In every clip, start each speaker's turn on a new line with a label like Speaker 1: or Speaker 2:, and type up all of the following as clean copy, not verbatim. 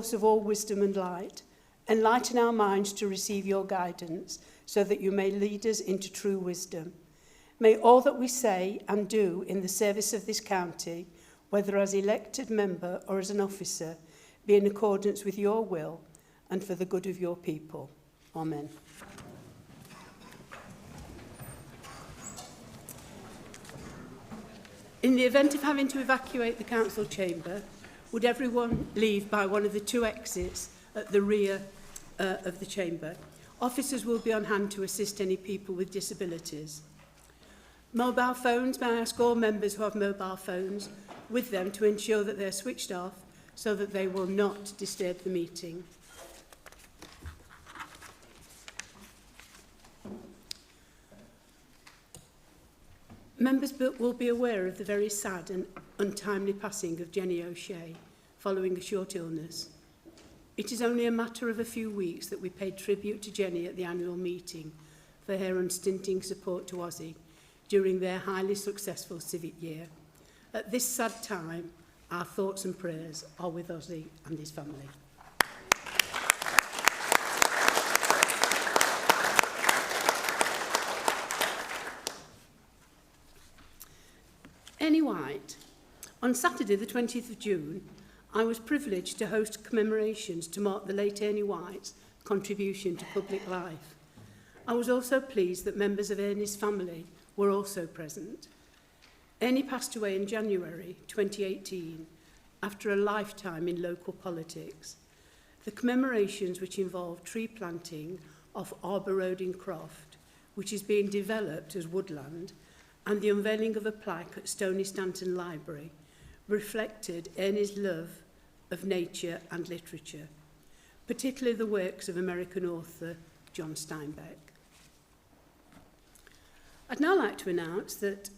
Speaker 1: source of all wisdom and light, enlighten our minds to receive your guidance, so that you may lead us into true wisdom. May all that we say and do in the service of this county, whether as elected member or as an officer, be in accordance with your will and for the good of your people. Amen. In the event of having to evacuate the council chamber, would everyone leave by one of the two exits at the rear of the chamber? Officers will be on hand to assist any people with disabilities. Mobile phones, may I ask all members who have mobile phones with them to ensure that they're switched off so that they will not disturb the meeting. Members will be aware of the very sad and untimely passing of Jenny O'Shea following a short illness. It is only a matter of a few weeks that we paid tribute to Jenny at the annual meeting for her unstinting support to Aussie during their highly successful civic year. At this sad time, our thoughts and prayers are with Aussie and his family. Annie White. On Saturday, the 20th of June, I was privileged to host commemorations to mark the late Ernie White's contribution to public life. I was also pleased that members of Ernie's family were also present. Ernie passed away in January 2018 after a lifetime in local politics. The commemorations, which involved tree planting off Arbour Road in Croft, which is being developed as woodland, and the unveiling of a plaque at Stony Stanton Library, reflected Ernie's love of nature and literature, particularly the works of American author John Steinbeck. I'd now like to announce that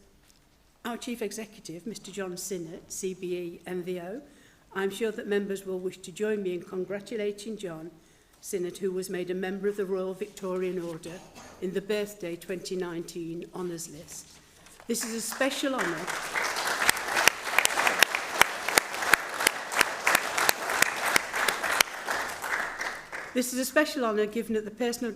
Speaker 1: our Chief Executive, Mr John Sinnott, CBE MVO, I'm sure that members will wish to join me in congratulating John Sinnott, who was made a member of the Royal Victorian Order in the birthday 2019 honours list. This is a special honour. This is a special honour given at the personal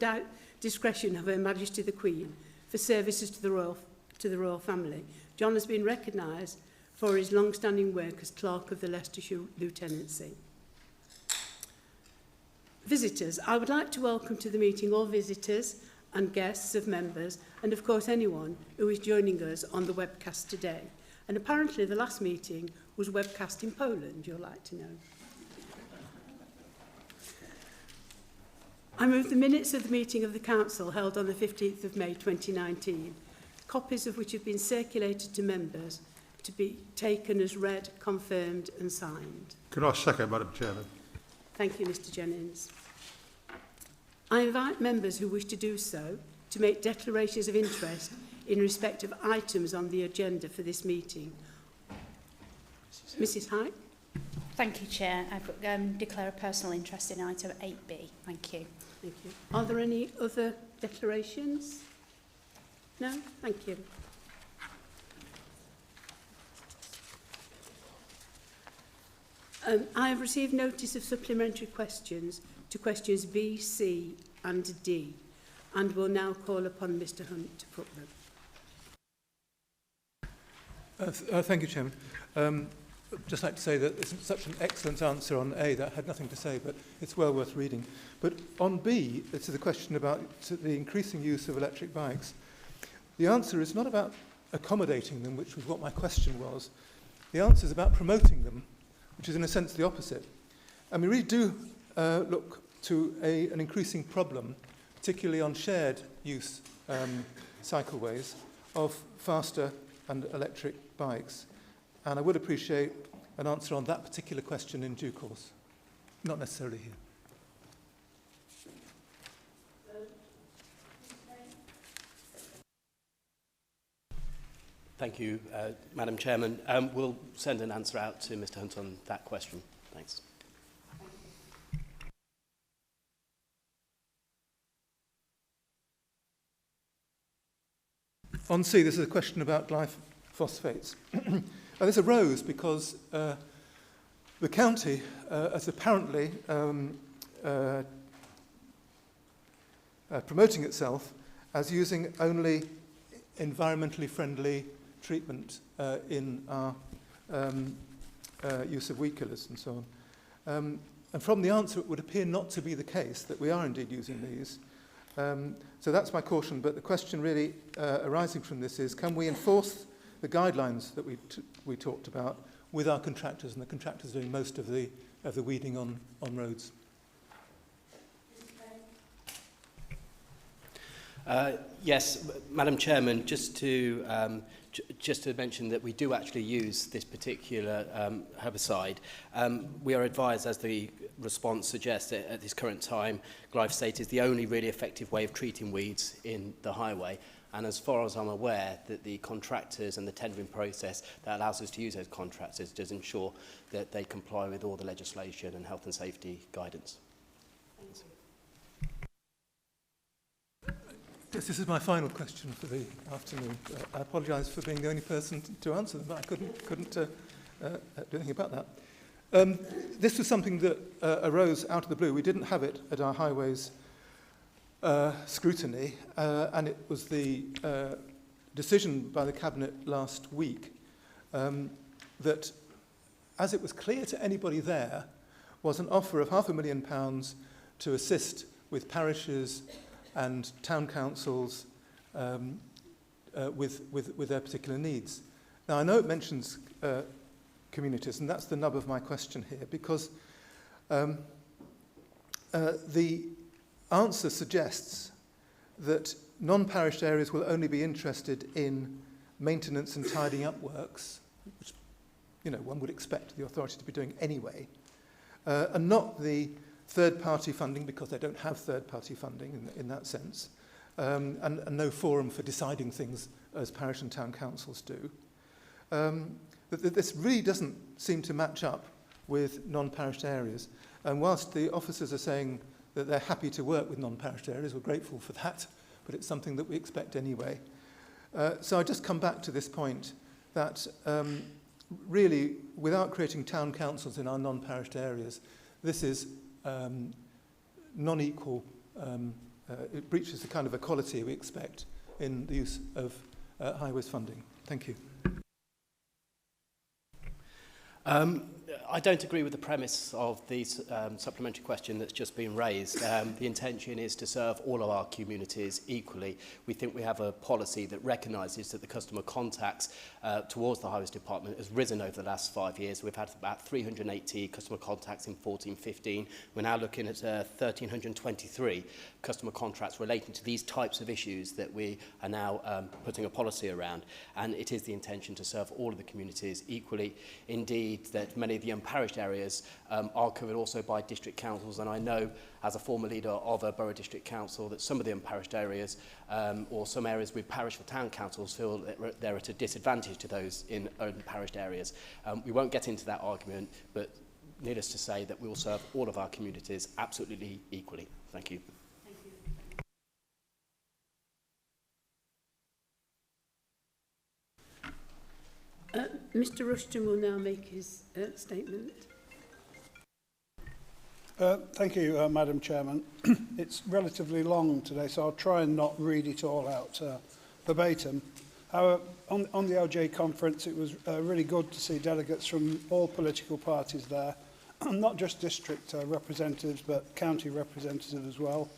Speaker 1: discretion of Her Majesty the Queen for services to the royal family. John has been recognised for his long-standing work as Clerk of the Leicestershire Lieutenancy. Visitors, I would like to welcome to the meeting all visitors and guests of members, and of course anyone who is joining us on the webcast today. And apparently the last meeting was webcast in Poland, you'll like to know. I move the minutes of the meeting of the Council held on the 15th of May 2019, copies of which have been circulated to members to be taken as read, confirmed and signed.
Speaker 2: Could I second, Madam Chairman?
Speaker 1: Thank you, Mr Jennings. I invite members who wish to do so to make declarations of interest in respect of items on the agenda for this meeting. Mrs Hyde.
Speaker 3: Thank you, Chair. I declare a personal interest in item 8B. Thank you.
Speaker 1: Thank you. Are there any other declarations? No? Thank you. I have received notice of supplementary questions to questions B, C and D, and will now call upon Mr Hunt to put them.
Speaker 4: Thank you, Chairman. I'd just like to say that it's such an excellent answer on A that I had nothing to say, but it's well worth reading. But on B, it's the question about the increasing use of electric bikes. The answer is not about accommodating them, which was what my question was. The answer is about promoting them, which is in a sense the opposite. And we really do look to an increasing problem, particularly on shared use cycleways, of faster and electric bikes. And I would appreciate an answer on that particular question in due course, not necessarily here.
Speaker 5: Thank you, Madam Chairman. We'll send an answer out to Mr Hunt on that question. Thanks.
Speaker 4: On C, this is a question about glyphosates. This arose because The county is apparently promoting itself as using only environmentally friendly treatment in our use of weed killers and so on. And from the answer, it would appear not to be the case that we are indeed using these. So that's my caution, but the question really arising from this is, can we enforce the guidelines that we talked about with our contractors, and the contractors doing most of the weeding on roads?
Speaker 5: Yes, Madam Chairman, just to mention that we do actually use this particular herbicide. We are advised, as the response suggests, that at this current time, glyphosate is the only really effective way of treating weeds in the highway. And as far as I'm aware, that the contractors and the tendering process that allows us to use those contractors does ensure that they comply with all the legislation and health and safety guidance.
Speaker 4: Yes, this is my final question for the afternoon. I apologise for being the only person to answer them, but I couldn't do anything about that. This was something that arose out of the blue. We didn't have it at our highways scrutiny, and it was the decision by the Cabinet last week that, as it was clear to anybody there, was an offer of £500,000 to assist with parishes and town councils with their particular needs. Now, I know it mentions communities, and that's the nub of my question here, because the answer suggests that non-parish areas will only be interested in maintenance and tidying up works, which, you know, one would expect the authority to be doing anyway, and not the third-party funding, because they don't have third-party funding in that sense, and no forum for deciding things as parish and town councils do. This really doesn't seem to match up with non-parish areas. And whilst the officers are saying that they're happy to work with non-parish areas, we're grateful for that, but it's something that we expect anyway. So I just come back to this point that really, without creating town councils in our non-parish areas, this is non-equal. It breaches the kind of equality we expect in the use of highways funding. Thank you.
Speaker 5: I don't agree with the premise of the supplementary question that's just been raised. The intention is to serve all of our communities equally. We think we have a policy that recognises that the customer contacts towards the Highways Department has risen over the last 5 years. We've had about 380 customer contacts in 14-15. We're now looking at 1,323 customer contracts relating to these types of issues that we are now putting a policy around. And it is the intention to serve all of the communities equally. Indeed, that many of the unparished areas are covered also by district councils, and I know as a former leader of a borough district council that some of the unparished areas or some areas with parish or town councils feel that they're at a disadvantage to those in unparished areas. We won't get into that argument, but needless to say that we will serve all of our communities absolutely equally. Thank you.
Speaker 1: Mr Rushton will now make his statement.
Speaker 2: Thank you, Madam Chairman. It's relatively long today, so I'll try and not read it all out verbatim. However, on the LGA conference, it was really good to see delegates from all political parties there, not just district representatives, but county representatives as well.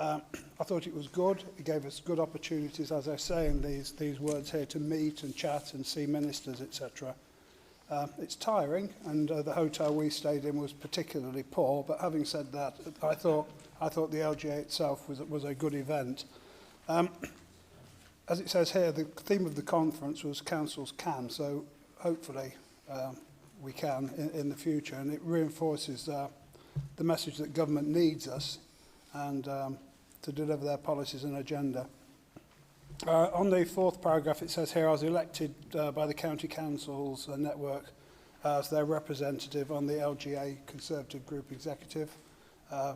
Speaker 2: I thought it was good. It gave us good opportunities, as I say in these words here, to meet and chat and see ministers, etc. It's tiring, and the hotel we stayed in was particularly poor. But having said that, I thought the LGA itself was a good event. As it says here, the theme of the conference was councils can. So hopefully we can in the future, and it reinforces the message that government needs us and to deliver their policies and agenda. On the fourth paragraph, it says here, I was elected by the County Council's network as their representative on the LGA Conservative Group Executive,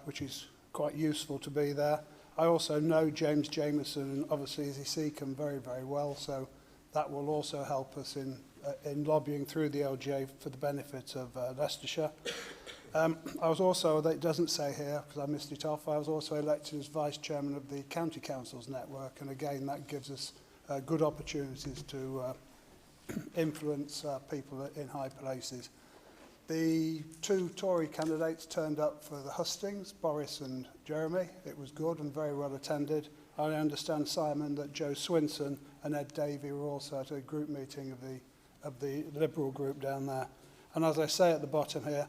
Speaker 2: which is quite useful to be there. I also know James Jameson and obviously Izzy Seacombe very, very well, so that will also help us in in lobbying through the LGA for the benefit of Leicestershire. I was also, it doesn't say here because I missed it off, I was also elected as Vice Chairman of the County Councils Network, and again that gives us good opportunities to influence people in high places. The two Tory candidates turned up for the hustings, Boris and Jeremy. It was good and very well attended. I understand, Simon, that Joe Swinson and Ed Davey were also at a group meeting of the Liberal group down there. And as I say at the bottom here,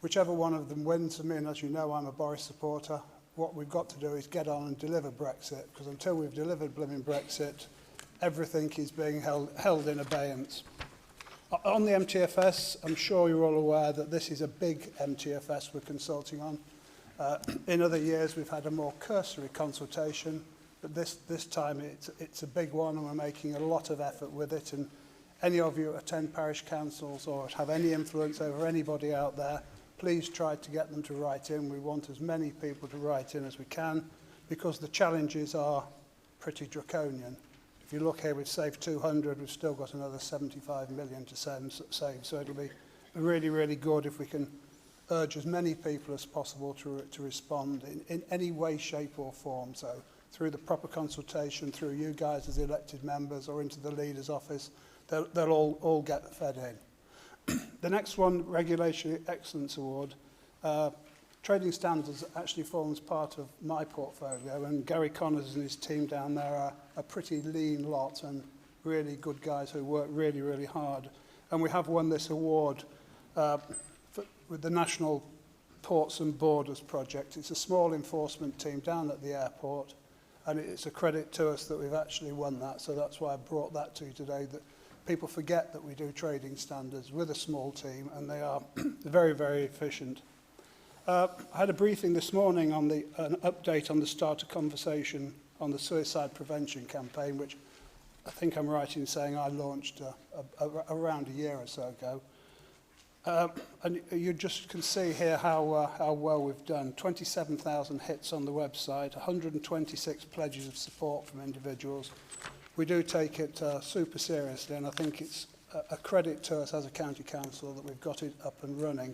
Speaker 2: whichever one of them wins, I mean, as you know, I'm a Boris supporter. What we've got to do is get on and deliver Brexit, because until we've delivered blooming Brexit, everything is being held in abeyance. On the MTFS, I'm sure you're all aware that this is a big MTFS we're consulting on. In other years, we've had a more cursory consultation, but this time it's a big one, and we're making a lot of effort with it. And any of you who attend parish councils or have any influence over anybody out there, please try to get them to write in. We want as many people to write in as we can, because the challenges are pretty draconian. If you look here with Save 200, we've still got another 75 million to save. So it'll be really, really good if we can urge as many people as possible to respond in any way, shape or form. So through the proper consultation, through you guys as elected members, or into the leader's office, they'll all get fed in. The next one, Regulatory Excellence Award. Trading standards actually forms part of my portfolio, and Gary Connors and his team down there are a pretty lean lot and really good guys who work really, really hard. And we have won this award with the National Ports and Borders Project. It's a small enforcement team down at the airport, and it's a credit to us that we've actually won that. So that's why I brought that to you today, that people forget that we do trading standards with a small team, and they are very, very efficient. I had a briefing this morning on an update on the Start a Conversation on the suicide prevention campaign, which I think I'm right in saying I launched around a year or so ago. And you just can see here how well we've done. 27,000 hits on the website, 126 pledges of support from individuals. We do take it super seriously, and I think it's a credit to us as a county council that we've got it up and running.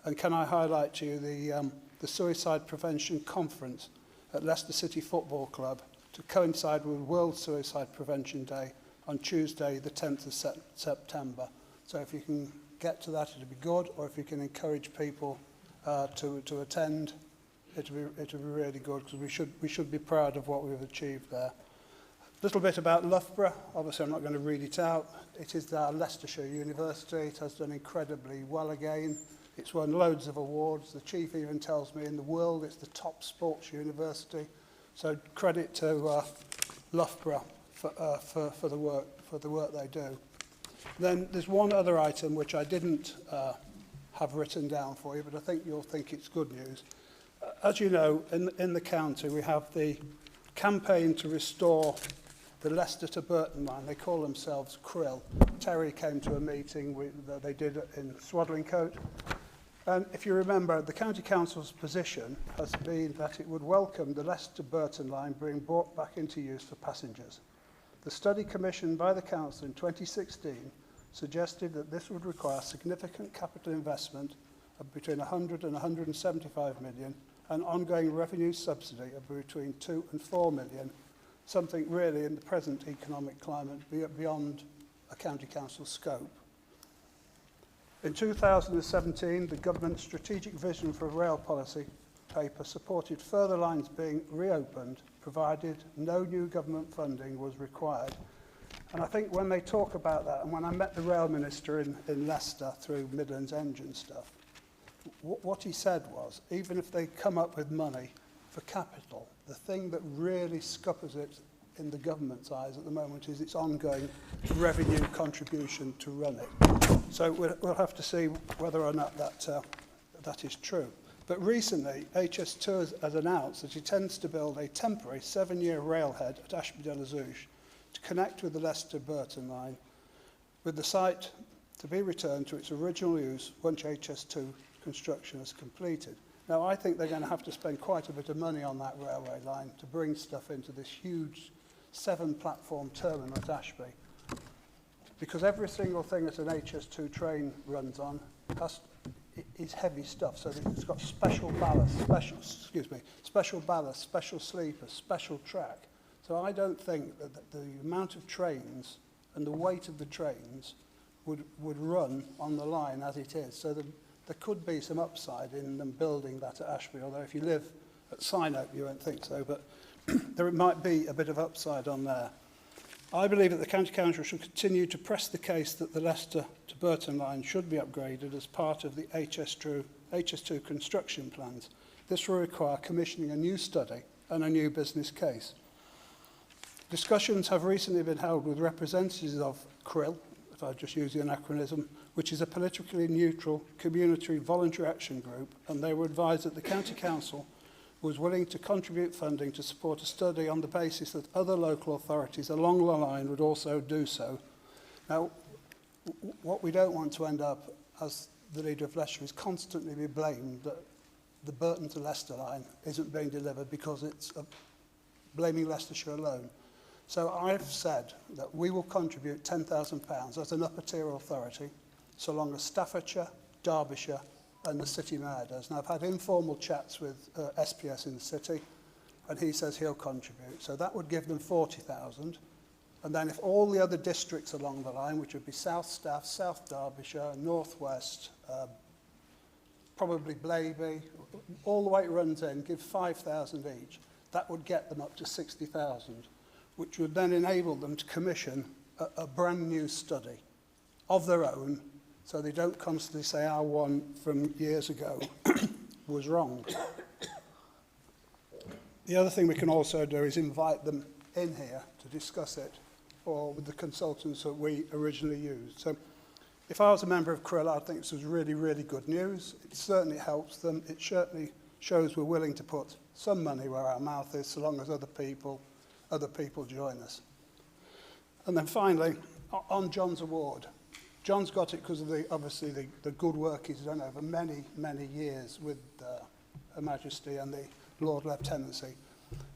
Speaker 2: And can I highlight to you the Suicide Prevention Conference at Leicester City Football Club to coincide with World Suicide Prevention Day on Tuesday, the 10th of September. So if you can get to that, it'll be good, or if you can encourage people to attend, it'll be really good, because we should be proud of what we've achieved there. A little bit about Loughborough. Obviously, I'm not going to read it out. It is our Leicestershire University. It has done incredibly well again. It's won loads of awards. The chief even tells me in the world it's the top sports university. So credit to Loughborough for the work they do. Then there's one other item which I didn't have written down for you, but I think you'll think it's good news. As you know, in the county we have the campaign to restore the Leicester to Burton line. They call themselves Krill. Terry came to a meeting that they did in Swadlincote. And if you remember, the County Council's position has been that it would welcome the Leicester to Burton line being brought back into use for passengers. The study commissioned by the Council in 2016 suggested that this would require significant capital investment of between 100 and 175 million and ongoing revenue subsidy of between 2 and 4 million, something really in the present economic climate beyond a county council scope. In 2017, the government's strategic vision for rail policy paper supported further lines being reopened, provided no new government funding was required. And I think when they talk about that, and when I met the rail minister in Leicester through Midlands Engine stuff, what he said was, even if they come up with money for capital, the thing that really scuppers it in the government's eyes at the moment is its ongoing revenue contribution to run it. So we'll have to see whether or not that is true. But recently, HS2 has announced that it intends to build a temporary 7-year railhead at Ashby-de-la-Zouch to connect with the Leicester Burton line, with the site to be returned to its original use once HS2 construction is completed. Now, I think they're going to have to spend quite a bit of money on that railway line to bring stuff into this huge 7-platform terminal at Ashby. because every single thing that an HS2 train runs on is heavy stuff. So it's got special ballast, special sleeper, special track. So I don't think that the amount of trains and the weight of the trains would run on the line as it is. So there could be some upside in them building that at Ashby, although if you live at Sinope you won't think so, but there might be a bit of upside on there. I believe that the County Council should continue to press the case that the Leicester to Burton line should be upgraded as part of the HS2 construction plans. This will require commissioning a new study and a new business case. Discussions have recently been held with representatives of CRIL, if I just use the anachronism, which is a politically neutral community voluntary action group, and they were advised that the County Council was willing to contribute funding to support a study on the basis that other local authorities along the line would also do so. Now, what we don't want to end up, as the leader of Leicester, is constantly be blamed that the Burton to Leicester line isn't being delivered because it's blaming Leicestershire alone. So I've said that we will contribute £10,000 as an upper tier authority, so long as Staffordshire, Derbyshire and the City Mayor does. Now, I've had informal chats with SPS in the City, and he says he'll contribute. So that would give them 40,000. And then if all the other districts along the line, which would be South Staff, South Derbyshire, North West, probably Blaby, all the way it runs in, give 5,000 each, that would get them up to 60,000, which would then enable them to commission a brand new study of their own, so they don't constantly say our one from years ago was wrong. The other thing we can also do is invite them in here to discuss it, or with the consultants that we originally used. So if I was a member of CRIL, I'd think this was really, really good news. It certainly helps them. It certainly shows we're willing to put some money where our mouth is, so long as other people join us. And then finally, on John's award. John's got it because of obviously the good work he's done over many, many years with Her Majesty and the Lord Lieutenancy.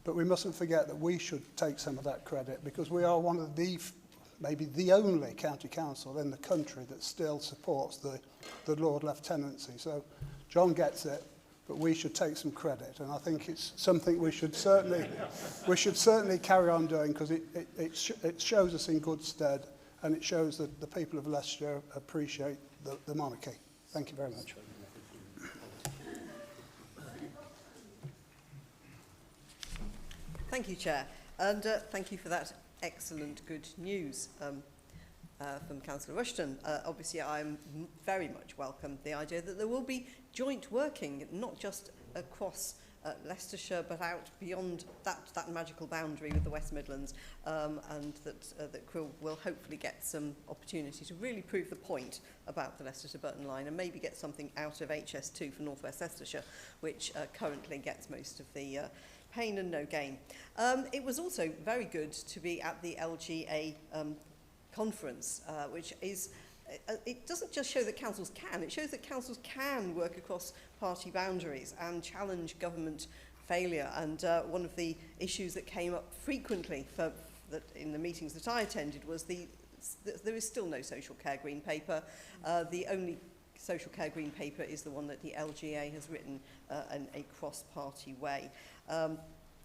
Speaker 2: But we mustn't forget that we should take some of that credit, because we are one of maybe the only county council in the country that still supports the Lord Lieutenancy. So John gets it, but we should take some credit, and I think it's something we should certainly carry on doing, because it shows us in good stead, and it shows that the people of Leicester appreciate the monarchy. Thank you very much.
Speaker 6: Thank you, Chair, and thank you for that excellent good news from Councillor Rushton. Obviously, I'm very much welcome the idea that there will be joint working, not just across Leicestershire, but out beyond that magical boundary with the West Midlands, and that CRIL will hopefully get some opportunity to really prove the point about the Leicester to Burton line, and maybe get something out of HS2 for North West Leicestershire, which currently gets most of the pain and no gain. It was also very good to be at the LGA conference, which is it doesn't just show that councils can, it shows that councils can work across party boundaries and challenge government failure. And one of the issues that came up frequently in the meetings that I attended was there is still no social care green paper. The only social care green paper is the one that the LGA has written in a cross-party way.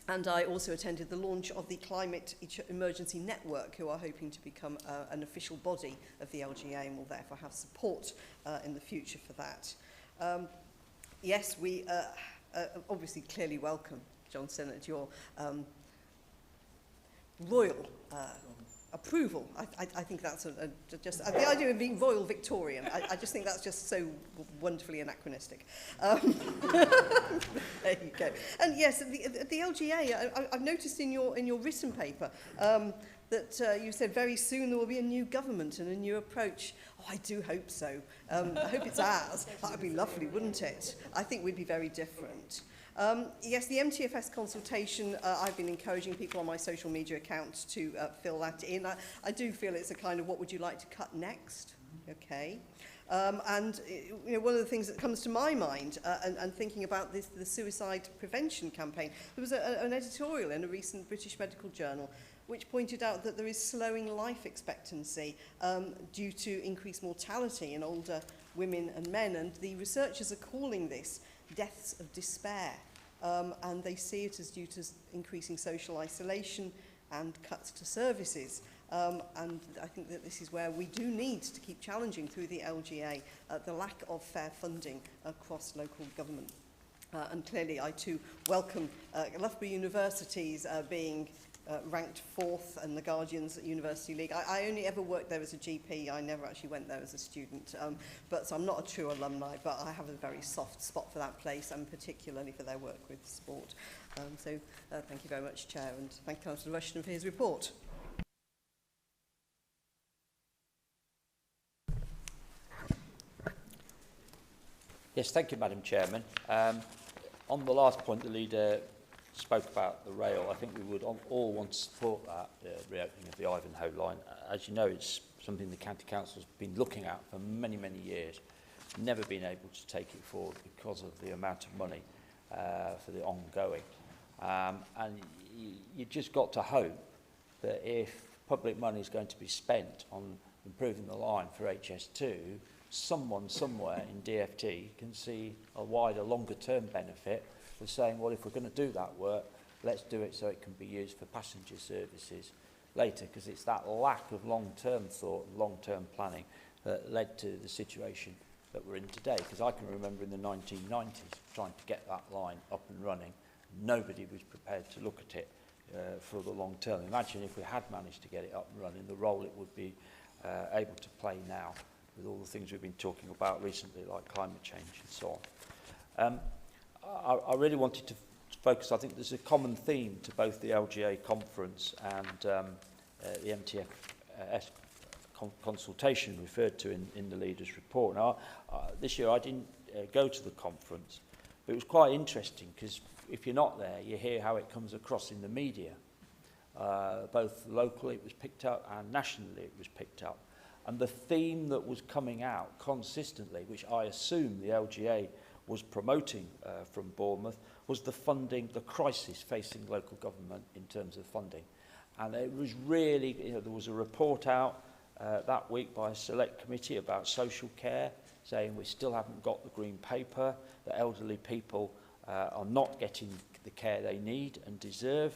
Speaker 6: And I also attended the launch of the Climate Emergency Network, who are hoping to become an official body of the LGA and will therefore have support in the future for that. Yes, we obviously clearly welcome, John Sinnott, your royal approval. I think that's just the idea of being Royal Victorian. I just think that's just so wonderfully anachronistic. There you go. And yes, the LGA. I've noticed in your written paper that you said very soon there will be a new government and a new approach. Oh, I do hope so. I hope it's ours. That would be lovely, wouldn't it? I think we'd be very different. Yes, the MTFS consultation, I've been encouraging people on my social media account to fill that in. I do feel it's a kind of what would you like to cut next? Okay. And you know, one of the things that comes to my mind, and thinking about the suicide prevention campaign, there was an editorial in a recent British Medical Journal which pointed out that there is slowing life expectancy due to increased mortality in older women and men. And the researchers are calling this deaths of despair. And they see it as due to increasing social isolation and cuts to services. And I think that this is where we do need to keep challenging through the LGA the lack of fair funding across local government. And clearly I too welcome Loughborough University's being ranked 4th and the Guardians University League. I only ever worked there as a GP. I never actually went there as a student. So I'm not a true alumni, but I have a very soft spot for that place, and particularly for their work with sport. Thank you very much, Chair, and thank Councillor Rushton for his report.
Speaker 7: Yes, thank you, Madam Chairman. On the last point, the leader spoke about the rail. I think we would all want to support that, reopening of the Ivanhoe line. As you know, it's something the County Council has been looking at for many, many years. Never been able to take it forward because of the amount of money for the ongoing. And you just got to hope that if public money is going to be spent on improving the line for HS2, someone somewhere in DFT can see a wider, longer-term benefit of saying, well, if we're going to do that work, let's do it so it can be used for passenger services later, because it's that lack of long-term thought, long-term planning that led to the situation that we're in today. Because I can remember in the 1990s trying to get that line up and running. Nobody was prepared to look at it for the long term. Imagine if we had managed to get it up and running, the role it would be able to play now, with all the things we've been talking about recently, like climate change and so on. I really wanted to focus, I think there's a common theme to both the LGA conference and the MTFS consultation referred to in the leader's report. Now, this year I didn't go to the conference, but it was quite interesting because if you're not there, you hear how it comes across in the media. Both locally it was picked up and nationally it was picked up. And the theme that was coming out consistently, which I assume the LGA was promoting from Bournemouth, was the funding, the crisis facing local government in terms of funding. And it was really, there was a report out that week by a select committee about social care, saying we still haven't got the green paper, that elderly people are not getting the care they need and deserve.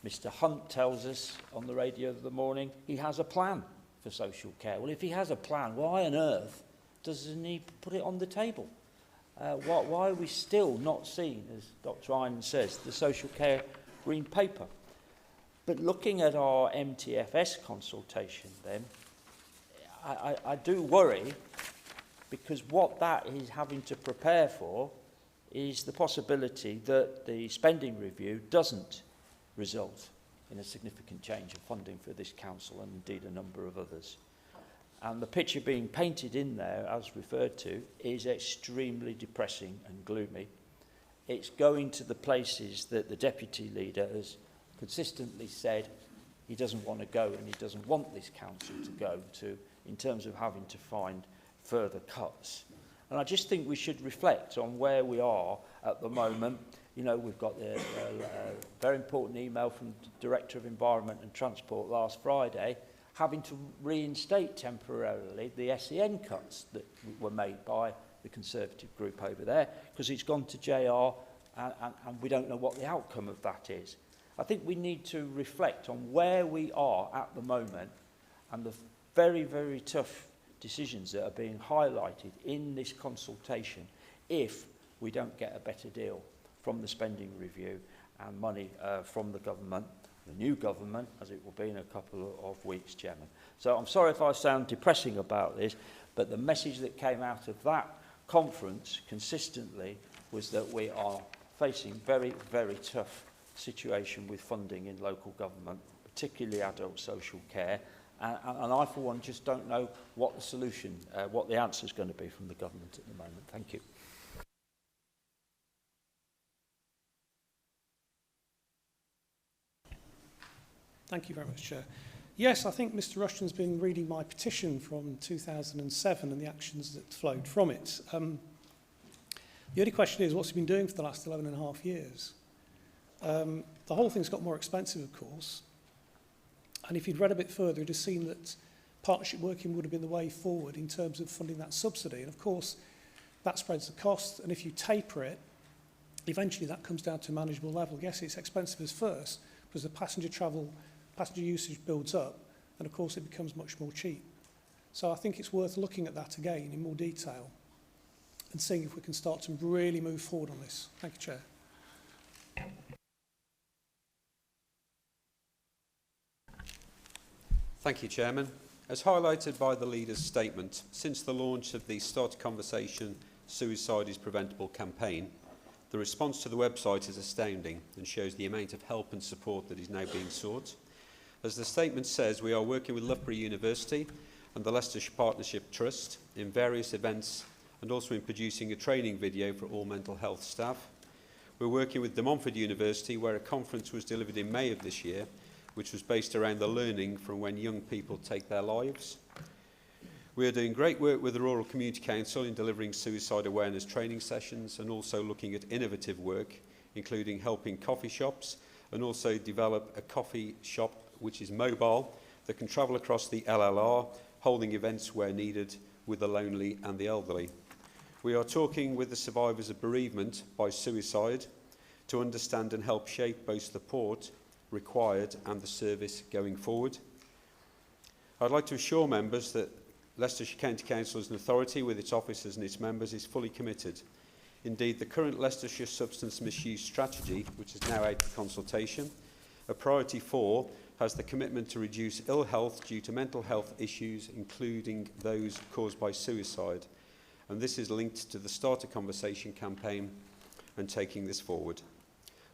Speaker 7: Mr. Hunt tells us on the radio the morning he has a plan for social care. Well, if he has a plan, why on earth doesn't he put it on the table? Why are we still not seeing, as Dr. Iron says, the social care green paper? But looking at our MTFS consultation then, I do worry, because what that is having to prepare for is the possibility that the spending review doesn't result in a significant change of funding for this council and indeed a number of others. And the picture being painted in there, as referred to, is extremely depressing and gloomy. It's going to the places that the deputy leader has consistently said he doesn't want to go and he doesn't want this council to go to, in terms of having to find further cuts. And I just think we should reflect on where we are at the moment. You know, we've got the very important email from the Director of Environment and Transport last Friday, having to reinstate temporarily the SEN cuts that were made by the Conservative group over there, because it's gone to JR and we don't know what the outcome of that is. I think we need to reflect on where we are at the moment and the very, very tough decisions that are being highlighted in this consultation if we don't get a better deal from the spending review and money from the government, the new government, as it will be in a couple of weeks, Chairman. So I'm sorry if I sound depressing about this, but the message that came out of that conference consistently was that we are facing very, very tough situation with funding in local government, particularly adult social care. And I, for one, just don't know what the solution, what the answer is going to be from the government at the moment. Thank you.
Speaker 8: Thank you very much, Chair. Yes, I think Mr. Rushton's been reading my petition from 2007 and the actions that flowed from it. The only question is, what's he been doing for the last 11 and a half years? The whole thing's got more expensive, of course. And if you'd read a bit further, you'd have seen that partnership working would have been the way forward in terms of funding that subsidy. And of course, that spreads the cost. And if you taper it, eventually that comes down to a manageable level. Yes, it's expensive as first, because the passenger usage builds up, and of course it becomes much more cheap. So I think it's worth looking at that again in more detail and seeing if we can start to really move forward on this. Thank you, Chair.
Speaker 9: Thank you, Chairman. As highlighted by the leader's statement, since the launch of the Start a Conversation Suicide is Preventable campaign, the response to the website is astounding and shows the amount of help and support that is now being sought. As the statement says, we are working with Loughborough University and the Leicestershire Partnership Trust in various events and also in producing a training video for all mental health staff. We're working with De Montfort University, where a conference was delivered in May of this year, which was based around the learning from when young people take their lives. We are doing great work with the Rural Community Council in delivering suicide awareness training sessions and also looking at innovative work, including helping coffee shops and also develop a coffee shop which is mobile that can travel across the LLR, holding events where needed with the lonely and the elderly. We are talking with the survivors of bereavement by suicide to understand and help shape both support required and the service going forward. I'd like to assure members that Leicestershire County Council as an authority with its officers and its members is fully committed. Indeed, the current Leicestershire Substance Misuse Strategy, which is now out for consultation, a priority 4 has the commitment to reduce ill health due to mental health issues, including those caused by suicide. And this is linked to the Start a Conversation campaign and taking this forward.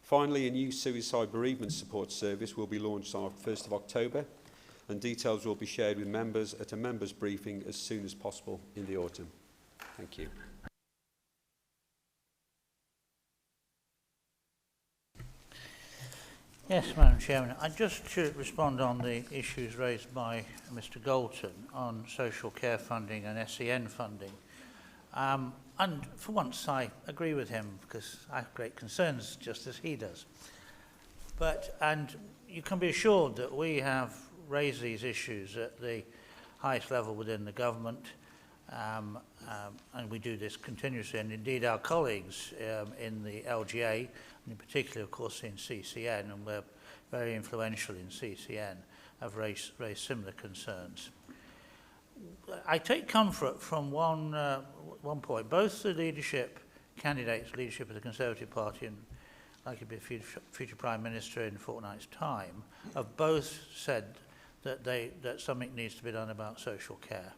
Speaker 9: Finally, a new suicide bereavement support service will be launched on 1st of October, and details will be shared with members at a members' briefing as soon as possible in the autumn. Thank you.
Speaker 10: Yes, Madam Chairman. I just should respond on the issues raised by Mr Galton on social care funding and SEN funding. And for once, I agree with him because I have great concerns, just as he does. And you can be assured that we have raised these issues at the highest level within the government, and we do this continuously. And indeed, our colleagues in the LGA, and in particular, of course, in CCN, and we're very influential in CCN, have raised similar concerns. I take comfort from one point. Both the leadership of the Conservative Party and likely to be future Prime Minister in a fortnight's time, have both said that something needs to be done about social care.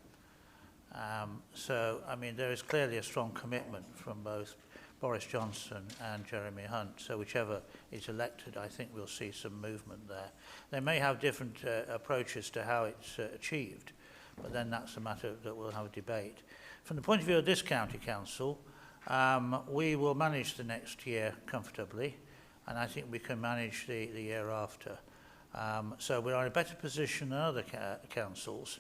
Speaker 10: So, I mean, there is clearly a strong commitment from both Boris Johnson and Jeremy Hunt. So whichever is elected, I think we'll see some movement there. They may have different approaches to how it's achieved, but then that's a matter that we'll have a debate. From the point of view of this county council, we will manage the next year comfortably, and I think we can manage the year after. So we're in a better position than other councils.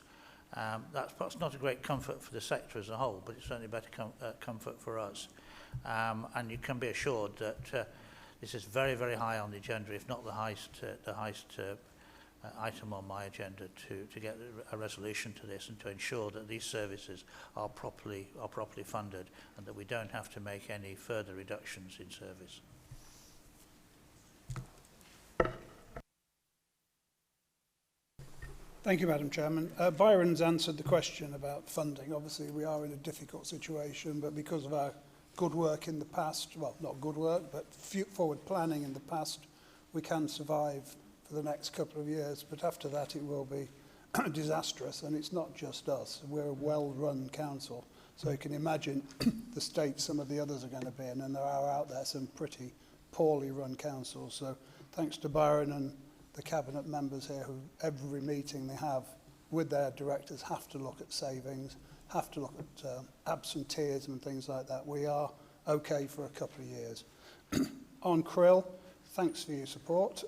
Speaker 10: That's perhaps not a great comfort for the sector as a whole, but it's certainly better comfort for us. And you can be assured that this is very, very high on the agenda, if not the highest item on my agenda to get a resolution to this and to ensure that these services are properly funded and that we don't have to make any further reductions in service.
Speaker 2: Thank you, Madam Chairman. Byron's answered the question about funding. Obviously, we are in a difficult situation, but because of our good work in the past, well, not good work, but forward planning in the past, we can survive for the next couple of years. But after that, it will be disastrous, and it's not just us. We're a well-run council, so you can imagine the state some of the others are going to be in, and there are out there some pretty poorly run councils. So thanks to Byron and the cabinet members here who every meeting they have with their directors have to look at savings, have to look at absenteeism and things like that. We are okay for a couple of years. On Krill, thanks for your support.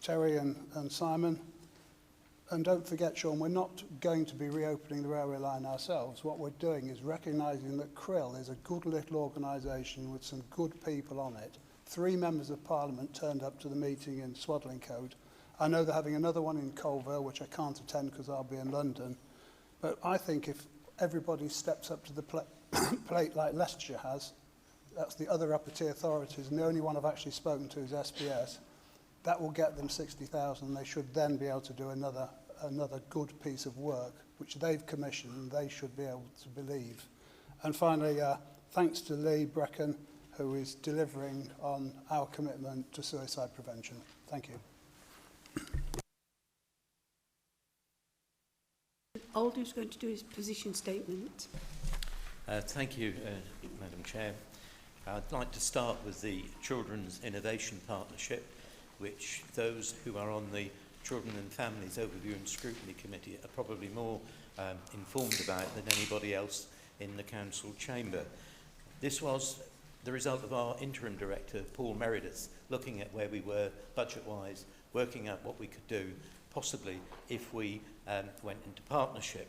Speaker 2: Terry and Simon. And don't forget, Sean, we're not going to be reopening the railway line ourselves. What we're doing is recognising that Krill is a good little organisation with some good people on it. 3 members of Parliament turned up to the meeting in Swaddling Coat, I know they're having another one in Colville, which I can't attend because I'll be in London. But I think if everybody steps up to the plate like Leicestershire has, that's the other upper tier authorities, and the only one I've actually spoken to is SBS, that will get them 60,000. They should then be able to do another good piece of work, which they've commissioned, and they should be able to believe. And finally, thanks to Lee Brecken, who is delivering on our commitment to suicide prevention. Thank you.
Speaker 1: Aldo's going to do his position statement.
Speaker 11: Thank you, Madam Chair. I'd like to start with the Children's Innovation Partnership, which those who are on the Children and Families Overview and Scrutiny Committee are probably more informed about than anybody else in the Council chamber. This was the result of our interim director, Paul Meredith, looking at where we were budget-wise, working out what we could do, possibly if we went into partnership.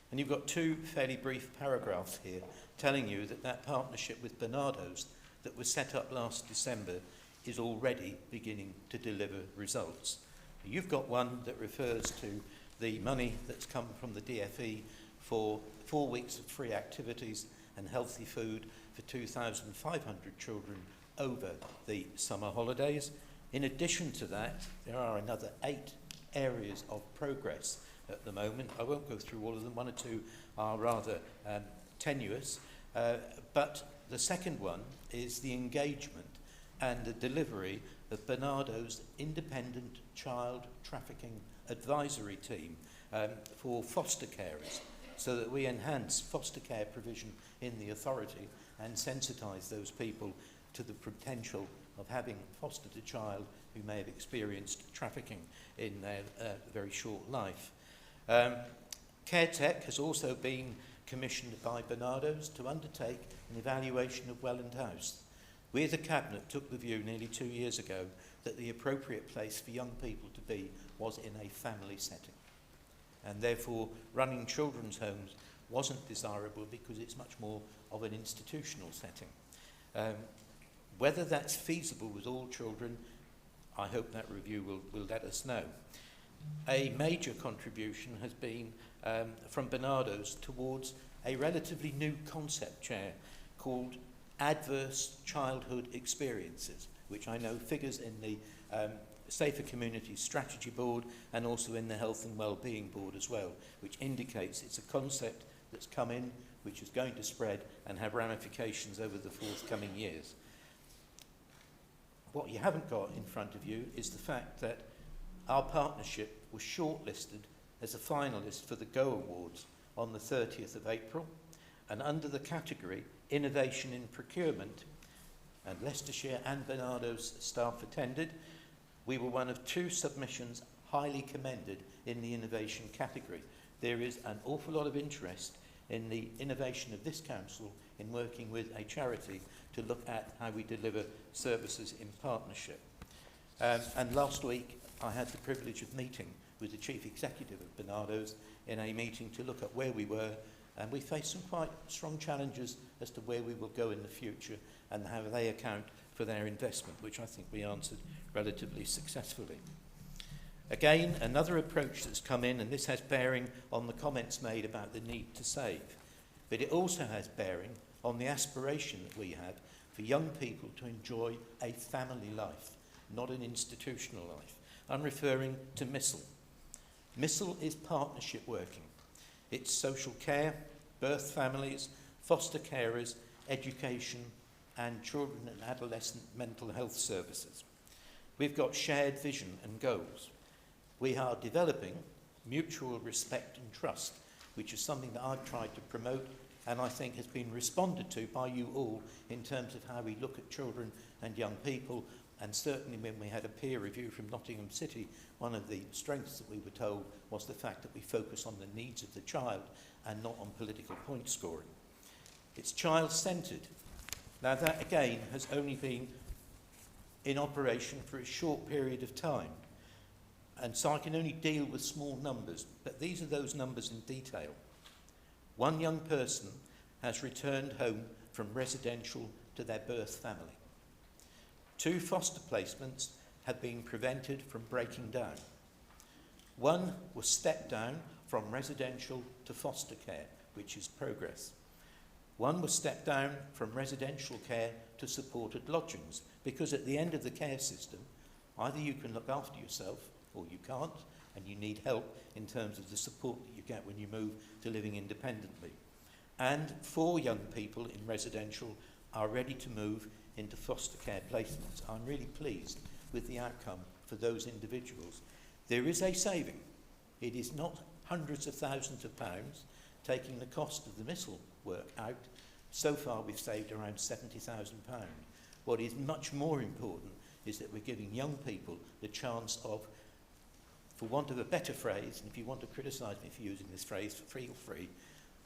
Speaker 11: And you've got two fairly brief paragraphs here telling you that that partnership with Barnardo's that was set up last December is already beginning to deliver results. You've got one that refers to the money that's come from the DFE for 4 weeks of free activities and healthy food for 2,500 children over the summer holidays. In addition to that, there are another 8 areas of progress at the moment. I won't go through all of them. 1 or 2 are rather tenuous. But the second one is the engagement and the delivery of Barnardo's independent child trafficking advisory team for foster carers, so that we enhance foster care provision in the authority and sensitise those people to the potential of having fostered a child who may have experienced trafficking in their very short life. CareTech has also been commissioned by Barnardo's to undertake an evaluation of Welland House. We as a Cabinet took the view nearly 2 years ago that the appropriate place for young people to be was in a family setting. And therefore running children's homes wasn't desirable because it's much more of an institutional setting. Whether that's feasible with all children, I hope that review will let us know. A major contribution has been from Barnardo's towards a relatively new concept, Chair, called Adverse Childhood Experiences, which I know figures in the Safer Communities Strategy Board and also in the Health and Wellbeing Board as well, which indicates it's a concept that's come in, which is going to spread and have ramifications over the forthcoming years. What you haven't got in front of you is the fact that our partnership was shortlisted as a finalist for the Go Awards on the 30th of April, and under the category Innovation in Procurement, and Leicestershire and Barnardo's staff attended, we were one of 2 submissions highly commended in the innovation category. There is an awful lot of interest in the innovation of this council in working with a charity to look at how we deliver services in partnership. And last week I had the privilege of meeting with the Chief Executive of Barnardo's in a meeting to look at where we were, and we face some quite strong challenges as to where we will go in the future and how they account for their investment, which I think we answered relatively successfully. Again, another approach that's come in, and this has bearing on the comments made about the need to save, but it also has bearing on the aspiration that we have for young people to enjoy a family life, not an institutional life. I'm referring to MISSL. MISSL is partnership working. It's social care, birth families, foster carers, education, and children and adolescent mental health services. We've got shared vision and goals. We are developing mutual respect and trust, which is something that I've tried to promote and I think has been responded to by you all in terms of how we look at children and young people. And certainly when we had a peer review from Nottingham City, one of the strengths that we were told was the fact that we focus on the needs of the child and not on political point scoring. It's child-centred. Now that again has only been in operation for a short period of time. And so I can only deal with small numbers, but these are those numbers in detail. 1 young person has returned home from residential to their birth family. 2 foster placements have been prevented from breaking down. One was step down from residential to foster care, which is progress. One was step down from residential care to supported lodgings, because at the end of the care system, either you can look after yourself or you can't, and you need help in terms of the support that you get when you move to living independently. And 4 young people in residential are ready to move into foster care placements. I'm really pleased with the outcome for those individuals. There is a saving. It is not hundreds of thousands of pounds, taking the cost of the missile work out. So far we've saved around £70,000. What is much more important is that we're giving young people the chance of, for want of a better phrase, and if you want to criticise me for using this phrase, feel free,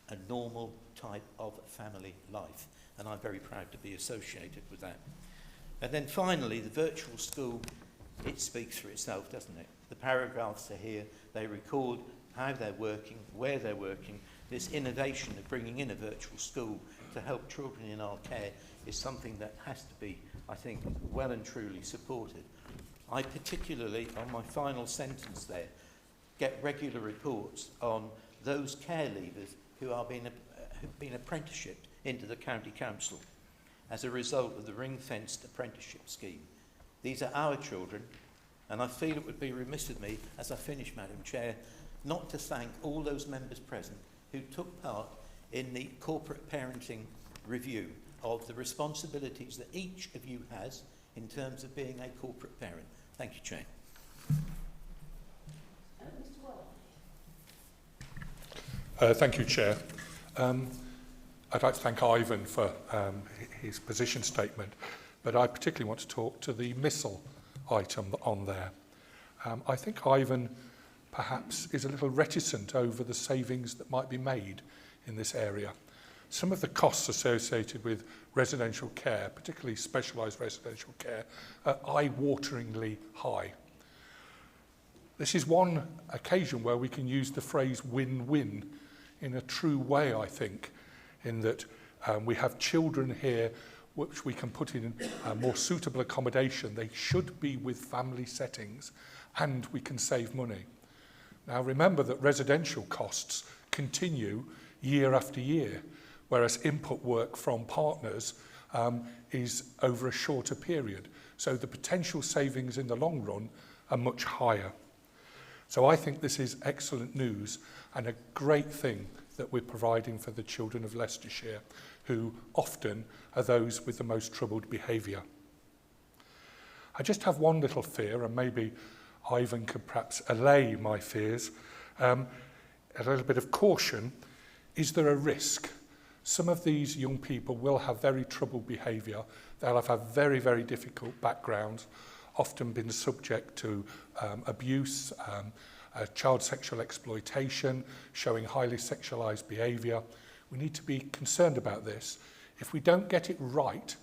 Speaker 11: a normal type of family life. And I'm very proud to be associated with that. And then finally, the virtual school, it speaks for itself, doesn't it? The paragraphs are here. They record how they're working, where they're working. This innovation of bringing in a virtual school to help children in our care is something that has to be, I think, well and truly supported. I particularly, on my final sentence there, get regular reports on those care leavers who are who've been apprenticeshiped into the county council as a result of the ring-fenced apprenticeship scheme. These are our children, and I feel it would be remiss of me, as I finish, Madam Chair, not to thank all those members present who took part in the corporate parenting review of the responsibilities that each of you has in terms of being a corporate parent. Thank you, Chair.
Speaker 12: Thank you, Chair. I'd like to thank Ivan for his position statement, but I particularly want to talk to the missile item on there. I think Ivan perhaps is a little reticent over the savings that might be made in this area. Some of the costs associated with residential care, particularly specialised residential care, are eye-wateringly high. This is one occasion where we can use the phrase win-win in a true way, I think, in that we have children here which we can put in more suitable accommodation. They should be with family settings, and we can save money. Now remember that residential costs continue year after year, whereas input work from partners is over a shorter period. So the potential savings in the long run are much higher. So I think this is excellent news and a great thing that we're providing for the children of Leicestershire, who often are those with the most troubled behaviour. I just have one little fear, and maybe Ivan could perhaps allay my fears. A little bit of caution. Is there a risk? Some of these young people will have very troubled behaviour. They'll have had very, very difficult backgrounds, often been subject to abuse, child sexual exploitation, showing highly sexualised behaviour. We need to be concerned about this. If we don't get it right,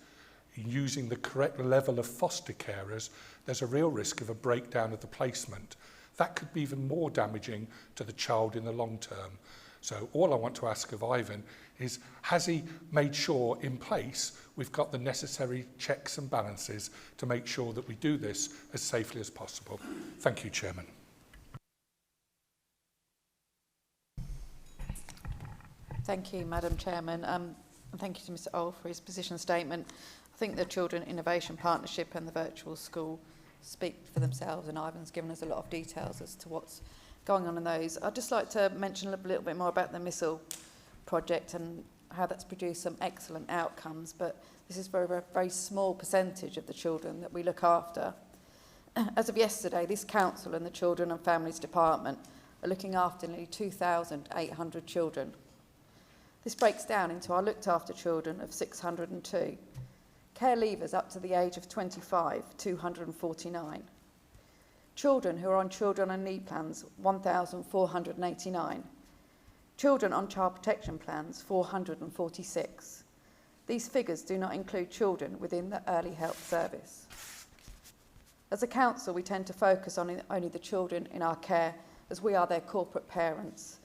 Speaker 12: using the correct level of foster carers, there's a real risk of a breakdown of the placement. That could be even more damaging to the child in the long term. So all I want to ask of Ivan is, has he made sure in place we've got the necessary checks and balances to make sure that we do this as safely as possible? Thank you, Chairman.
Speaker 13: Thank you, Madam Chairman. And thank you to Mr Old for his position statement. I think the Children Innovation Partnership and the virtual school speak for themselves, and Ivan's given us a lot of details as to what's going on in those. I'd just like to mention a little bit more about the missile project and how that's produced some excellent outcomes, but this is a very small percentage of the children that we look after. As of yesterday, this council and the Children and Families Department are looking after nearly 2,800 children. This breaks down into our looked after children of 602, care leavers up to the age of 25, 249. Children who are on children on need plans, 1,489. Children on child protection plans, 446. These figures do not include children within the early help service. As a council, we tend to focus on only the children in our care as we are their corporate parents.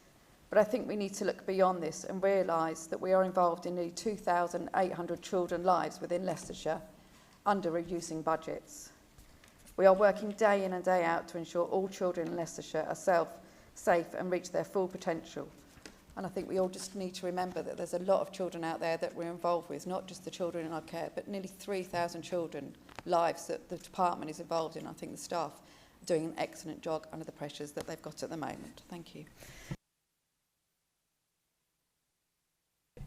Speaker 13: But I think we need to look beyond this and realise that we are involved in nearly 2,800 children's lives within Leicestershire under reducing budgets. We are working day in and day out to ensure all children in Leicestershire are safe and reach their full potential. And I think we all just need to remember that there's a lot of children out there that we're involved with, not just the children in our care, but nearly 3,000 children lives that the department is involved in. I think the staff are doing an excellent job under the pressures that they've got at the moment. Thank you.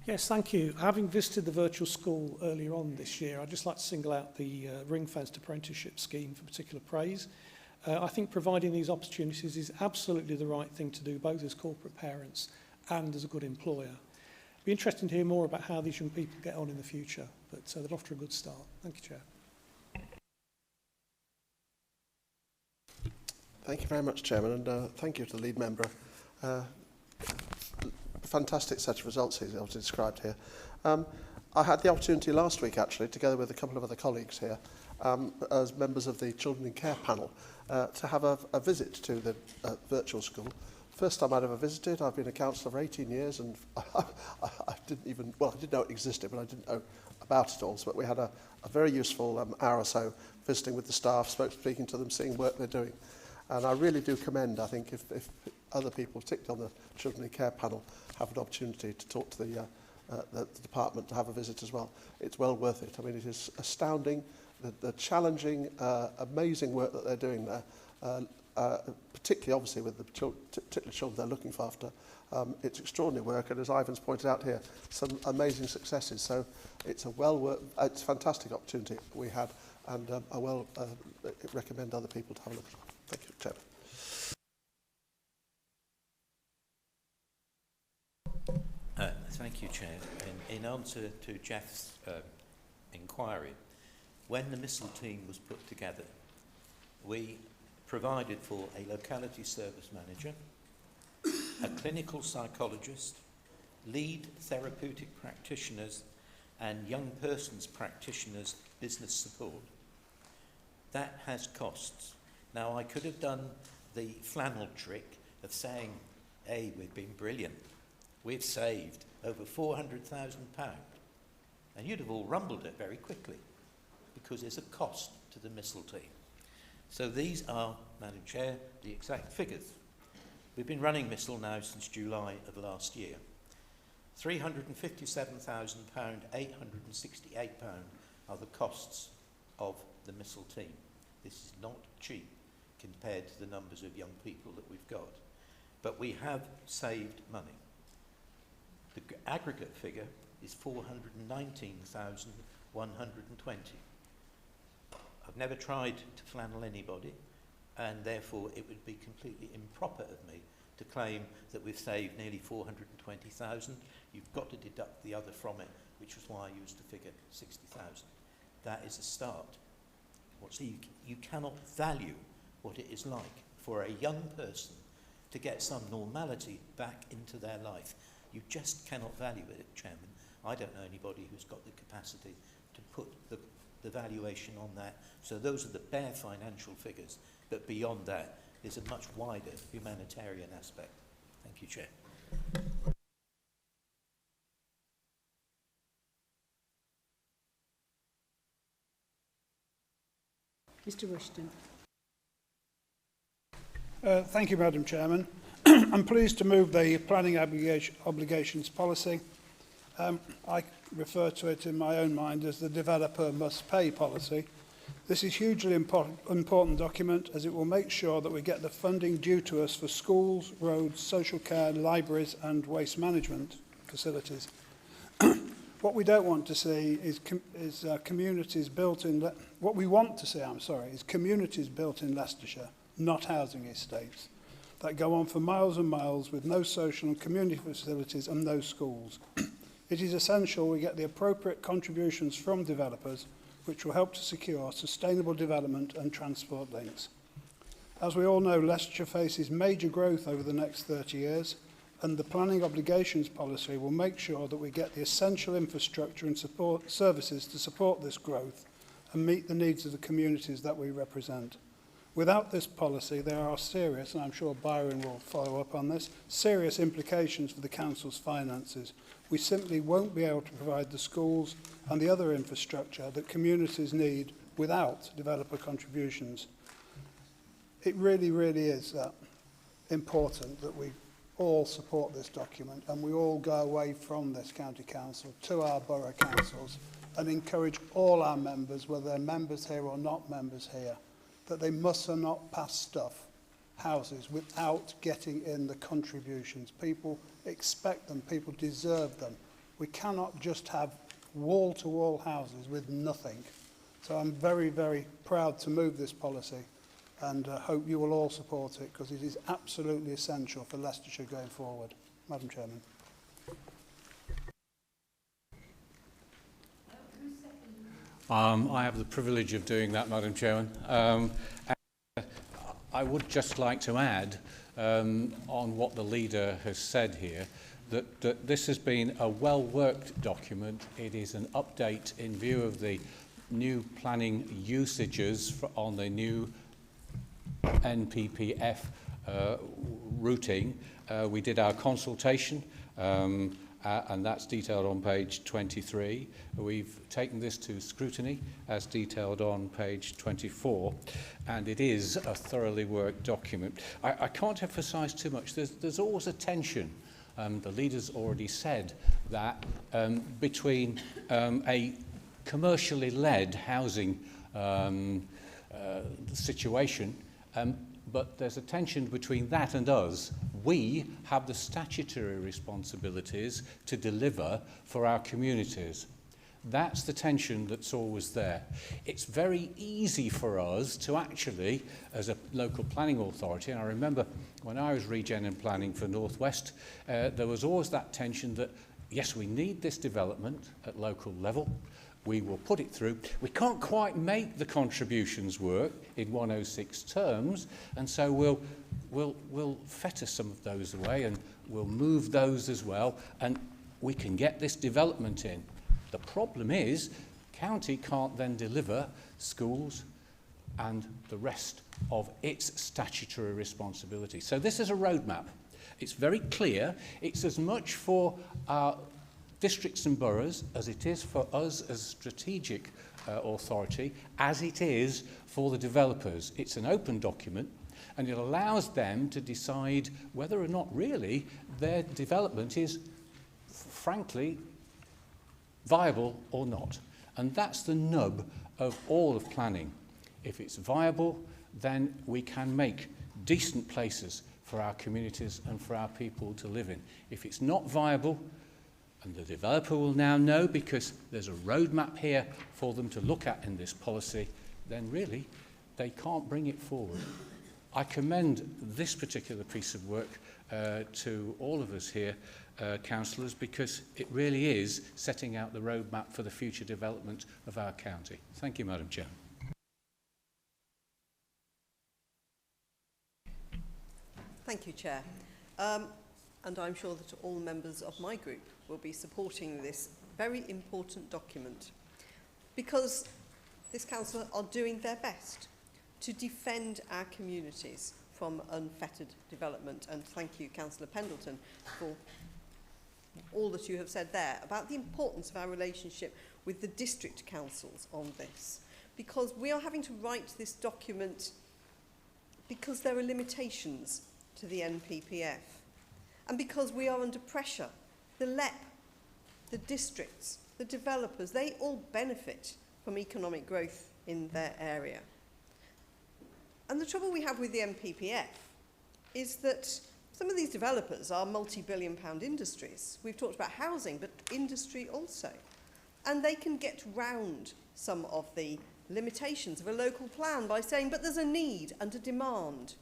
Speaker 8: Yes, thank you. Having visited the virtual school earlier on this year, I'd just like to single out the ring-fenced apprenticeship scheme for particular praise. I think providing these opportunities is absolutely the right thing to do, both as corporate parents and as a good employer. It'd be interesting to hear more about how these young people get on in the future, but they're off to a good start. Thank you, Chair.
Speaker 14: Thank you very much, Chairman, and thank you to the lead member. Fantastic set of results he's described here. I had the opportunity last week, actually, together with a couple of other colleagues here, as members of the Children in Care panel, to have a visit to the virtual school. First time I'd ever visited. I've been a counsellor for 18 years, and I didn't even, well, I did know it existed, but I didn't know about it all. So we had a very useful hour or so visiting with the staff, speaking to them, seeing work they're doing. And I really do commend, I think, if other people, particularly on the Children in Care panel, have an opportunity to talk to the department, to have a visit as well. It's well worth it. I mean, it is astounding, the challenging, amazing work that they're doing there, particularly, obviously, with the particular children they're looking after. It's extraordinary work, and as Ivan's pointed out here, some amazing successes. So it's it's a fantastic opportunity we had, and I will recommend other people to have a look at it. Thank you, Chairman.
Speaker 11: Thank you, Chair. In answer to Jeff's inquiry, when the missile team was put together, we provided for a locality service manager, a clinical psychologist, lead therapeutic practitioners, and young persons practitioners business support. That has costs. Now, I could have done the flannel trick of saying, hey, we've been brilliant. We've saved over £400,000. And you'd have all rumbled it very quickly, because there's a cost to the missile team. So these are, Madam Chair, the exact figures. We've been running missile now since July of last year. £357,000, £868 are the costs of the missile team. This is not cheap compared to the numbers of young people that we've got. But we have saved money. The aggregate figure is 419,120. I've never tried to flannel anybody, and therefore it would be completely improper of me to claim that we've saved nearly 420,000. You've got to deduct the other from it, which was why I used the figure 60,000. That is a start. So you cannot value what it is like for a young person to get some normality back into their life. You just cannot value it, Chairman. I don't know anybody who's got the capacity to put the valuation on that. So those are the bare financial figures, but beyond that, there's a much wider humanitarian aspect. Thank you, Chair.
Speaker 1: Mr Rushton.
Speaker 2: Thank you, Madam Chairman. I'm pleased to move the planning obligations policy. I refer to it in my own mind as the developer must pay policy. This is a hugely important document, as it will make sure that we get the funding due to us for schools, roads, social care, libraries and waste management facilities. What we don't want to see is communities built in... What we want to see, is communities built in Leicestershire, not housing estates, that go on for miles and miles with no social and community facilities and no schools. It is essential we get the appropriate contributions from developers, which will help to secure sustainable development and transport links. As we all know, Leicestershire faces major growth over the next 30 years, and the planning obligations policy will make sure that we get the essential infrastructure and support services to support this growth and meet the needs of the communities that we represent. Without this policy, there are serious, and I'm sure Byron will follow up on this, serious implications for the Council's finances. We simply won't be able to provide the schools and the other infrastructure that communities need without developer contributions. it really, really is important that we all support this document and we all go away from this county council to our borough councils and encourage all our members, whether they're members here or not members here, that they must not pass stuff, houses, without getting in the contributions. People expect them, people deserve them. We cannot just have wall-to-wall houses with nothing. So I'm very, very proud to move this policy and hope you will all support it because it is absolutely essential for Leicestershire going forward. Madam Chairman.
Speaker 15: I have the privilege of doing that, Madam Chairman. I would just like to add on what the leader has said here, that this has been a well-worked document. It is an update in view of the new planning usages on the new NPPF routing. We did our consultation, and that's detailed on page 23. We've taken this to scrutiny, as detailed on page 24, and it is a thoroughly worked document. I can't emphasise too much. There's always a tension. The leader's already said that between a commercially led housing situation, but there's a tension between that and us. We have the statutory responsibilities to deliver for our communities. That's the tension that's always there. It's very easy for us to actually, as a local planning authority, and I remember when I was regen and planning for North West, there was always that tension that, yes, we need this development at local level. We will put it through. We can't quite make the contributions work in 106 terms, and so we'll fetter some of those away and we'll move those as well, and we can get this development in. The problem is, county can't then deliver schools and the rest of its statutory responsibility. So this is a roadmap. It's very clear. It's as much for our districts and boroughs as it is for us as strategic authority, as it is for the developers. It's an open document and it allows them to decide whether or not really their development is frankly viable or not. And that's the nub of all of planning. If it's viable, then we can make decent places for our communities and for our people to live in. If it's not viable, and the developer will now know because there's a roadmap here for them to look at in this policy, then really they can't bring it forward. I commend this particular piece of work to all of us here, councillors, because it really is setting out the roadmap for the future development of our county. Thank you, Madam Chair.
Speaker 6: Thank you, Chair. And I'm sure that all members of my group will be supporting this very important document because this council are doing their best to defend our communities from unfettered development. And thank you, Councillor Pendleton, for all that you have said there about the importance of our relationship with the district councils on this, because we are having to write this document because there are limitations to the NPPF and because we are under pressure. The LEP, the districts, the developers, they all benefit from economic growth in their area. And the trouble we have with the NPPF is that some of these developers are multi-billion-pound industries. We've talked about housing, but industry also. And they can get round some of the limitations of a local plan by saying, but there's a need and a demand.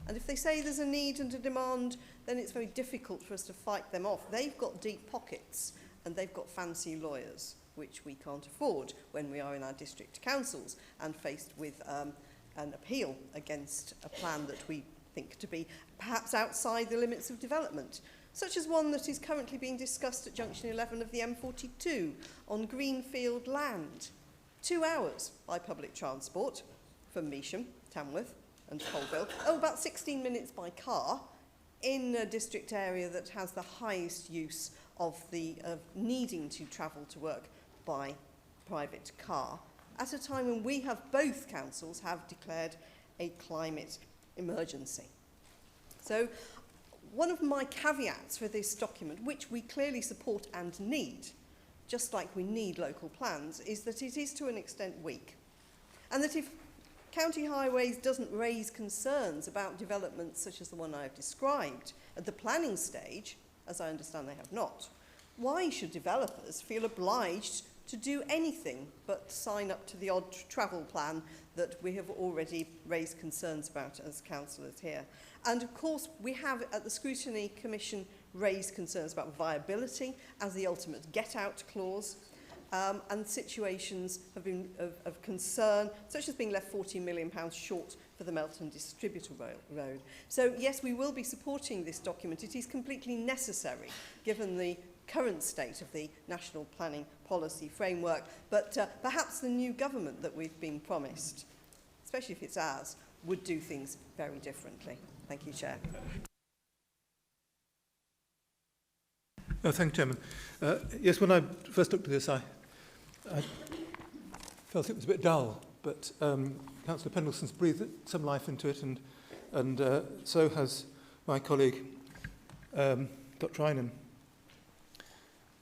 Speaker 6: And if they say there's a need and a demand, then it's very difficult for us to fight them off. They've got deep pockets and they've got fancy lawyers, which we can't afford when we are in our district councils and faced with an appeal against a plan that we think to be perhaps outside the limits of development, such as one that is currently being discussed at junction 11 of the M42 on greenfield land. 2 hours by public transport from Measham, Tamworth and Colville, about 16 minutes by car in a district area that has the highest use of needing to travel to work by private car, at a time when we have both councils have declared a climate emergency. So one of my caveats for this document, which we clearly support and need, just like we need local plans, is that it is to an extent weak. And that if County Highways doesn't raise concerns about developments such as the one I have described at the planning stage, as I understand they have not, why should developers feel obliged to do anything but sign up to the odd travel plan that we have already raised concerns about as councillors here? And of course, we have at the Scrutiny Commission raised concerns about viability as the ultimate get-out clause, and situations have been of concern, such as being left £40 million short for the Melton Distributor Road. So yes, we will be supporting this document. It is completely necessary, given the current state of the National Planning Policy Framework, but perhaps the new government that we've been promised, especially if it's ours, would do things very differently. Thank you, Chair.
Speaker 4: Oh, thank you, Chairman. Yes, when I first looked at this, I felt it was a bit dull, but Councillor Pendleton's breathed some life into it, and so has my colleague, Dr. Eynon.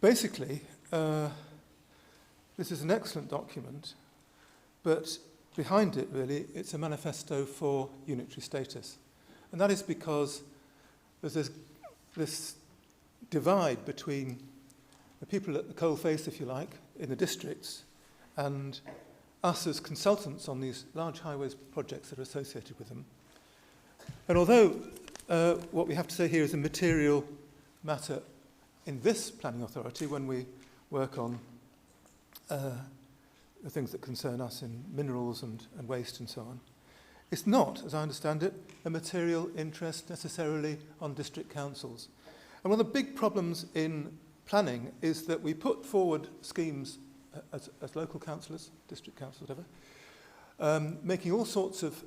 Speaker 4: Basically, this is an excellent document, but behind it, really, it's a manifesto for unitary status. And that is because there's this divide between the people at the coalface, if you like, in the districts, and us as consultants on these large highways projects that are associated with them. And although what we have to say here is a material matter in this planning authority when we work on the things that concern us in minerals and waste and so on, it's not, as I understand it, a material interest necessarily on district councils. And one of the big problems in planning is that we put forward schemes as local councillors, district councils, whatever, making all sorts of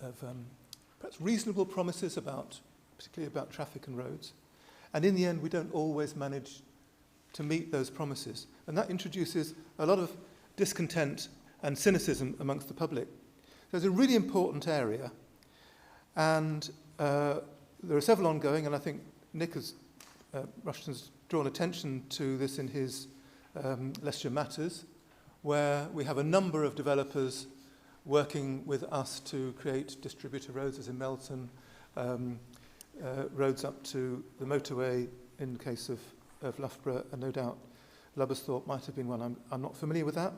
Speaker 4: perhaps reasonable promises about, particularly about traffic and roads. And in the end, we don't always manage to meet those promises. And that introduces a lot of discontent and cynicism amongst the public. So it's a really important area. And there are several ongoing, and I think Nick Rushton's drawn attention to this in his Leicestershire Matters, where we have a number of developers working with us to create distributor roads, as in Melton, roads up to the motorway in the case of Loughborough, and no doubt Lubbersthorpe might have been one. I'm not familiar with that.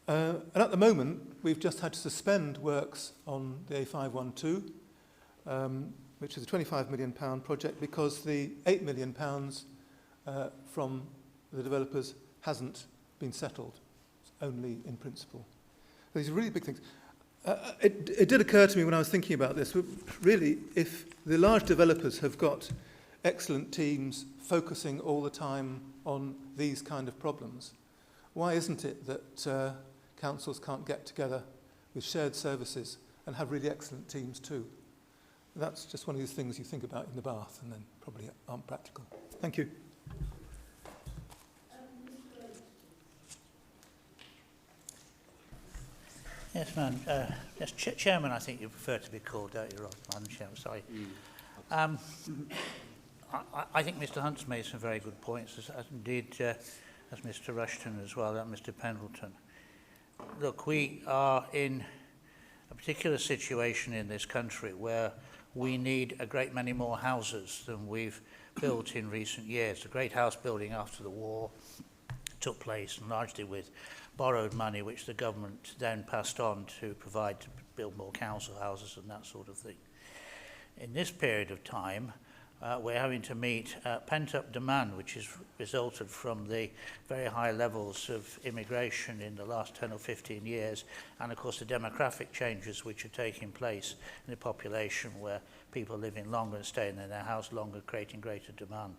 Speaker 4: And at the moment, we've just had to suspend works on the A512, which is a £25 million project, because the £8 million from the developers hasn't been settled. It's only in principle. These are really big things. It did occur to me when I was thinking about this, really, if the large developers have got excellent teams focusing all the time on these kind of problems, why isn't it that councils can't get together with shared services and have really excellent teams too? That's just one of these things you think about in the bath and then probably aren't practical. Thank you.
Speaker 10: Yes, man. Yes, Chairman, I think you prefer to be called, don't you, Madam Chairman? Sorry. I think Mr Hunt's made some very good points, as indeed as Mr Rushton as well, and Mr Pendleton. Look, we are in a particular situation in this country where we need a great many more houses than we've built in recent years. The great house building after the war took place largely with borrowed money, which the government then passed on to provide to build more council houses and that sort of thing. In this period of time, we're having to meet pent-up demand, which has resulted from the very high levels of immigration in the last 10 or 15 years, and of course the demographic changes which are taking place in the population, where people are living longer and staying in their house longer, creating greater demand.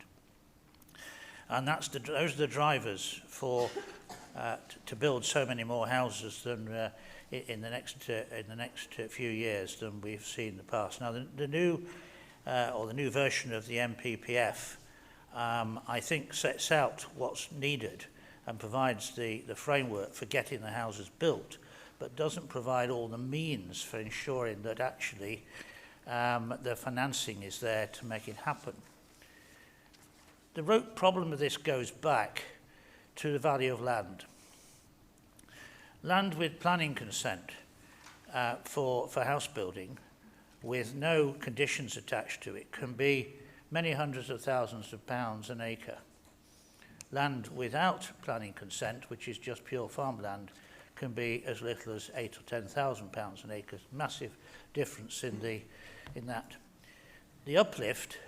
Speaker 10: And those are the drivers for to build so many more houses than in the next few years than we've seen in the past. Now, the new version of the MPPF, I think, sets out what's needed and provides the framework for getting the houses built. but doesn't provide all the means for ensuring that actually the financing is there to make it happen. The root problem of this goes back to the value of land. Land with planning consent for house building with no conditions attached to it can be many hundreds of thousands of pounds an acre. Land without planning consent, which is just pure farmland, can be as little as £8,000 or £10,000 an acre. Massive difference in that. The uplift,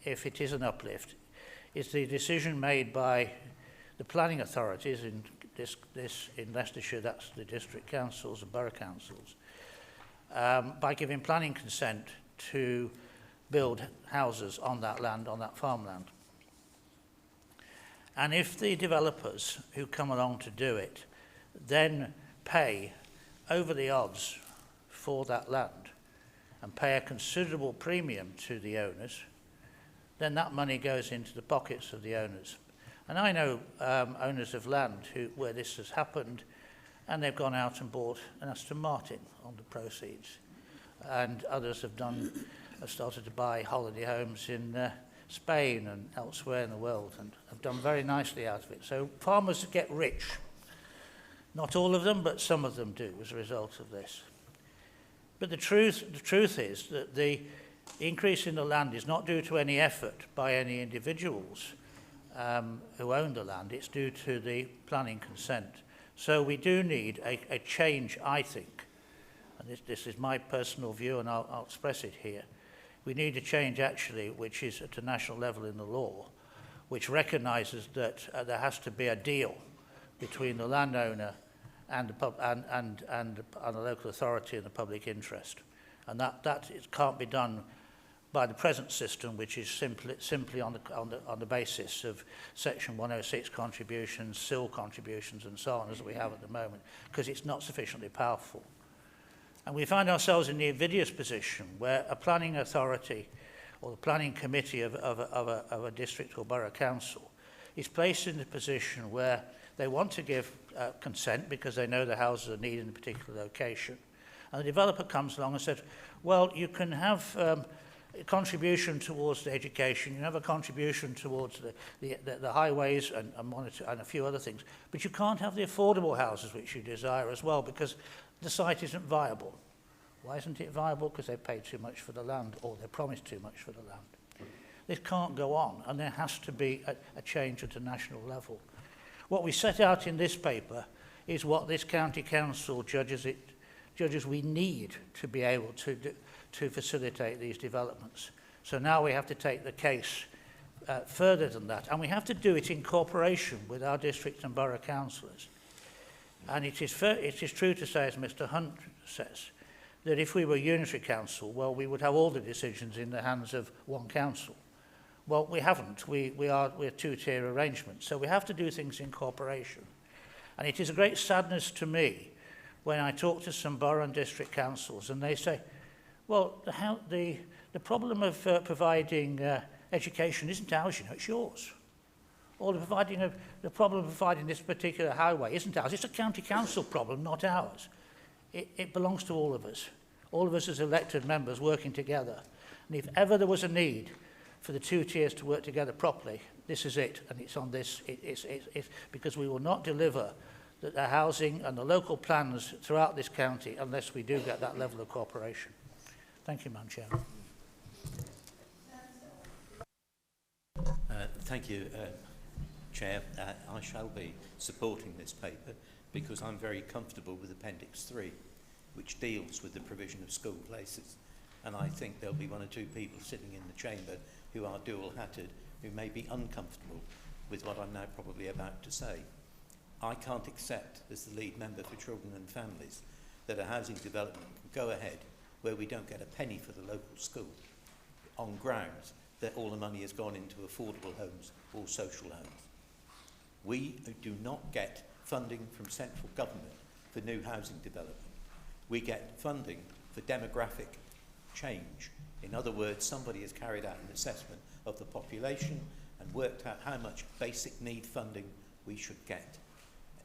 Speaker 10: if it is an uplift, is the decision made by the planning authorities in in Leicestershire, that's the district councils and borough councils, by giving planning consent to build houses on that land, on that farmland. And if the developers who come along to do it then pay over the odds for that land and pay a considerable premium to the owners, then that money goes into the pockets of the owners. And I know owners of land where this has happened, and they've gone out and bought an Aston Martin on the proceeds. And others have started to buy holiday homes in Spain and elsewhere in the world, and have done very nicely out of it. So farmers get rich. Not all of them, but some of them do as a result of this. But the truth is that the increase in the land is not due to any effort by any individuals who own the land. It's due to the planning consent. So we do need a change, I think, and this is my personal view, and I'll express it here. We need a change, actually, which is at a national level in the law, which recognises that there has to be a deal between the landowner and the local authority and the public interest. And that it can't be done by the present system, which is simply on the basis of Section 106 contributions, SIL contributions, and so on, as we have at the moment, because it's not sufficiently powerful. And we find ourselves in the invidious position where a planning authority or the planning committee of a district or borough council is placed in the position where they want to give consent because they know the houses are needed in a particular location. And the developer comes along and says, well, you can have a contribution towards the education, you can have a contribution towards the highways and a few other things, but you can't have the affordable houses which you desire as well because the site isn't viable. Why isn't it viable? Because they've paid too much for the land, or they've promised too much for the land. This can't go on, and there has to be a change at a national level. What we set out in this paper is what this county council judges we need to be able to facilitate these developments. So now we have to take the case further than that, and we have to do it in cooperation with our district and borough councillors. And it is true to say, as Mr Hunt says, that if we were a unitary council, well, we would have all the decisions in the hands of one council. Well, we haven't. We're two-tier arrangements, so we have to do things in cooperation. And it is a great sadness to me when I talk to some borough and district councils and they say, well, the problem of providing education isn't ours, you know, it's yours. Or the problem of providing this particular highway isn't ours. It's a county council problem, not ours. It belongs to all of us as elected members working together. And if ever there was a need for the two tiers to work together properly, this is it, and it's on this. It's because we will not deliver the housing and the local plans throughout this county unless we do get that level of cooperation. Thank you, Madam Chairman.
Speaker 11: Thank you, Chair. I shall be supporting this paper because I'm very comfortable with Appendix 3, which deals with the provision of school places. And I think there'll be one or two people sitting in the chamber who are dual-hatted, who may be uncomfortable with what I'm now probably about to say. I can't accept, as the lead member for Children and Families, that a housing development can go ahead where we don't get a penny for the local school on grounds that all the money has gone into affordable homes or social homes. We do not get funding from central government for new housing development. We get funding for demographic change. In other words, somebody has carried out an assessment of the population and worked out how much basic need funding we should get.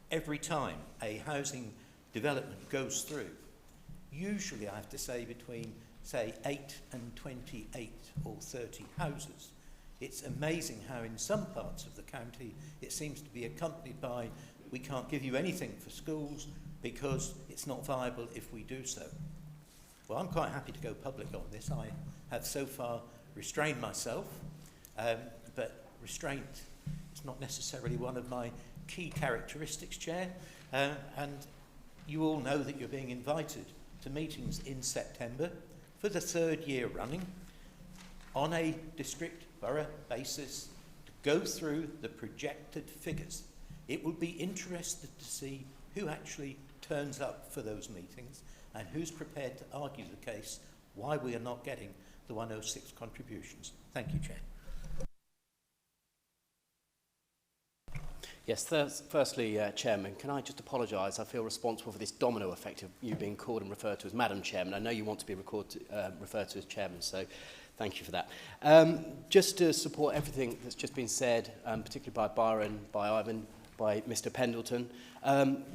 Speaker 11: Every time a housing development goes through, usually I have to say between, say, 8 and 28 or 30 houses. It's amazing how in some parts of the county it seems to be accompanied by, we can't give you anything for schools because it's not viable if we do so. Well, I'm quite happy to go public on this. I have so far restrained myself, but restraint is not necessarily one of my key characteristics, Chair. And you all know that you're being invited to meetings in September for the 3rd year running on a district borough basis to go through the projected figures. It will be interesting to see who actually turns up for those meetings and who's prepared to argue the case why we are not getting the 106 contributions. Thank you, Chair.
Speaker 5: Yes, firstly, Chairman, can I just apologise? I feel responsible for this domino effect of you being called and referred to as Madam Chairman. I know you want to be referred to as Chairman, so thank you for that. Just to support everything that's just been said, particularly by Byron, by Ivan, by Mr Pendleton,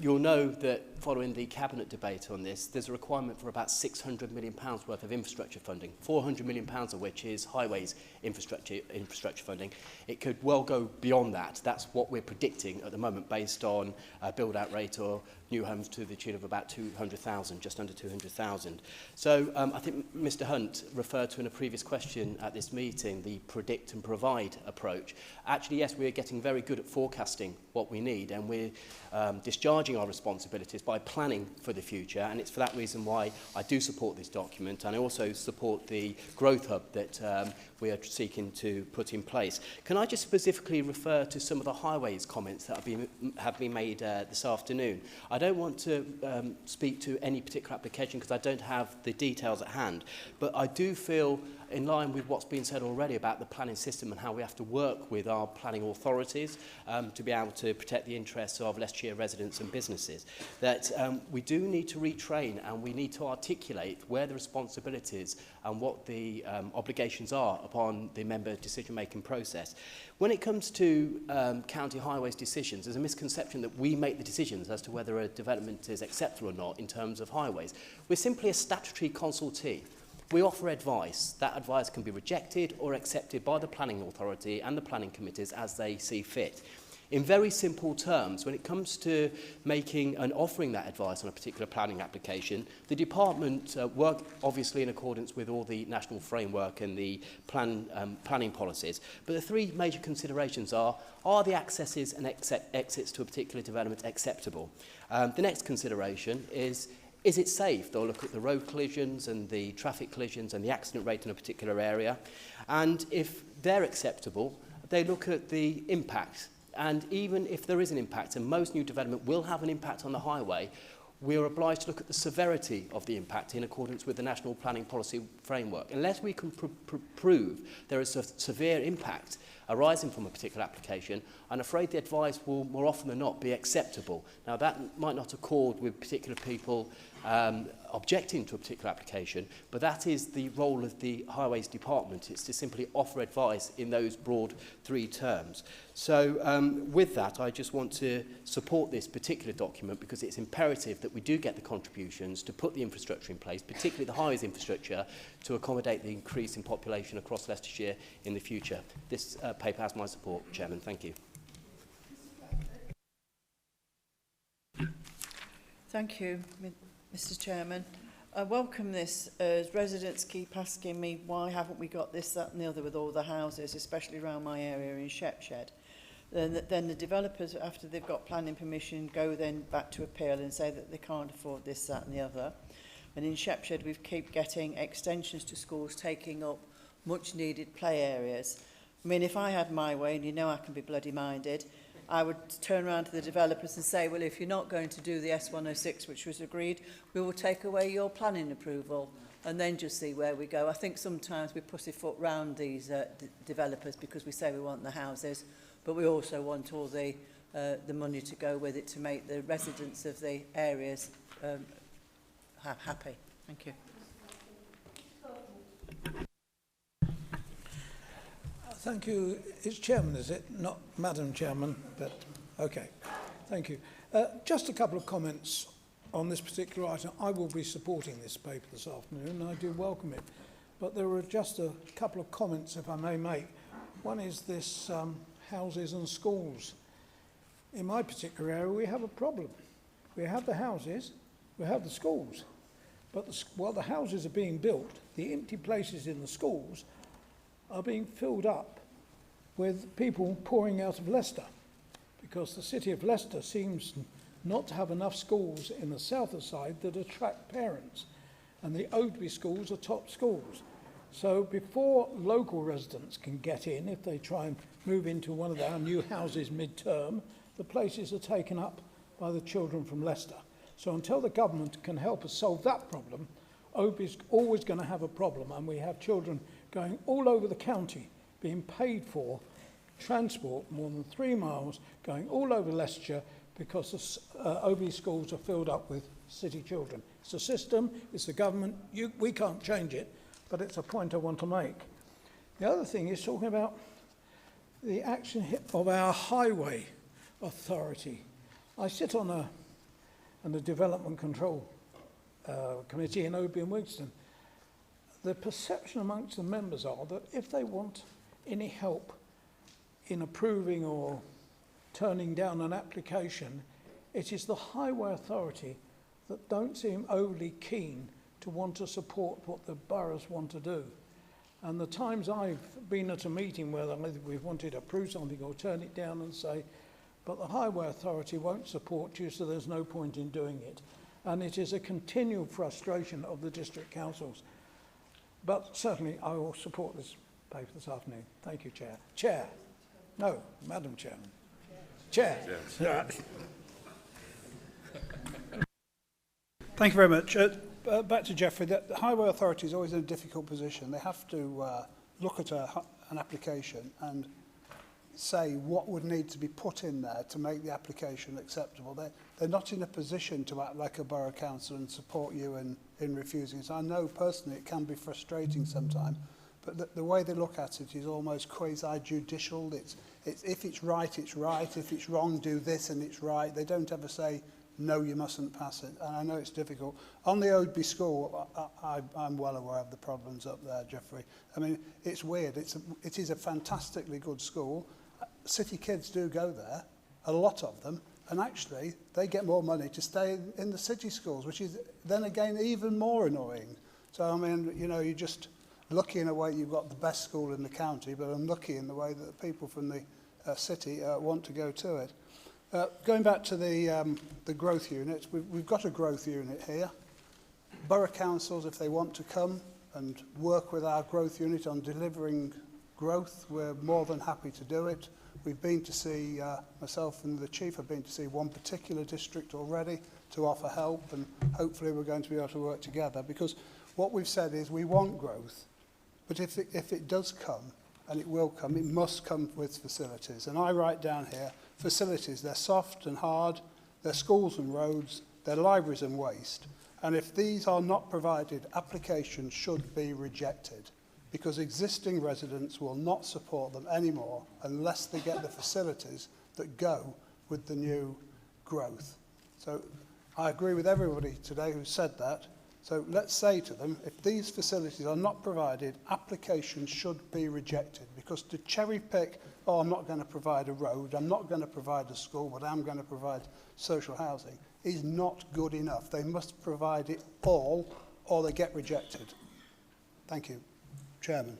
Speaker 5: you'll know that following the Cabinet debate on this, there's a requirement for about £600 million worth of infrastructure funding, £400 million of which is highways infrastructure funding. It could well go beyond that. That's what we're predicting at the moment based on build-out rate or new homes to the tune of about 200,000, just under 200,000. So I think Mr Hunt referred to in a previous question at this meeting the predict and provide approach. Actually, yes, we're getting very good at forecasting what we need, and we're discharging our responsibilities by planning for the future, and it's for that reason why I do support this document, and I also support the growth hub that we are seeking to put in place. Can I just specifically refer to some of the highways comments that have been made this afternoon? I don't want to speak to any particular application because I don't have the details at hand, but I do feel in line with what's been said already about the planning system and how we have to work with our planning authorities to be able to protect the interests of Leicestershire residents and businesses, that we do need to retrain and we need to articulate where the responsibilities and what the obligations are upon the member decision-making process. When it comes to county highways decisions, there's a misconception that we make the decisions as to whether a development is acceptable or not in terms of highways. We're simply a statutory consultee. We offer advice. That advice can be rejected or accepted by the planning authority and the planning committees as they see fit. In very simple terms, when it comes to making and offering that advice on a particular planning application, the department work obviously in accordance with all the national framework and the planning policies. But the three major considerations are the accesses and exits to a particular development acceptable? The next consideration is it safe? They'll look at the road collisions and the traffic collisions and the accident rate in a particular area. And if they're acceptable, they look at the impact. And even if there is an impact, and most new development will have an impact on the highway, we are obliged to look at the severity of the impact in accordance with the National Planning Policy Framework. Unless we can prove there is a severe impact arising from a particular application, I'm afraid the advice will more often than not be acceptable. Now, that might not accord with particular people objecting to a particular application, but that is the role of the Highways Department. It's to simply offer advice in those broad three terms. So with that, I just want to support this particular document because it's imperative that we do get the contributions to put the infrastructure in place, particularly the highways infrastructure, to accommodate the increase in population across Leicestershire in the future. This paper has my support, Chairman. Thank you.
Speaker 16: Thank you, Mr Chairman. I welcome this as residents keep asking me why haven't we got this, that and the other with all the houses, especially around my area in Shepshed. Then the developers, after they've got planning permission, go then back to appeal and say that they can't afford this, that and the other. And in Shepshed we keep getting extensions to schools taking up much needed play areas. I mean, if I had my way, and you know I can be bloody minded, I would turn around to the developers and say, well, if you're not going to do the S106, which was agreed, we will take away your planning approval and then just see where we go. I think sometimes we pussyfoot round these developers because we say we want the houses, but we also want all the money to go with it to make the residents of the areas happy. Thank you.
Speaker 2: Thank you. It's Chairman, is it? Not Madam Chairman, but okay. Thank you. Just a couple of comments
Speaker 17: on this particular item. I will be supporting this paper this afternoon, and I do welcome it. But there are just a couple of comments, if I may make. One is this houses and schools. In my particular area, we have a problem. We have the houses, we have the schools. But while the houses are being built, the empty places in the schools are being filled up with people pouring out of Leicester, because the city of Leicester seems not to have enough schools in the south side that attract parents. And the Oadby schools are top schools. So before local residents can get in, if they try and move into one of our new houses mid-term, the places are taken up by the children from Leicester. So until the government can help us solve that problem, Oadby's always going to have a problem, and we have children going all over the county being paid for transport more than 3 miles, going all over Leicestershire because the Oadby schools are filled up with city children. It's a system, it's the government, we can't change it, but it's a point I want to make. The other thing is talking about the action of our highway authority. I sit on the Development Control Committee in Oadby and Wigston. The perception amongst the members are that if they want any help in approving or turning down an application, it is the highway authority that don't seem overly keen to want to support what the boroughs want to do. And the times I've been at a meeting where we've wanted to approve something or turn it down and say, but the highway authority won't support you, so there's no point in doing it. And it is a continual frustration of the district councils. But certainly I will support this paper this afternoon. Thank you, Chair. Chair. No, Madam Chairman. Chair.
Speaker 2: Thank you very much. Back to Geoffrey. The Highway Authority is always in a difficult position. They have to look at an application and say what would need to be put in there to make the application acceptable. They're not in a position to act like a borough council and support you in refusing it. So I know personally it can be frustrating sometimes, but the way they look at it is almost quasi-judicial. It's if it's right, it's right. If it's wrong, do this and it's right. They don't ever say, no, you mustn't pass it. And I know it's difficult. On the Oadby school, I'm well aware of the problems up there, Geoffrey. I mean, it's weird. It is a fantastically good school. City kids do go there, a lot of them, and actually they get more money to stay in the city schools, which is then again even more annoying. So, I mean, you know, you're just lucky in a way you've got the best school in the county, but unlucky in the way that the people from the city want to go to it. Going back to the growth unit, we've got a growth unit here. Borough councils, if they want to come and work with our growth unit on delivering growth, we're more than happy to do it. We've been to see, myself and the Chief have been to see one particular district already to offer help, and hopefully we're going to be able to work together, because what we've said is we want growth, but if it does come, and it will come, it must come with facilities. And I write down here, facilities, they're soft and hard, they're schools and roads, they're libraries and waste. And if these are not provided, applications should be rejected, because existing residents will not support them anymore unless they get the facilities that go with the new growth. So I agree with everybody today who said that. So let's say to them, if these facilities are not provided, applications should be rejected, because to cherry pick, oh, I'm not going to provide a road, I'm not going to provide a school, but I'm going to provide social housing, is not good enough. They must provide it all, or they get rejected. Thank you. Chairman.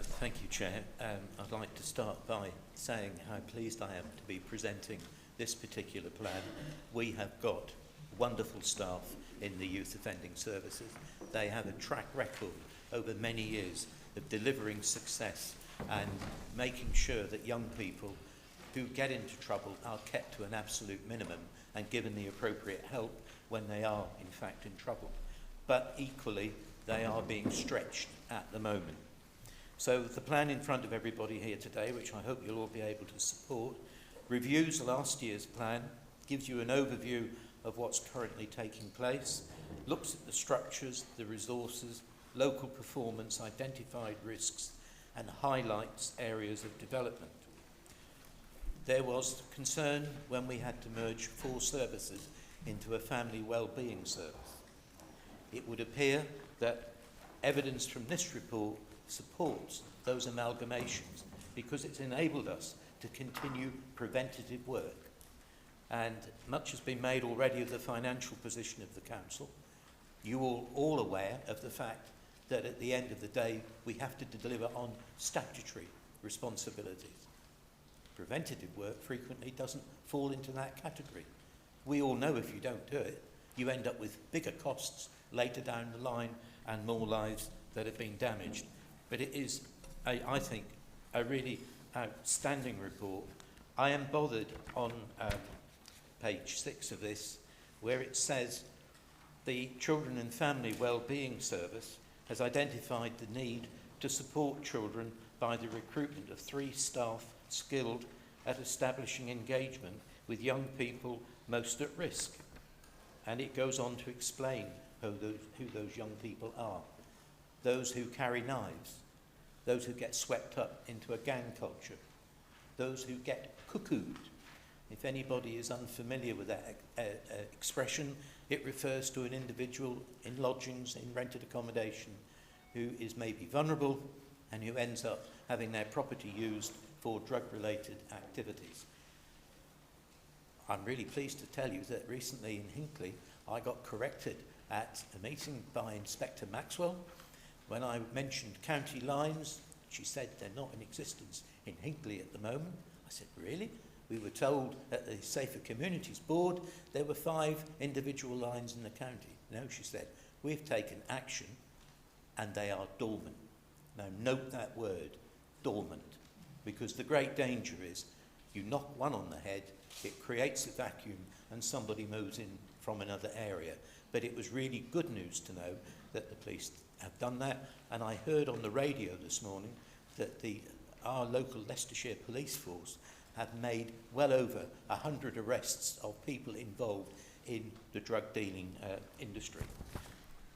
Speaker 11: Thank you, Chair. I'd like to start by saying how pleased I am to be presenting this particular plan. We have got wonderful staff in the youth offending services. They have a track record over many years of delivering success and making sure that young people who get into trouble are kept to an absolute minimum and given the appropriate help when they are in fact in trouble. but equally they are being stretched at the moment. So the plan in front of everybody here today, which I hope you'll all be able to support, reviews last year's plan, gives you an overview of what's currently taking place, looks at the structures, the resources, local performance, identified risks, and highlights areas of development. There was concern when we had to merge 4 services into a family well-being service. It would appear that evidence from this report supports those amalgamations because it's enabled us to continue preventative work. And much has been made already of the financial position of the council. You are all aware of the fact that at the end of the day we have to deliver on statutory responsibilities. Preventative work frequently doesn't fall into that category. We all know if you don't do it, you end up with bigger costs later down the line and more lives that have been damaged. But it is, I think, a really outstanding report. I am bothered on page 6 of this, where it says the Children and Family Wellbeing Service has identified the need to support children by the recruitment of 3 staff skilled at establishing engagement with young people most at risk. And it goes on to explain who those young people are. Those who carry knives, those who get swept up into a gang culture, those who get cuckooed. If anybody is unfamiliar with that expression, it refers to an individual in lodgings, in rented accommodation, who is maybe vulnerable and who ends up having their property used for drug-related activities. I'm really pleased to tell you that recently in Hinckley, I got corrected at a meeting by Inspector Maxwell. When I mentioned county lines, she said they're not in existence in Hinckley at the moment. I said, really? We were told at the Safer Communities Board there were 5 individual lines in the county. No, she said, we've taken action and they are dormant. Now note that word, dormant, because the great danger is you knock one on the head, it creates a vacuum and somebody moves in from another area. But it was really good news to know that the police have done that. And I heard on the radio this morning that our local Leicestershire police force have made well over 100 arrests of people involved in the drug dealing industry.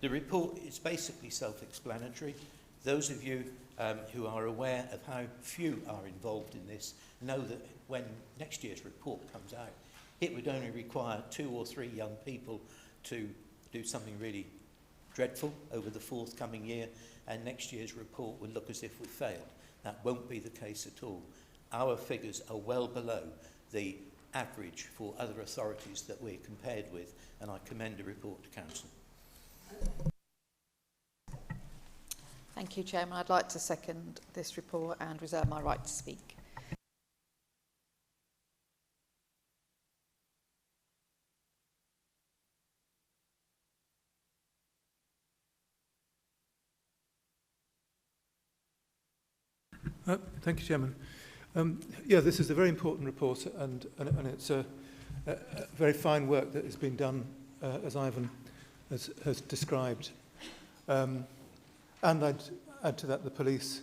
Speaker 11: The report is basically self-explanatory. Those of you who are aware of how few are involved in this know that when next year's report comes out, it would only require 2 or 3 young people to do something really dreadful over the forthcoming year, and next year's report would look as if we failed. That won't be the case at all. Our figures are well below the average for other authorities that we're compared with, and I commend the report to Council.
Speaker 13: Thank you, Chairman. I'd like to second this report and reserve my right to speak.
Speaker 4: Thank you, Chairman. Yeah, this is a very important report, and it's a very fine work that has been done, as Ivan has described. And I'd add to that the police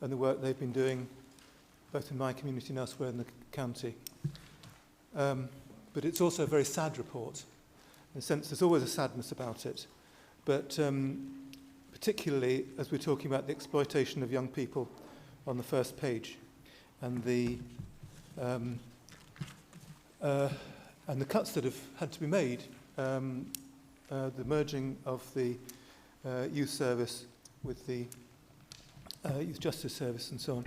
Speaker 4: and the work they've been doing, both in my community and elsewhere in the county. But it's also a very sad report. In a sense, there's always a sadness about it. But particularly as we're talking about the exploitation of young people on the first page, and the cuts that have had to be made, the merging of the youth service with the youth justice service and so on,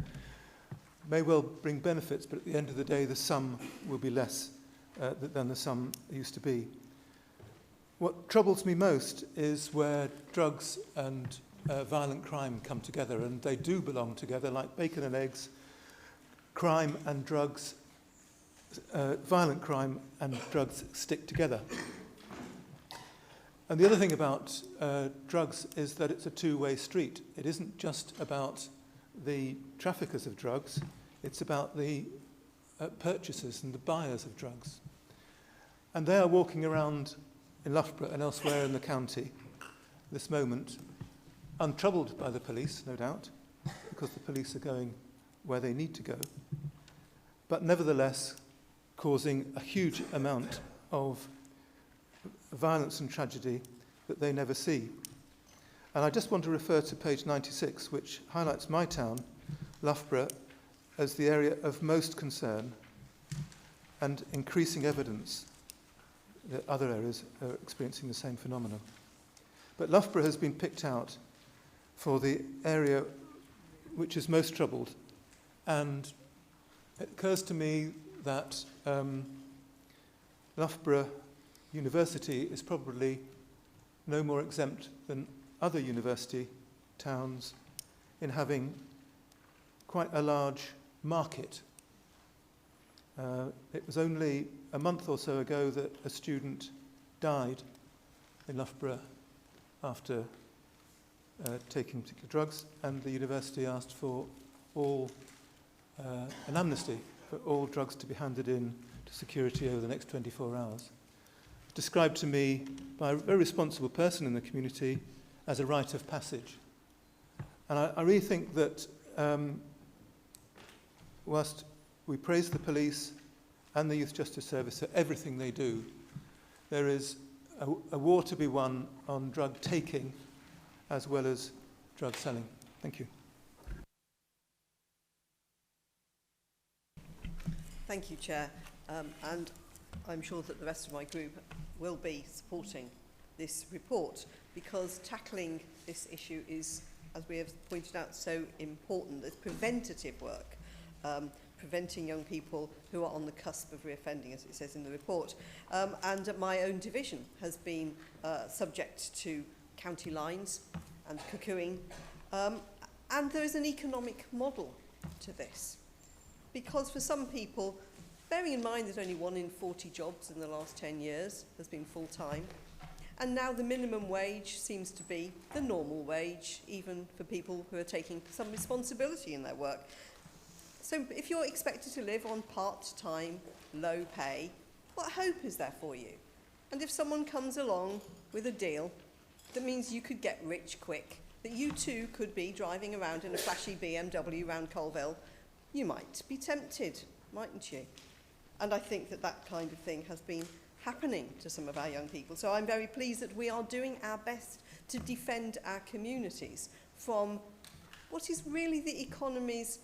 Speaker 4: may well bring benefits, but at the end of the day, the sum will be less than the sum used to be. What troubles me most is where drugs and violent crime come together, and they do belong together, like bacon and eggs. Crime and drugs, violent crime and drugs stick together. And the other thing about drugs is that it's a two-way street. It isn't just about the traffickers of drugs, it's about the purchasers and the buyers of drugs. And they are walking around in Loughborough and elsewhere in the county this moment, untroubled by the police, no doubt, because the police are going where they need to go, but nevertheless causing a huge amount of violence and tragedy that they never see. And I just want to refer to page 96, which highlights my town, Loughborough, as the area of most concern and increasing evidence that other areas are experiencing the same phenomenon. But Loughborough has been picked out for the area which is most troubled, and it occurs to me that Loughborough University is probably no more exempt than other university towns in having quite a large market. It was only a month or so ago that a student died in Loughborough after taking particular drugs, and the university asked for an amnesty for all drugs to be handed in to security over the next 24 hours. Described to me by a very responsible person in the community as a rite of passage. And I really think that whilst we praise the police and the Youth Justice Service for everything they do, there is a war to be won on drug taking as well as drug selling. Thank you.
Speaker 6: Thank you, Chair. And I'm sure that the rest of my group will be supporting this report, because tackling this issue is, as we have pointed out, so important. It's preventative work, preventing young people who are on the cusp of reoffending, as it says in the report. And my own division has been subject to county lines and cuckooing. And there is an economic model to this, because for some people, bearing in mind that only 1 in 40 jobs in the last 10 years has been full-time, and now the minimum wage seems to be the normal wage, even for people who are taking some responsibility in their work. So if you're expected to live on part-time, low pay, what hope is there for you? And if someone comes along with a deal that means you could get rich quick, that you too could be driving around in a flashy BMW around Colville, you might be tempted, mightn't you? And I think that that kind of thing has been happening to some of our young people. So I'm very pleased that we are doing our best to defend our communities from what is really the economies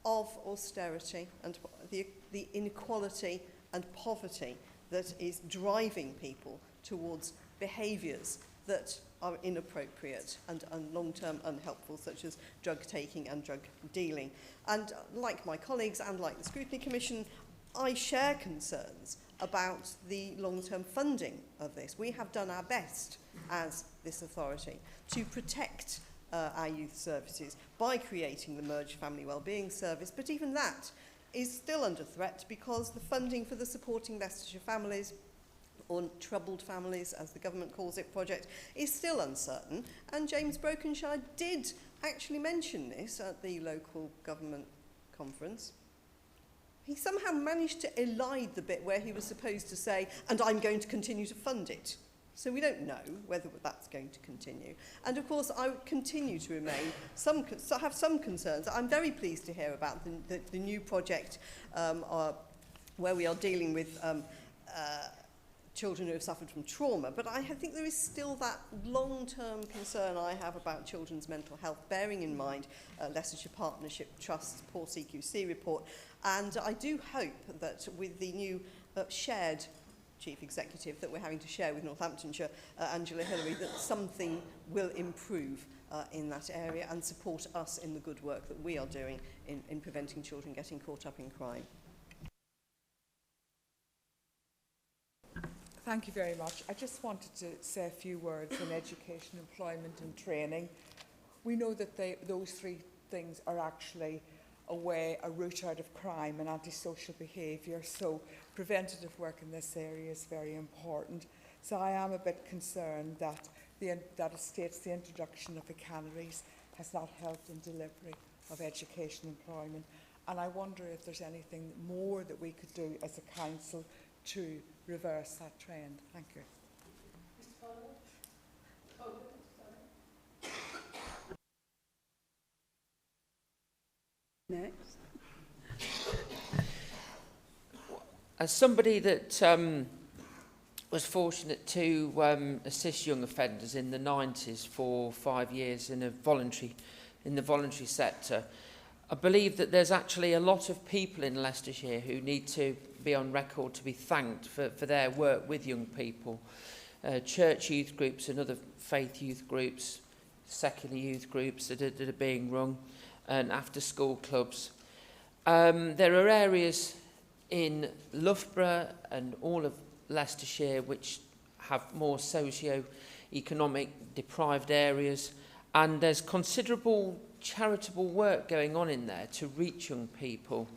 Speaker 6: of austerity and the inequality and poverty that is driving people towards behaviours that are inappropriate and long-term unhelpful, such as drug taking and drug dealing. And like my colleagues and like the Scrutiny Commission, I share concerns about the long-term funding of this. We have done our best as this authority to protect our youth services by creating the Merged Family Wellbeing Service, but even that is still under threat because the funding for the Supporting Leicestershire Families, or Troubled Families as the government calls it, project is still uncertain. And James Brokenshire did actually mention this at the local government conference. He somehow managed to elide the bit where he was supposed to say, and I'm going to continue to fund it. So we don't know whether that's going to continue. And of course, I continue to remain have some concerns. I'm very pleased to hear about the new project where we are dealing with children who have suffered from trauma. But I think there is still that long-term concern I have about children's mental health, bearing in mind Leicestershire Partnership Trust's poor CQC report. And I do hope that with the new shared chief executive that we're having to share with Northamptonshire, Angela Hillary, that something will improve in that area and support us in the good work that we are doing in preventing children getting caught up in crime.
Speaker 18: Thank you very much. I just wanted to say a few words on education, employment and training. We know that those three things are actually a route out of crime and antisocial behaviour, so preventative work in this area is very important. So I am a bit concerned that it states the introduction of the canaries has not helped in delivery of education employment, and I wonder if there's anything more that we could do as a council to reverse that trend. Thank you.
Speaker 19: As somebody that was fortunate to assist young offenders in the 90s for 5 years in the voluntary sector, I believe that there's actually a lot of people in Leicestershire who need to be on record to be thanked for their work with young people. Church youth groups and other faith youth groups, secular youth groups that are being run, and after-school clubs. There are areas in Loughborough and all of Leicestershire which have more socio-economic deprived areas, and there's considerable charitable work going on in there to reach young people,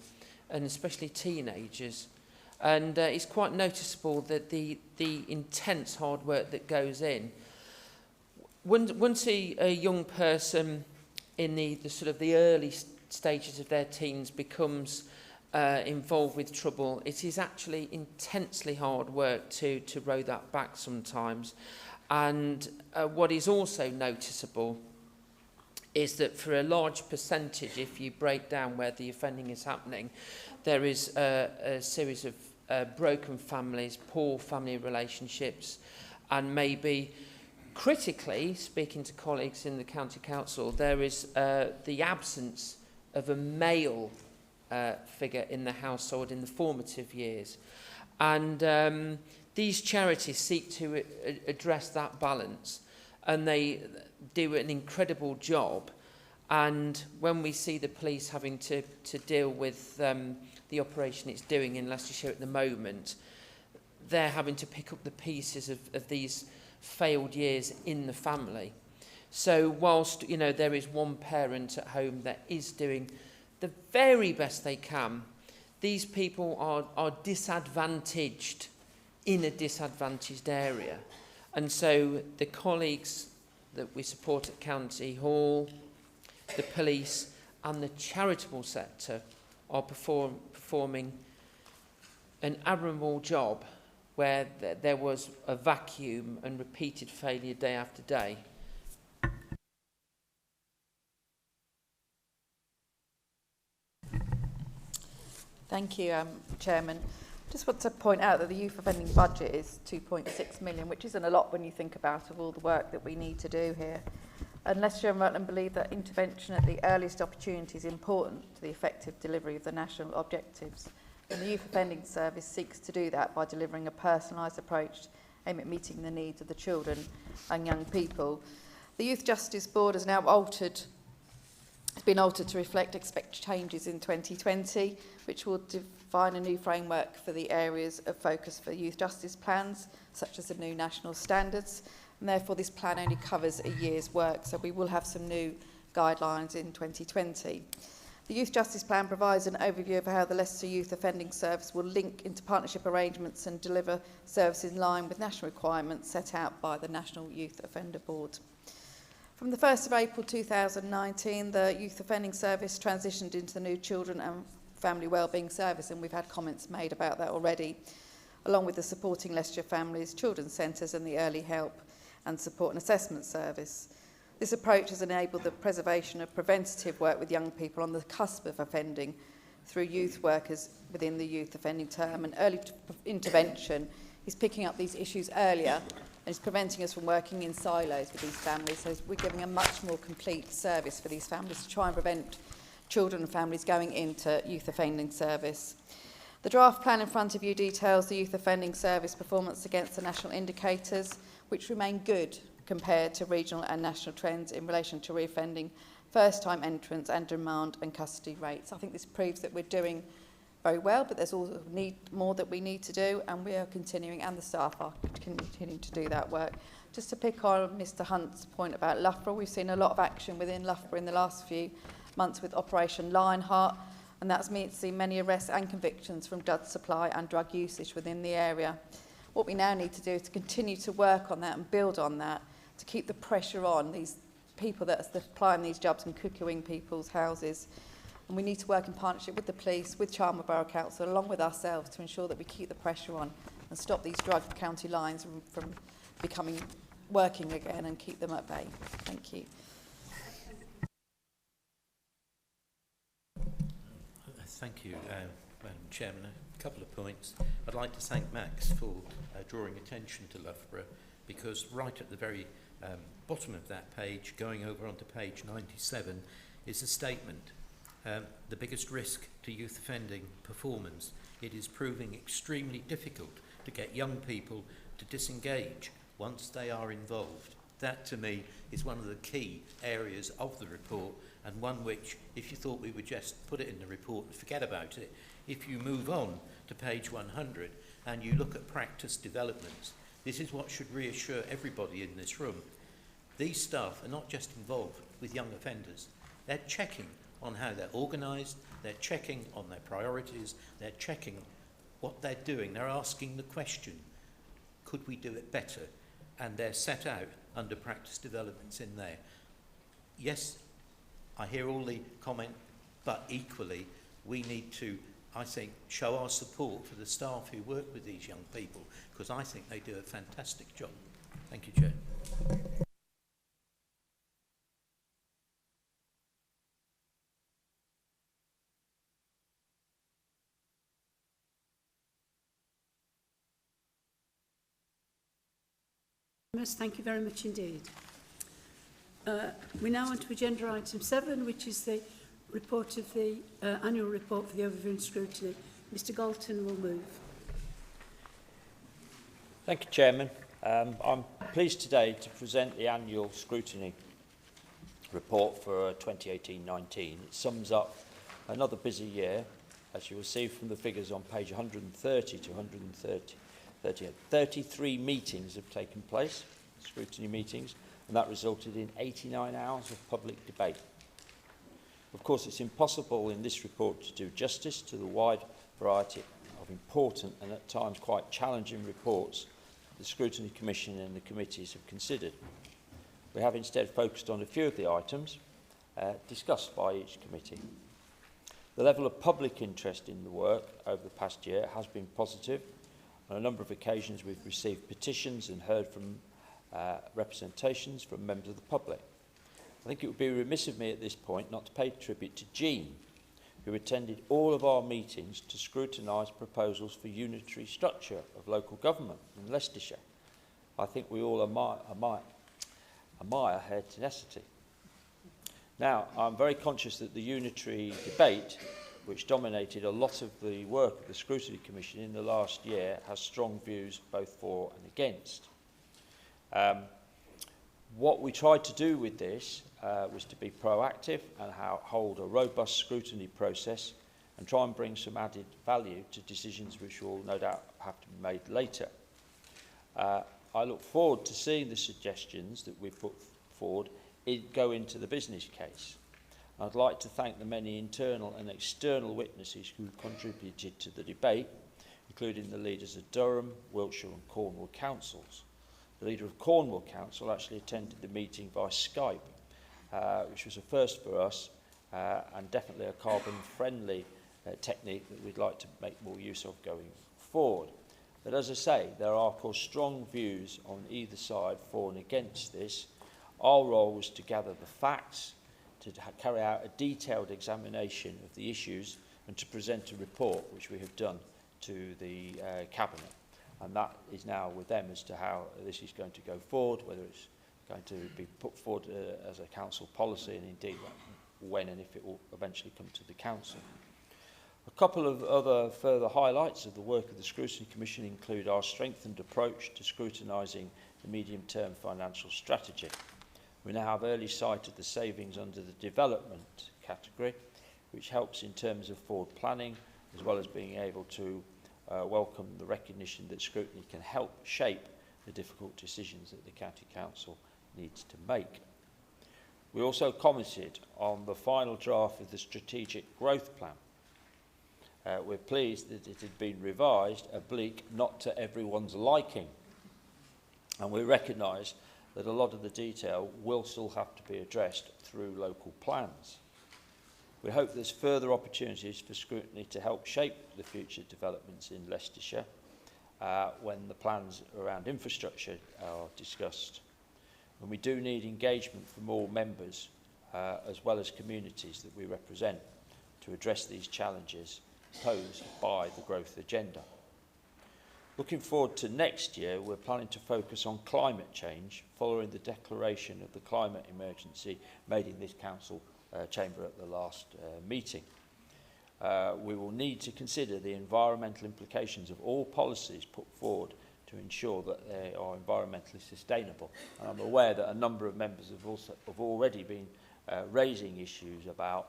Speaker 19: and especially teenagers. And it's quite noticeable that the intense hard work that goes in. Once a young person in the sort of the early stages of their teens becomes involved with trouble, it is actually intensely hard work to row that back sometimes. And what is also noticeable is that for a large percentage, if you break down where the offending is happening, there is a series of broken families, poor family relationships, and maybe critically, speaking to colleagues in the County Council, there is the absence of a male figure in the household in the formative years. And these charities seek to address that balance, and they do an incredible job. And when we see the police having to deal with the operation it's doing in Leicestershire at the moment, they're having to pick up the pieces of these failed years in the family. So whilst, you know, there is one parent at home that is doing the very best they can, these people are disadvantaged in a disadvantaged area. And so the colleagues that we support at County Hall, the police and the charitable sector are performing an admirable job where there was a vacuum and repeated failure day after day.
Speaker 13: Thank you, Chairman. Just want to point out that the youth offending budget is 2.6 million, which isn't a lot when you think about all the work that we need to do here. And Leicestershire and Rutland believe that intervention at the earliest opportunity is important to the effective delivery of the national objectives. And the Youth Offending Service seeks to do that by delivering a personalised approach aimed at meeting the needs of the children and young people. The Youth Justice Board has now been altered to reflect expected changes in 2020, which will define a new framework for the areas of focus for youth justice plans, such as the new national standards. And therefore, this plan only covers a year's work, so we will have some new guidelines in 2020. The Youth Justice Plan provides an overview of how the Leicester Youth Offending Service will link into partnership arrangements and deliver services in line with national requirements set out by the National Youth Offender Board. From the 1st of April 2019, the Youth Offending Service transitioned into the new Children and Family Wellbeing Service, and we've had comments made about that already, along with the Supporting Leicestershire Families, Children's Centres and the Early Help and Support and Assessment Service. This approach has enabled the preservation of preventative work with young people on the cusp of offending through youth workers within the youth offending term, and early intervention is picking up these issues earlier and is preventing us from working in silos with these families. So we're giving a much more complete service for these families to try and prevent children and families going into youth offending service. The draft plan in front of you details the youth offending service performance against the national indicators, which remain good compared to regional and national trends in relation to reoffending, first-time entrants and demand and custody rates. I think this proves that we're doing very well, but there's also more that we need to do, and we are continuing, and the staff are continuing to do that work. Just to pick on Mr Hunt's point about Loughborough, we've seen a lot of action within Loughborough in the last few months with Operation Lionheart, and that's seen many arrests and convictions from drug supply and drug usage within the area. What we now need to do is to continue to work on that and build on that, to keep the pressure on these people that are supplying these jobs and cuckooing people's houses. And we need to work in partnership with the police, with Charnwood Borough Council, along with ourselves, to ensure that we keep the pressure on and stop these drug county lines from working again and keep them at bay. Thank you.
Speaker 11: Thank you. Madam Chairman, a couple of points. I'd like to thank Max for drawing attention to Loughborough, because right at the very bottom of that page, going over onto page 97, is a statement. The biggest risk to youth offending performance. It is proving extremely difficult to get young people to disengage once they are involved. That, to me, is one of the key areas of the report, and one which, if you thought we would just put it in the report and forget about it, if you move on to page 100 and you look at practice developments, this is what should reassure everybody in this room. These staff are not just involved with young offenders. They're checking on how they're organised, they're checking on their priorities, they're checking what they're doing. They're asking the question, could we do it better? And they're set out under practice developments in there. Yes, I hear all the comment, but equally we need to, I think, show our support for the staff who work with these young people, because I think they do a fantastic job. Thank you, Chair.
Speaker 1: Thank you very much indeed. We now on to agenda item 7, which is the report of the annual report for the overviewing scrutiny. Mr Galton will move.
Speaker 7: Thank you, Chairman. I'm pleased today to present the annual scrutiny report for 2018-19. It sums up another busy year, as you will see from the figures on page 130 to 138. 33 meetings have taken place, scrutiny meetings, and that resulted in 89 hours of public debate. Of course, it's impossible in this report to do justice to the wide variety of important and at times quite challenging reports the Scrutiny Commission and the committees have considered. We have instead focused on a few of the items discussed by each committee. The level of public interest in the work over the past year has been positive. On a number of occasions we've received petitions and heard from representations from members of the public. I think it would be remiss of me at this point not to pay tribute to Jean, who attended all of our meetings to scrutinise proposals for unitary structure of local government in Leicestershire. I think we all admire her tenacity. Now, I'm very conscious that the unitary debate, which dominated a lot of the work of the Scrutiny Commission in the last year, has strong views both for and against. What we tried to do with this was to be proactive and hold a robust scrutiny process and try and bring some added value to decisions which will no doubt have to be made later. I look forward to seeing the suggestions that we've put forward go into the business case. I'd like to thank the many internal and external witnesses who contributed to the debate, including the leaders of Durham, Wiltshire and Cornwall councils. The leader of Cornwall Council actually attended the meeting via Skype, which was a first for us and definitely a carbon-friendly technique that we'd like to make more use of going forward. But as I say, there are of course strong views on either side for and against this. Our role was to gather the facts, to carry out a detailed examination of the issues and to present a report, which we have done to the Cabinet. And that is now with them as to how this is going to go forward, whether it's going to be put forward as a council policy and indeed when and if it will eventually come to the council. A couple of other further highlights of the work of the Scrutiny Commission include our strengthened approach to scrutinising the medium-term financial strategy. We now have early sight of the savings under the development category, which helps in terms of forward planning, as well as being able to welcome the recognition that scrutiny can help shape the difficult decisions that the County Council needs to make. We also commented on the final draft of the Strategic Growth Plan. We're pleased that it had been revised, oblique, not to everyone's liking. And we recognise that a lot of the detail will still have to be addressed through local plans. We hope there's further opportunities for scrutiny to help shape the future developments in Leicestershire when the plans around infrastructure are discussed. And we do need engagement from all members as well as communities that we represent to address these challenges posed by the growth agenda. Looking forward to next year, we're planning to focus on climate change following the declaration of the climate emergency made in this council chamber at the last meeting. We will need to consider the environmental implications of all policies put forward to ensure that they are environmentally sustainable. And I'm aware that a number of members have already been raising issues about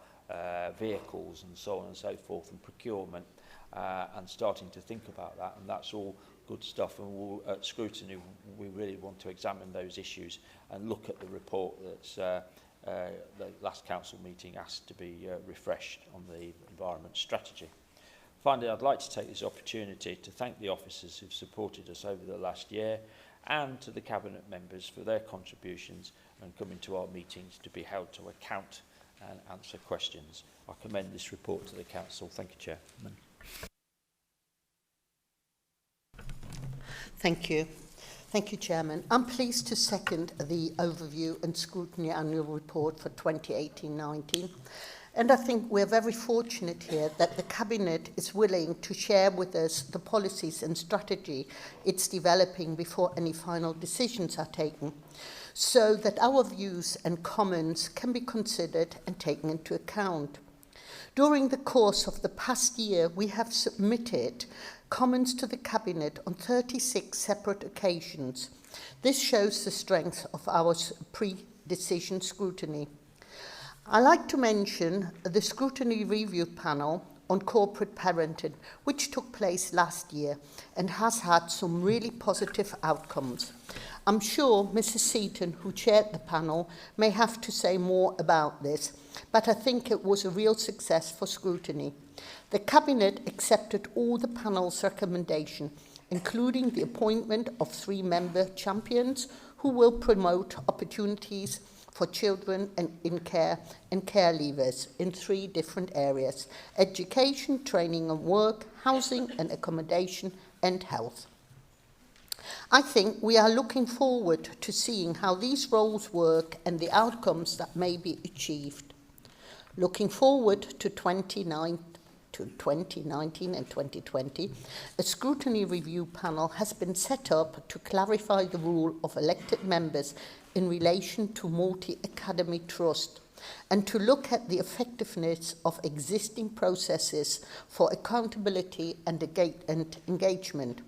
Speaker 7: vehicles and so on and so forth, and procurement, and starting to think about that, and that's all good stuff. And we'll, at scrutiny, we really want to examine those issues and look at the report that's the last council meeting asked to be refreshed on the environment strategy. Finally, I'd like to take this opportunity to thank the officers who've supported us over the last year, and to the Cabinet members for their contributions and coming to our meetings to be held to account and answer questions. I commend this report to the Council. Thank you, Chairman.
Speaker 20: Thank you. Thank you, Chairman. I'm pleased to second the overview and scrutiny annual report for 2018-19. And I think we're very fortunate here that the Cabinet is willing to share with us the policies and strategy it's developing before any final decisions are taken, so that our views and comments can be considered and taken into account. During the course of the past year, we have submitted comments to the Cabinet on 36 separate occasions. This shows the strength of our pre-decision scrutiny. I like to mention the Scrutiny Review Panel on Corporate Parenting, which took place last year and has had some really positive outcomes. I'm sure Mrs. Seaton, who chaired the panel, may have to say more about this, but I think it was a real success for scrutiny. The Cabinet accepted all the panel's recommendations, including the appointment of 3 member champions who will promote opportunities for children in care and care leavers in 3 different areas: education, training and work, housing and accommodation, and health. I think we are looking forward to seeing how these roles work and the outcomes that may be achieved. Looking forward to 2019 and 2020, a scrutiny review panel has been set up to clarify the role of elected members in relation to multi-academy trust, and to look at the effectiveness of existing processes for accountability and engagement.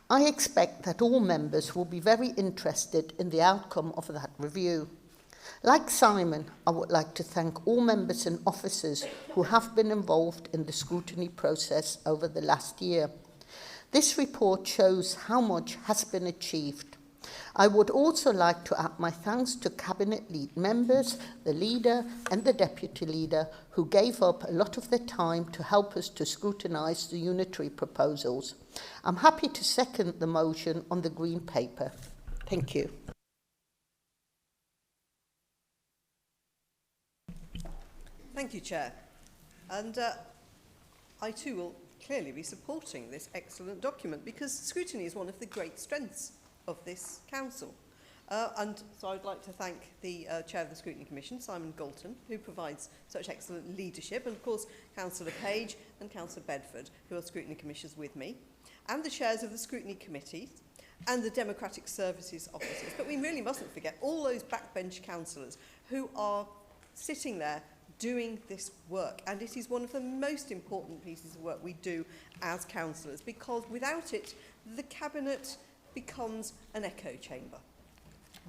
Speaker 20: I expect that all members will be very interested in the outcome of that review. Like Simon, I would like to thank all members and officers who have been involved in the scrutiny process over the last year. This report shows how much has been achieved. I would also like to add my thanks to Cabinet lead members, the leader and the deputy leader, who gave up a lot of their time to help us to scrutinise the unitary proposals. I'm happy to second the motion on the Green Paper. Thank you.
Speaker 6: Thank you, Chair. And I too will clearly be supporting this excellent document, because scrutiny is one of the great strengths of this council. And so I'd like to thank the Chair of the Scrutiny Commission, Simon Galton, who provides such excellent leadership, and of course Councillor Page and Councillor Bedford, who are Scrutiny Commissioners with me, and the chairs of the Scrutiny Committee and the Democratic Services Officers. But we really mustn't forget all those backbench councillors who are sitting there doing this work, and it is one of the most important pieces of work we do as councillors, because without it the Cabinet becomes an echo chamber.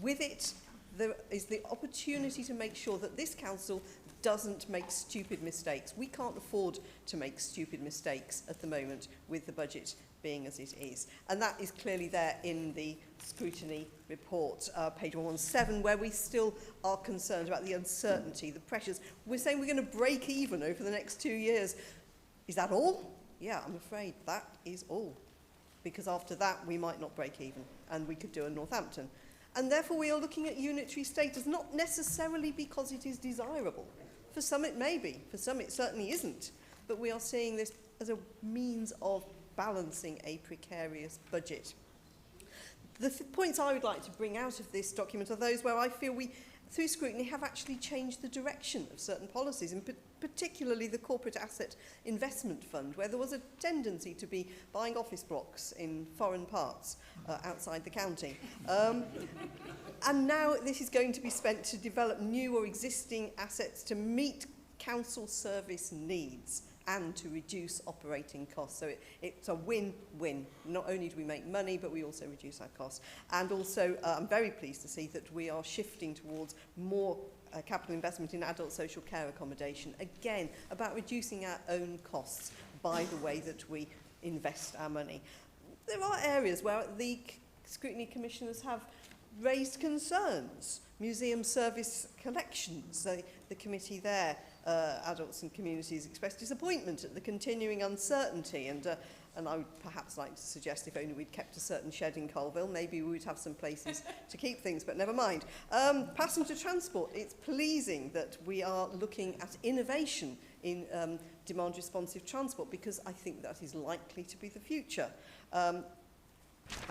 Speaker 6: With it, there is the opportunity to make sure that this council doesn't make stupid mistakes. We can't afford to make stupid mistakes at the moment with the budget being as it is. And that is clearly there in the scrutiny report, page 117, where we still are concerned about the uncertainty, the pressures. We're saying we're going to break even over the next 2 years. Is that all? Yeah, I'm afraid that is all. Because after that, we might not break even, and we could do a Northampton. And therefore, we are looking at unitary status, not necessarily because it is desirable. For some, it may be. For some, it certainly isn't. But we are seeing this as a means of balancing a precarious budget. The points I would like to bring out of this document are those where I feel we through scrutiny, have actually changed the direction of certain policies, and particularly the Corporate Asset Investment Fund, where there was a tendency to be buying office blocks in foreign parts outside the county. And now this is going to be spent to develop new or existing assets to meet council service needs and to reduce operating costs. So it's a win-win. Not only do we make money, but we also reduce our costs. And also, I'm very pleased to see that we are shifting towards more capital investment in adult social care accommodation. Again, about reducing our own costs by the way that we invest our money. There are areas where the scrutiny commissioners have raised concerns. Museum service collections, the committee there, adults and communities, expressed disappointment at the continuing uncertainty, and I would perhaps like to suggest if only we'd kept a certain shed in Colville, maybe we would have some places to keep things, but never mind. Passenger transport, it's pleasing that we are looking at innovation in demand responsive transport, because I think that is likely to be the future.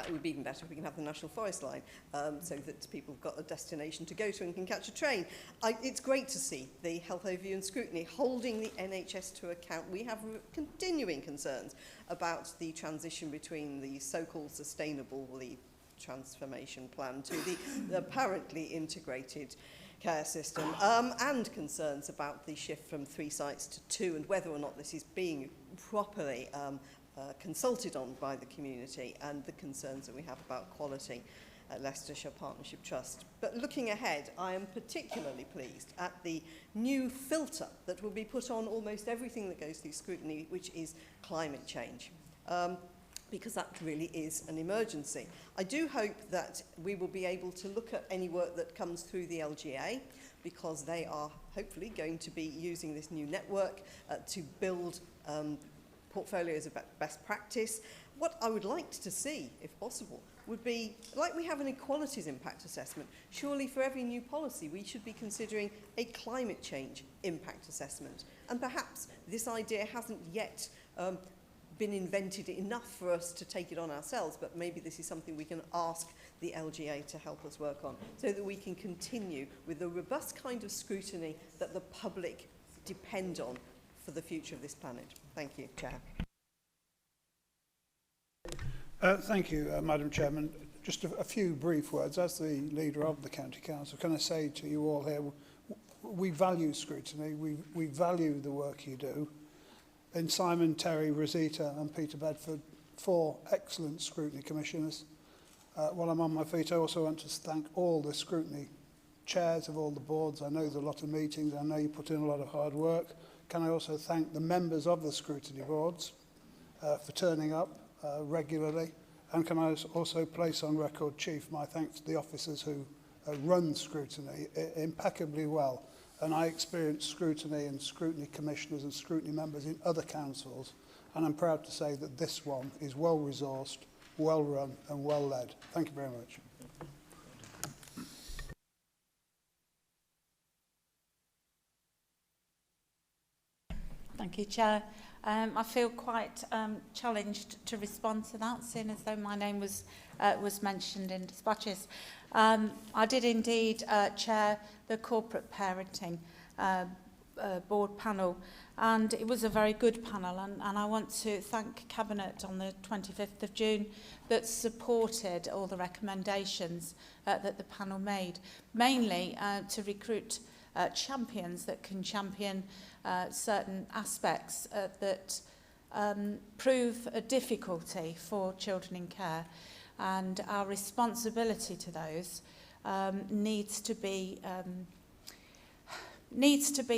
Speaker 6: It would be even better if we can have the National Forest line, so that people have got a destination to go to and can catch a train. It's great to see the Health Overview and Scrutiny holding the NHS to account. We have continuing concerns about the transition between the so-called sustainable transformation plan to the apparently integrated care system, and concerns about the shift from 3 sites to 2, and whether or not this is being properly consulted on by the community, and the concerns that we have about quality at Leicestershire Partnership Trust. But looking ahead, I am particularly pleased at the new filter that will be put on almost everything that goes through scrutiny, which is climate change, because that really is an emergency. I do hope that we will be able to look at any work that comes through the LGA, because they are hopefully going to be using this new network to build portfolios of best practice. What I would like to see, if possible, would be, like we have an equalities impact assessment, surely for every new policy we should be considering a climate change impact assessment. And perhaps this idea hasn't yet been invented enough for us to take it on ourselves, but maybe this is something we can ask the LGA to help us work on, so that we can continue with the robust kind of scrutiny that the public depend on for the future of this planet. Thank you, Chair.
Speaker 2: Thank you, Madam Chairman. Just a few brief words. As the leader of the County Council, can I say to you all here, we value scrutiny, we value the work you do. And Simon, Terry, Rosita and Peter Bedford, 4 excellent scrutiny commissioners. While I'm on my feet, I also want to thank all the scrutiny chairs of all the boards. I know there's a lot of meetings, I know you put in a lot of hard work. Can I also thank the members of the scrutiny boards for turning up regularly? And can I also place on record, Chief, my thanks to the officers who run scrutiny impeccably well. And I experienced scrutiny and scrutiny commissioners and scrutiny members in other councils, and I'm proud to say that this one is well resourced, well run and well led. Thank you very much.
Speaker 3: Thank you, Chair. I feel quite challenged to respond to that, seeing as though my name was mentioned in dispatches. I did indeed chair the corporate parenting board panel, and it was a very good panel, and I want to thank Cabinet on the 25th of June that supported all the recommendations that the panel made, mainly to recruit champions that can champion certain aspects that prove a difficulty for children in care, and our responsibility to those needs to be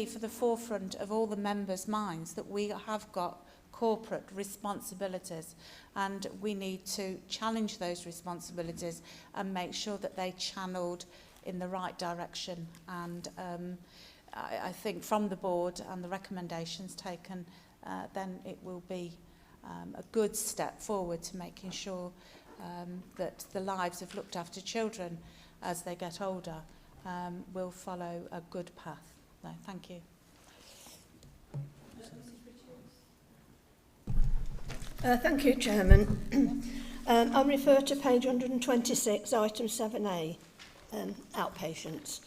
Speaker 3: for the forefront of all the members' minds, that we have got corporate responsibilities, and we need to challenge those responsibilities and make sure that they're channeled in the right direction. And I think from the board and the recommendations taken, then it will be a good step forward to making sure that the lives of looked after children as they get older will follow a good path. So, thank you.
Speaker 21: Thank you, Chairman. I refer to page 126, item 7A, outpatients.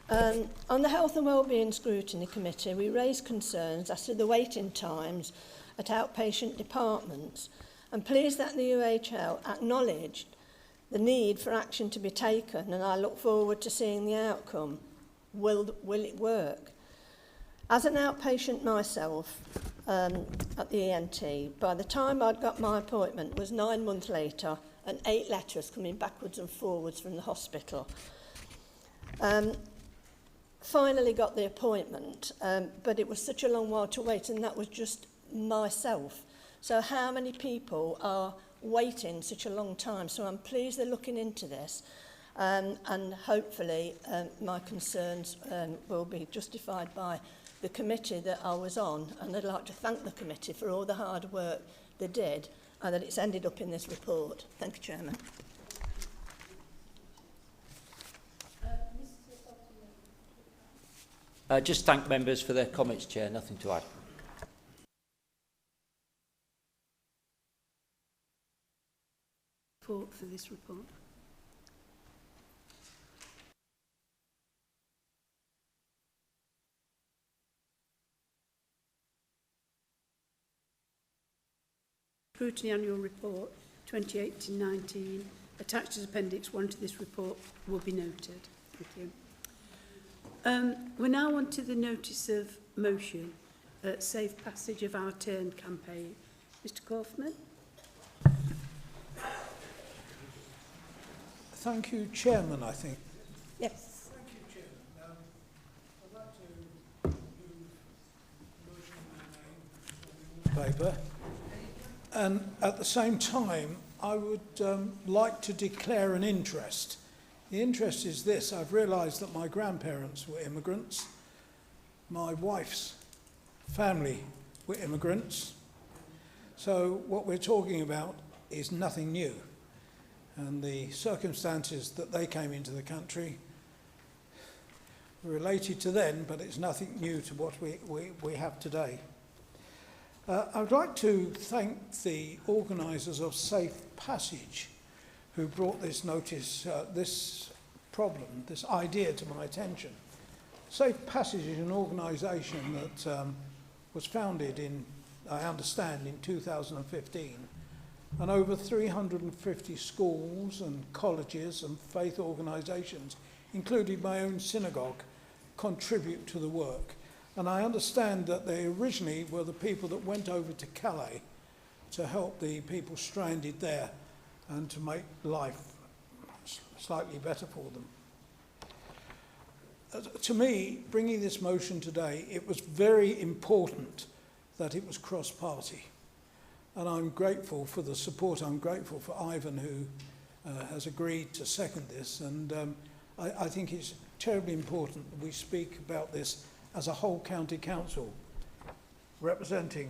Speaker 21: On the Health and Wellbeing Scrutiny Committee, we raised concerns as to the waiting times at outpatient departments, and pleased that the UHL acknowledged the need for action to be taken, and I look forward to seeing the outcome. Will it work? As an outpatient myself at the ENT, by the time I'd got my appointment was 9 months later and 8 letters coming backwards and forwards from the hospital. Finally got the appointment, but it was such a long while to wait, and that was just myself. So how many people are waiting such a long time? So I'm pleased they're looking into this, and hopefully my concerns will be justified by the committee that I was on, and I'd like to thank the committee for all the hard work they did, and that it's ended up in this report. Thank you, Chairman.
Speaker 7: Just thank members for their comments, Chair. Nothing to add.
Speaker 1: For this report. Scrutiny Annual Report 2018-19, attached as Appendix 1 to this report, will be noted. Thank you. We're now on to the notice of motion, Safe Passage of Our Turn campaign. Mr Kaufman.
Speaker 17: Thank you, Chairman, I think.
Speaker 21: Yes.
Speaker 17: Thank you, Chairman. I'd like to move motion paper. And at the same time, I would like to declare an interest. The interest is this: I've realised that my grandparents were immigrants, my wife's family were immigrants, so what we're talking about is nothing new. And the circumstances that they came into the country were related to then, but it's nothing new to what we have today. I would like to thank the organisers of Safe Passage who brought this notice, this problem, this idea to my attention. Safe Passage is an organisation that was founded in, I understand, in 2015. And over 350 schools and colleges and faith organisations, including my own synagogue, contribute to the work. And I understand that they originally were the people that went over to Calais to help the people stranded there and to make life slightly better for them. To me, bringing this motion today, it was very important that it was cross-party. And I'm grateful for the support. I'm grateful for Ivan, who has agreed to second this. And I think it's terribly important that we speak about this as a whole county council, representing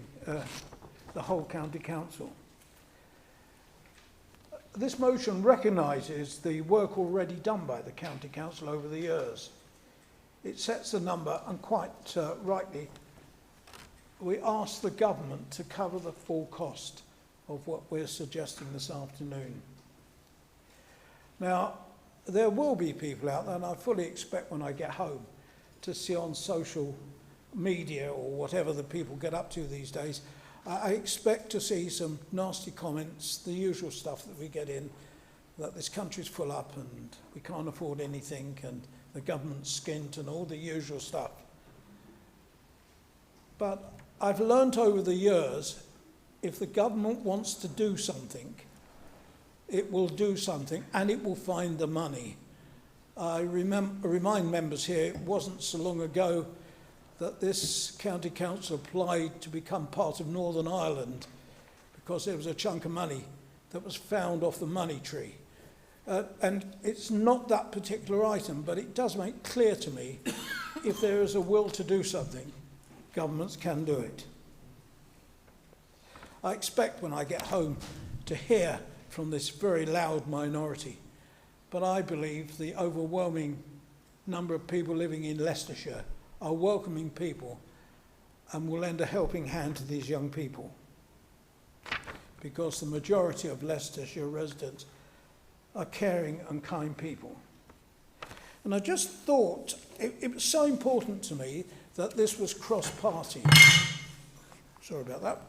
Speaker 17: the whole county council. This motion recognises the work already done by the county council over the years. It sets the number, and quite rightly, we ask the government to cover the full cost of what we're suggesting this afternoon. Now, there will be people out there, and I fully expect when I get home to see on social media or whatever the people get up to these days, I expect to see some nasty comments, the usual stuff that we get in, that this country's full up and we can't afford anything and the government's skint and all the usual stuff. But I've learnt over the years, if the government wants to do something, it will do something and it will find the money. I remind members here, it wasn't so long ago that this county council applied to become part of Northern Ireland because there was a chunk of money that was found off the money tree. And it's not that particular item, but it does make clear to me if there is a will to do something, governments can do it. I expect when I get home to hear from this very loud minority, but I believe the overwhelming number of people living in Leicestershire are welcoming people and will lend a helping hand to these young people, because the majority of Leicestershire residents are caring and kind people. And I just thought it was so important to me that this was cross-party. Sorry about that.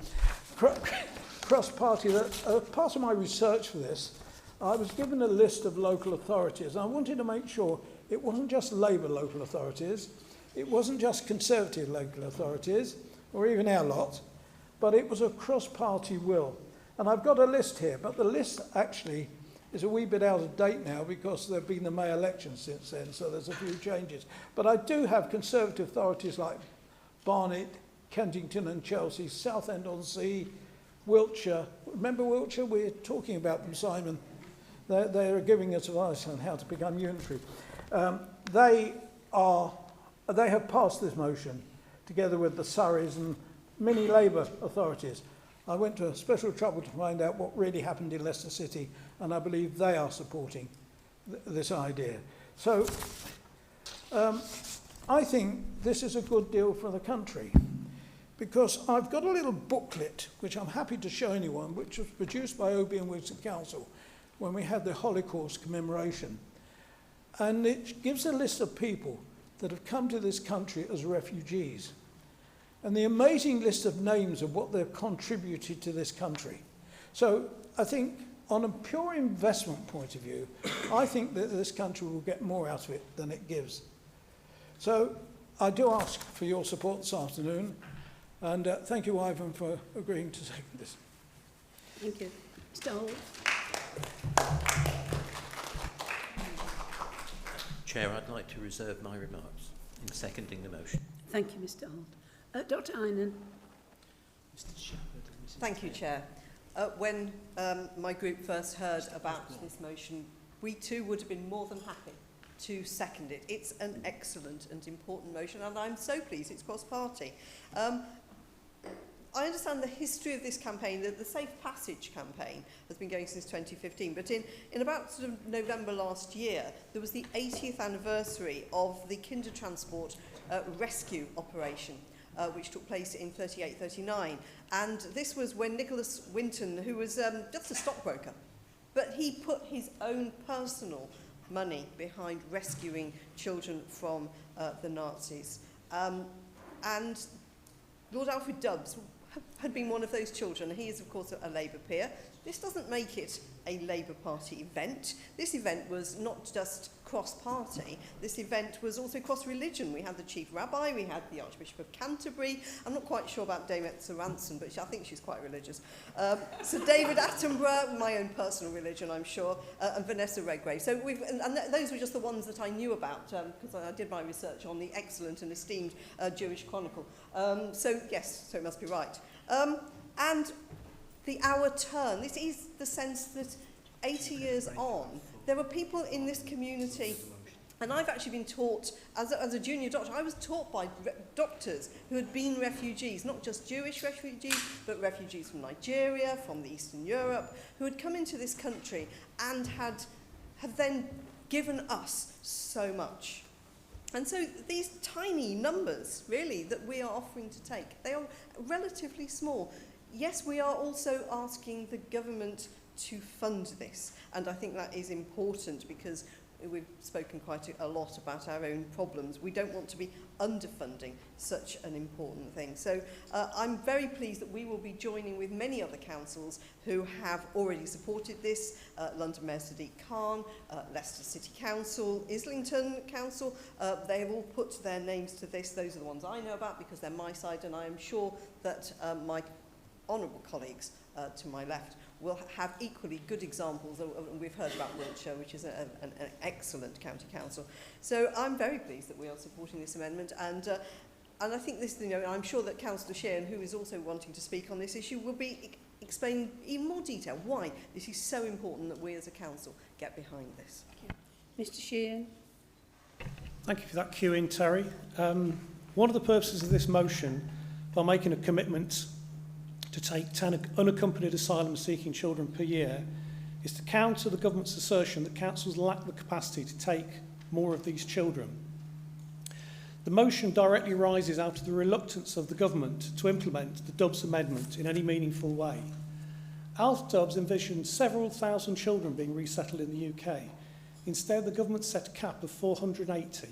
Speaker 17: Cross-party. That part of my research for this, I was given a list of local authorities. I wanted to make sure it wasn't just Labour local authorities, it wasn't just Conservative local authorities, or even our lot, but it was a cross-party will. And I've got a list here, but the list actually is a wee bit out of date now because there have been the May elections since then, so there's a few changes. But I do have Conservative authorities like Barnet, Kensington and Chelsea, Southend-on-Sea, Wiltshire. Remember Wiltshire? We're talking about them, Simon. They're giving us advice on how to become unitary. They have passed this motion together with the Surreys and many Labour authorities. I went to special trouble to find out what really happened in Leicester City, and I believe they are supporting this idea. So I think this is a good deal for the country, because I've got a little booklet, which I'm happy to show anyone, which was produced by Oby and Wiltshire Council when we had the Holocaust commemoration. And it gives a list of people that have come to this country as refugees. And the amazing list of names of what they've contributed to this country. So I think on a pure investment point of view, I think that this country will get more out of it than it gives. So I do ask for your support this afternoon, and thank you, Ivan, for agreeing to second this.
Speaker 1: Thank you. Mr. Holt.
Speaker 11: Chair, I'd like to reserve my remarks in seconding the motion.
Speaker 1: Thank you, Mr. Holt. Dr. Einan.
Speaker 6: Thank you, Chair. When my group first heard about this motion, we too would have been more than happy to second it. It's an excellent and important motion, and I'm so pleased it's cross-party. I understand the history of this campaign, the Safe Passage campaign has been going since 2015, but in about sort of November last year, there was the 80th anniversary of the Kindertransport rescue operation, which took place in 38-39. And this was when Nicholas Winton, who was just a stockbroker, but he put his own personal money behind rescuing children from the Nazis. And Lord Alfred Dubs had been one of those children. He is, of course, a Labour peer. This doesn't make it a Labour Party event. This event was not just cross-party. This event was also cross-religion. We had the Chief Rabbi, we had the Archbishop of Canterbury. I'm not quite sure about Dame Etzer Ransom, but I think she's quite religious. Sir David Attenborough, my own personal religion, I'm sure, and Vanessa Redgrave. So those were just the ones that I knew about, because I did my research on the excellent and esteemed Jewish Chronicle. So yes, so it must be right. And the our turn. This is the sense that 80 years on, there are people in this community, and I've actually been taught, as a junior doctor, I was taught by doctors who had been refugees, not just Jewish refugees, but refugees from Nigeria, from Eastern Europe, who had come into this country and have then given us so much. And so these tiny numbers, really, that we are offering to take, they are relatively small. Yes, we are also asking the government to fund this, and I think that is important because we've spoken quite a lot about our own problems. We don't want to be underfunding such an important thing. So I'm very pleased that we will be joining with many other councils who have already supported this. London Mayor Sadiq Khan, Leicester City Council, Islington Council, they have all put their names to this. Those are the ones I know about because they're my side, and I am sure that my honourable colleagues to my left will have equally good examples. We've heard about Wiltshire, which is an excellent county council. So I'm very pleased that we are supporting this amendment, and I think this, I'm sure that Councillor Sheehan, who is also wanting to speak on this issue, will be explaining in more detail why this is so important that we as a council get behind this.
Speaker 1: Mr. Sheehan.
Speaker 8: Thank you for that cue in, Terry. One of the purposes of this motion, by making a commitment to take 10 unaccompanied asylum-seeking children per year, is to counter the government's assertion that councils lack the capacity to take more of these children. The motion directly rises out of the reluctance of the government to implement the Dubs Amendment in any meaningful way. Alf Dubs envisioned several thousand children being resettled in the UK. Instead, the government set a cap of 480.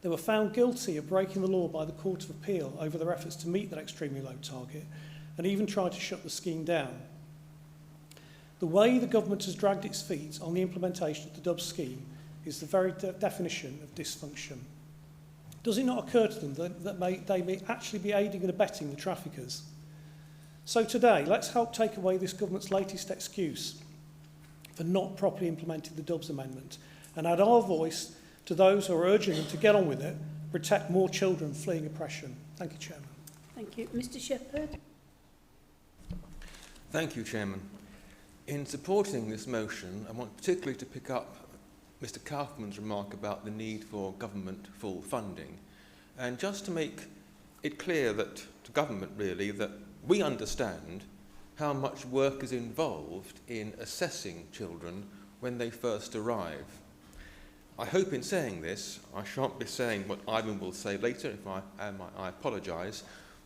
Speaker 8: They were found guilty of breaking the law by the Court of Appeal over their efforts to meet that extremely low target and even tried to shut the scheme down. The way the government has dragged its feet on the implementation of the DUB scheme is the very definition of dysfunction. Does it not occur to them that they may actually be aiding and abetting the traffickers? So today, let's help take away this government's latest excuse for not properly implementing the DUBS amendment and add our voice to those who are urging them to get on with it, protect more children fleeing oppression. Thank you, Chairman.
Speaker 1: Thank you. Mr Shepherd.
Speaker 9: Thank you, Chairman. In supporting this motion, I want particularly to pick up Mr Kaufman's remark about the need for government full funding. And just to make it clear that, to government really, that we understand how much work is involved in assessing children when they first arrive. I hope in saying this, I shan't be saying what Ivan will say later. If I am, I apologise.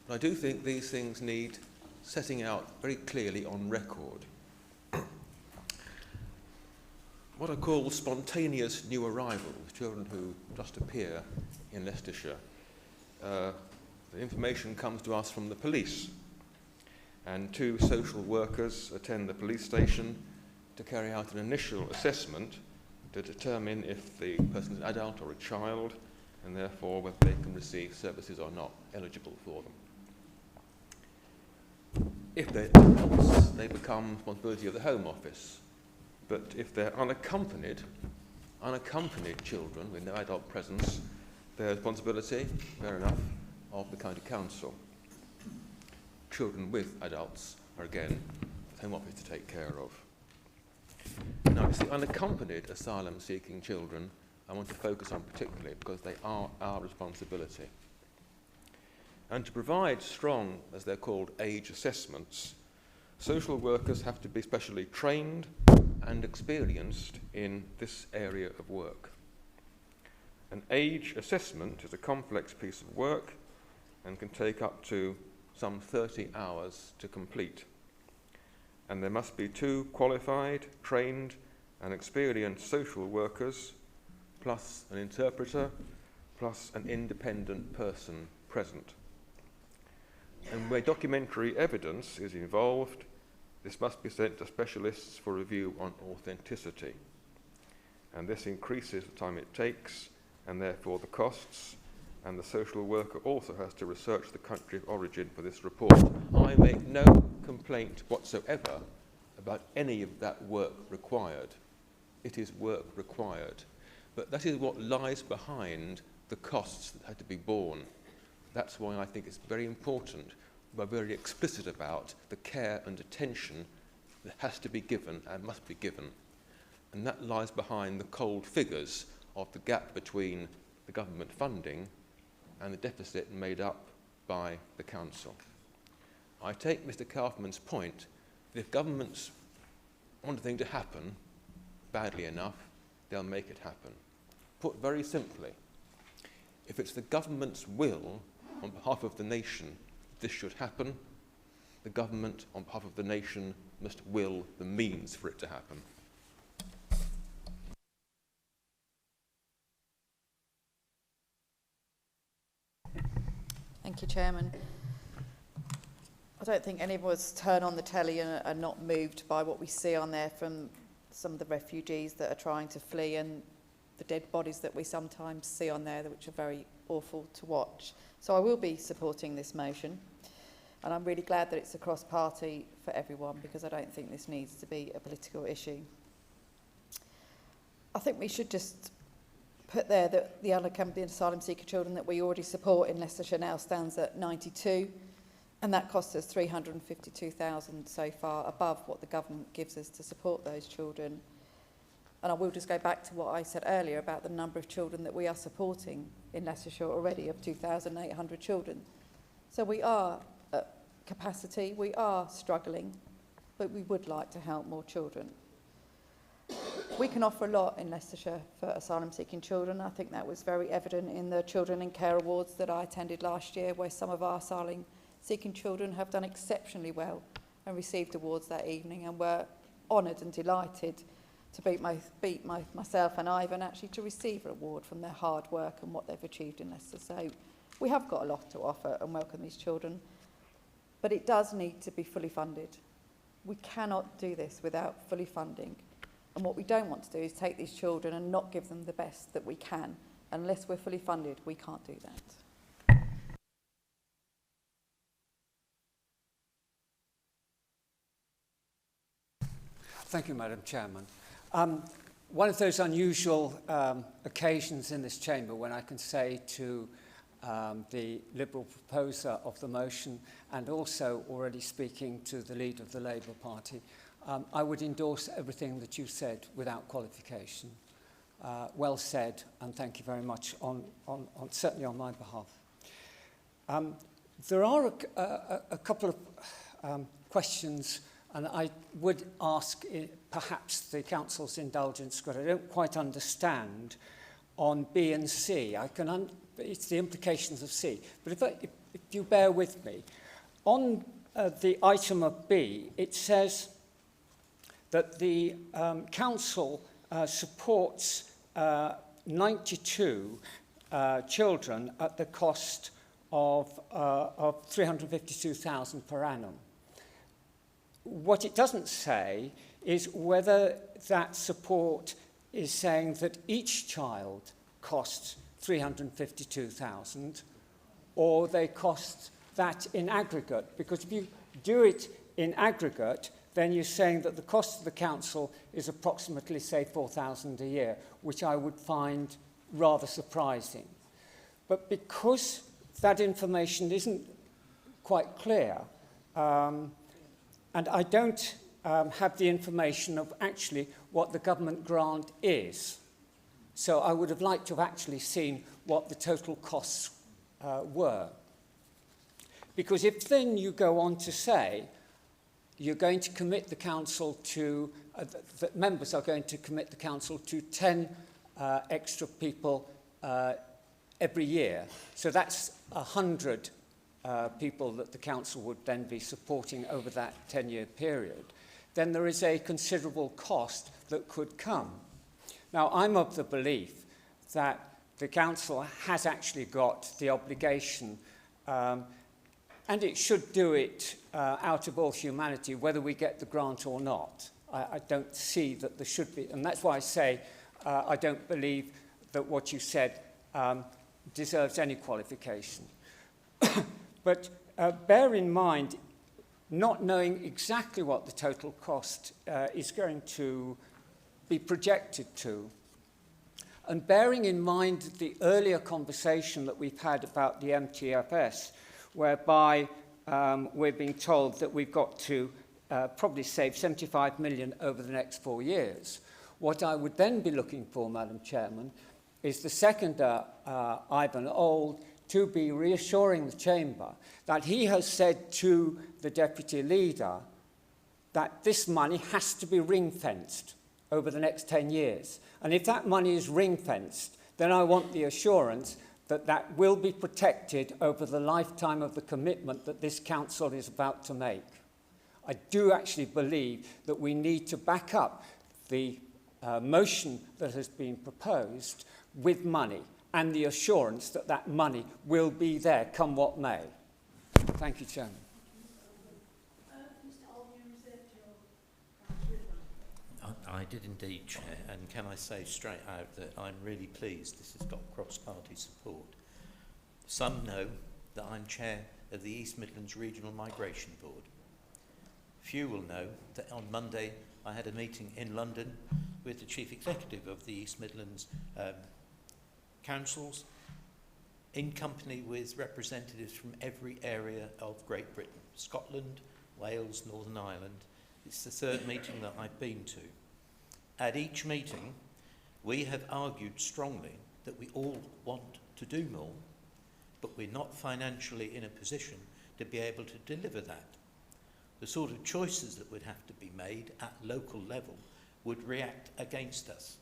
Speaker 9: But I do think these things need setting out very clearly on record. What I call spontaneous new arrivals, children who just appear in Leicestershire. The information comes to us from the police, and 2 social workers attend the police station to carry out an initial assessment to determine if the person is an adult or a child, and therefore whether they can receive services or not eligible for them. If they're adults, they become responsibility of the Home Office. But if they're unaccompanied children with no adult presence, their responsibility, fair enough, of the County Council. Children with adults are again the Home Office to take care of. Now, it's the unaccompanied asylum-seeking children I want to focus on particularly because they are our responsibility. And to provide strong, as they're called, age assessments, social workers have to be specially trained and experienced in this area of work. An age assessment is a complex piece of work and can take up to some 30 hours to complete. And there must be 2 qualified, trained and experienced social workers, plus an interpreter, plus an independent person present. And where documentary evidence is involved, this must be sent to specialists for review on authenticity. And this increases the time it takes and therefore the costs, and the social worker also has to research the country of origin for this report. I make no complaint whatsoever about any of that work required. It is work required. But that is what lies behind the costs that had to be borne. That's why I think it's very important we're very explicit about the care and attention that has to be given and must be given. And that lies behind the cold figures of the gap between the government funding and the deficit made up by the council. I take Mr Kaufman's point that if governments want a thing to happen badly enough, they'll make it happen. Put very simply, if it's the government's will on behalf of the nation this should happen, the government on behalf of the nation must will the means for it to happen.
Speaker 13: Thank you, Chairman. I don't think any of us turn on the telly and are not moved by what we see on there from some of the refugees that are trying to flee and the dead bodies that we sometimes see on there, which are very awful to watch. So I will be supporting this motion, and I'm really glad that it's a cross-party for everyone, because I don't think this needs to be a political issue. I think we should just put there that the unaccompanied asylum seeker children that we already support in Leicestershire now stands at 92, and that costs us £352,000 so far, above what the government gives us to support those children. And I will just go back to what I said earlier about the number of children that we are supporting in Leicestershire already, of 2,800 children. So we are at capacity, we are struggling, but we would like to help more children. We can offer a lot in Leicestershire for asylum-seeking children. I think that was very evident in the Children in Care Awards that I attended last year, where some of our asylum-seeking children have done exceptionally well and received awards that evening, and were honoured and delighted myself and Ivan actually to receive a reward from their hard work and what they've achieved in Leicester. So we have got a lot to offer and welcome these children, but it does need to be fully funded. We cannot do this without fully funding. And what we don't want to do is take these children and not give them the best that we can. Unless we're fully funded, we can't do that.
Speaker 12: Thank you, Madam Chairman. One of those unusual occasions in this chamber when I can say to the Liberal proposer of the motion and also already speaking to the leader of the Labour Party, I would endorse everything that you said without qualification. Well said, and thank you very much, certainly on my behalf. There are a couple of questions, and I would ask perhaps the Council's indulgence, because I don't quite understand on B and C. It's the implications of C. But if you bear with me, on the item of B, it says that the Council supports 92 children at the cost of 352,000 per annum. What it doesn't say is whether that support is saying that each child costs 352,000 or they cost that in aggregate. Because if you do it in aggregate, then you're saying that the cost of the council is approximately, say, 4,000 a year, which I would find rather surprising. But because that information isn't quite clear, and I don't have the information of actually what the government grant is, so I would have liked to have actually seen what the total costs were. Because if then you go on to say you're going to commit the council to, that members are going to commit the council to 10 extra people every year, so that's 100 people that the council would then be supporting over that 10-year period, then there is a considerable cost that could come. Now, I'm of the belief that the council has actually got the obligation, and it should do it out of all humanity, whether we get the grant or not. I don't see that there should be, and that's why I say I don't believe that what you said deserves any qualification. But bear in mind, not knowing exactly what the total cost is going to be projected to, and bearing in mind the earlier conversation that we've had about the MTFS, whereby we're being told that we've got to probably save 75 million over the next 4 years. What I would then be looking for, Madam Chairman, is the seconder, Ivan Old, to be reassuring the Chamber that he has said to the Deputy Leader that this money has to be ring-fenced over the next 10 years. And if that money is ring-fenced, then I want the assurance that that will be protected over the lifetime of the commitment that this council is about to make. I do actually believe that we need to back up the motion that has been proposed with money and the assurance that that money will be there come what may. Thank you, Chairman.
Speaker 11: I did indeed, Chair, and can I say straight out that I'm really pleased this has got cross-party support. Some know that I'm Chair of the East Midlands Regional Migration Board. Few will know that on Monday I had a meeting in London with the Chief Executive of the East Midlands councils, in company with representatives from every area of Great Britain, Scotland, Wales, Northern Ireland. It's the third meeting that I've been to. At each meeting, we have argued strongly that we all want to do more, but we're not financially in a position to be able to deliver that. The sort of choices that would have to be made at local level would react against us.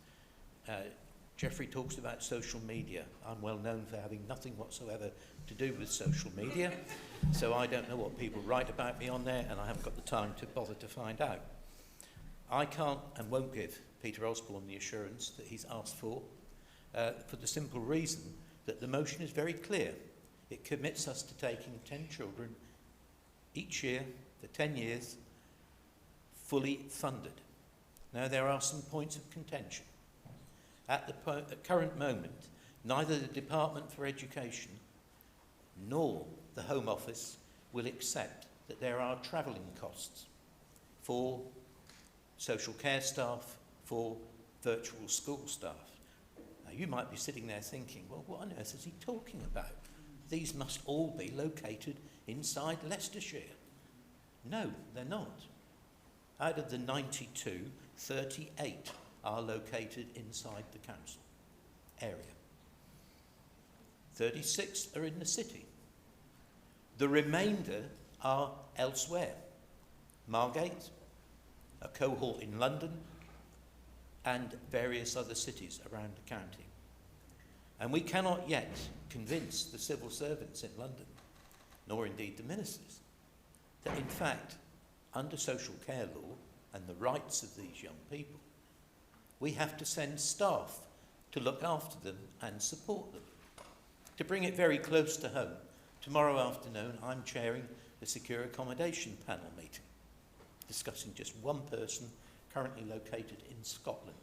Speaker 11: Geoffrey talks about social media. I'm well known for having nothing whatsoever to do with social media, so I don't know what people write about me on there, and I haven't got the time to bother to find out. I can't and won't give Peter Osborne the assurance that he's asked for the simple reason that the motion is very clear. It commits us to taking 10 children each year for 10 years, fully funded. Now, there are some points of contention. At the current moment, neither the Department for Education nor the Home Office will accept that there are travelling costs for social care staff, for virtual school staff. Now, you might be sitting there thinking, well, what on earth is he talking about? These must all be located inside Leicestershire. No, they're not. Out of the 92, 38 are located inside the council area. 36 are in the city. The remainder are elsewhere. Margate, a cohort in London, and various other cities around the county. And we cannot yet convince the civil servants in London, nor indeed the ministers, that in fact, under social care law and the rights of these young people, we have to send staff to look after them and support them. To bring it very close to home, tomorrow afternoon I'm chairing the Secure Accommodation Panel meeting, discussing just one person currently located in Scotland.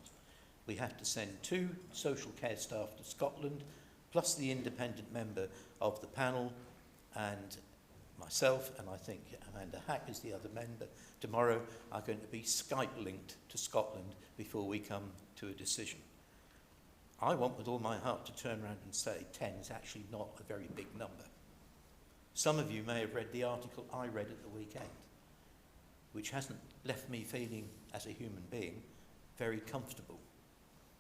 Speaker 11: We have to send 2 social care staff to Scotland, plus the independent member of the panel, and myself, and I think Amanda Hack is the other member, tomorrow are going to be Skype linked to Scotland before we come to a decision. I want with all my heart to turn around and say 10 is actually not a very big number. Some of you may have read the article I read at the weekend, which hasn't left me feeling, as a human being, very comfortable.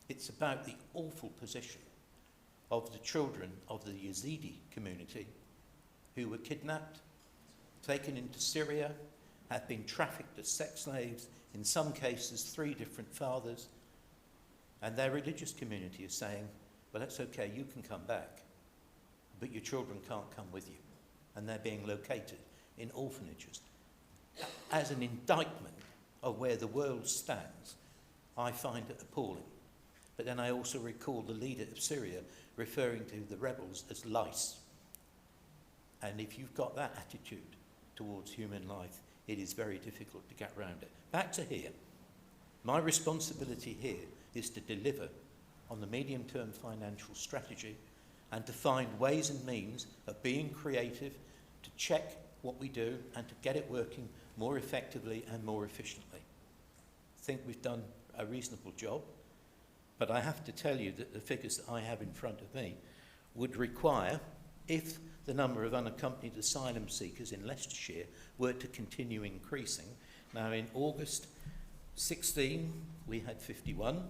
Speaker 11: It's about the awful position of the children of the Yazidi community who were kidnapped, taken into Syria, have been trafficked as sex slaves, in some cases 3 different fathers, and their religious community is saying, well, that's okay, you can come back, but your children can't come with you. And they're being located in orphanages. As an indictment of where the world stands, I find it appalling. But then I also recall the leader of Syria referring to the rebels as lice. And if you've got that attitude towards human life, it is very difficult to get around it. Back to here. My responsibility here is to deliver on the medium-term financial strategy and to find ways and means of being creative, to check what we do and to get it working more effectively and more efficiently. I think we've done a reasonable job, but I have to tell you that the figures that I have in front of me would require, if the number of unaccompanied asylum seekers in Leicestershire were to continue increasing. Now in August 16 we had 51,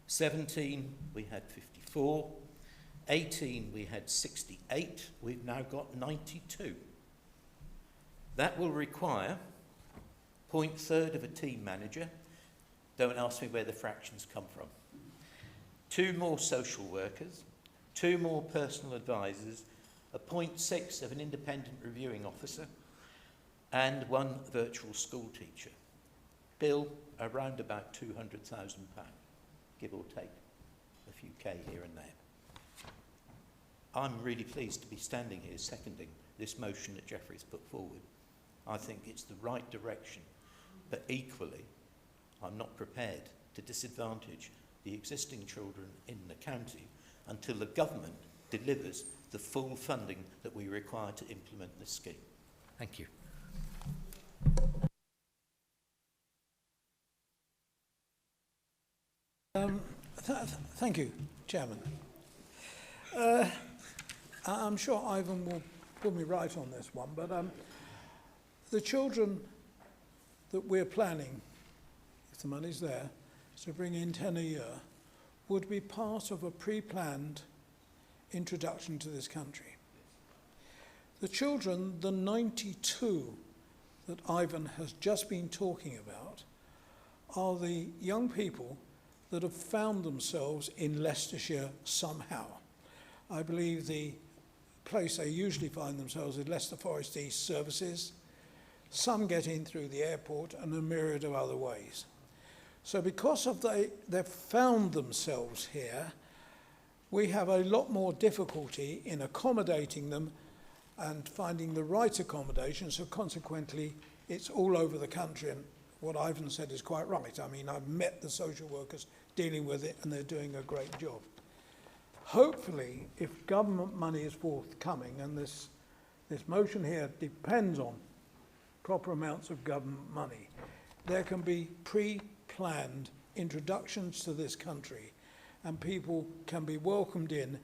Speaker 11: 17 we had 54, 18 we had 68, we've now got 92. That will require 0.3 of a team manager. Don't ask me where the fractions come from. 2 more social workers, 2 more personal advisors, a 0.6 of an independent reviewing officer, and 1 virtual school teacher. Bill, around about £200,000, give or take a few K here and there. I'm really pleased to be standing here seconding this motion that Jeffrey's put forward. I think it's the right direction, but equally, I'm not prepared to disadvantage the existing children in the county until the government delivers the full funding that we require to implement this scheme. Thank you.
Speaker 17: Thank you, Chairman. I'm sure Ivan will put me right on this one, but the children that we're planning, if the money's there, to bring in 10 a year, would be part of a pre-planned introduction to this country. The children, the 92 that Ivan has just been talking about, are the young people that have found themselves in Leicestershire somehow. I believe the place they usually find themselves is Leicester Forest East Services. Some get in through the airport and a myriad of other ways. So because of they've found themselves here, we have a lot more difficulty in accommodating them and finding the right accommodation. So consequently, it's all over the country. And what Ivan said is quite right. I mean, I've met the social workers dealing with it, and they're doing a great job. Hopefully, if government money is forthcoming, and this motion here depends on proper amounts of government money, there can be pre-planned introductions to this country, and people can be welcomed in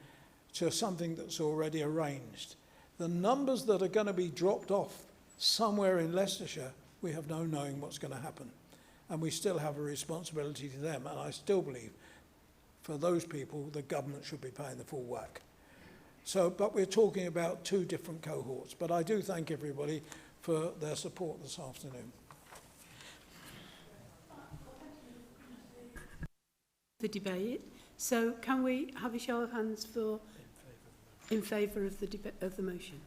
Speaker 17: to something that's already arranged. The numbers that are going to be dropped off somewhere in Leicestershire, we have no knowing what's going to happen. And we still have a responsibility to them. And I still believe for those people, the government should be paying the full whack. So, but we're talking about two different cohorts. But I do thank everybody for their support this afternoon.
Speaker 1: The debate. So can we have a show of hands for in favour of the motion?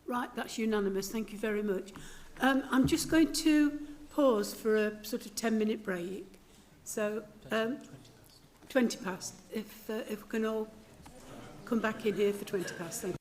Speaker 1: Right, that's unanimous. Thank you very much. I'm just going to pause for a sort of 10-minute break. So 20 past. If we can all come back in here for 20 past. Thank you.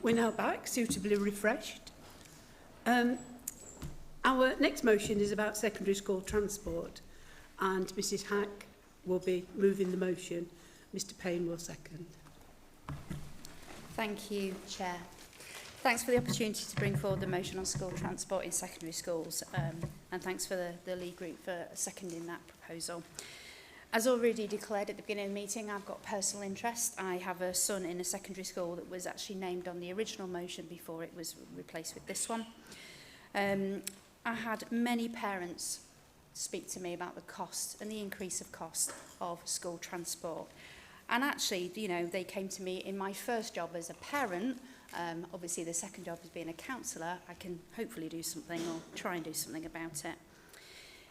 Speaker 1: We're now back, suitably refreshed. Our next motion is about secondary school transport, and Mrs Hack will be moving the motion. Mr Payne will second.
Speaker 14: Thank you, Chair. Thanks for the opportunity to bring forward the motion on school transport in secondary schools, and thanks for the League Group for seconding that proposal. As already declared at the beginning of the meeting, I've got personal interest. I have a son in a secondary school that was actually named on the original motion before it was replaced with this one. I had many parents speak to me about the cost and the increase of cost of school transport. And actually, you know, they came to me in my first job as a parent. Obviously, the second job as being a counsellor. I can hopefully do something or try and do something about it.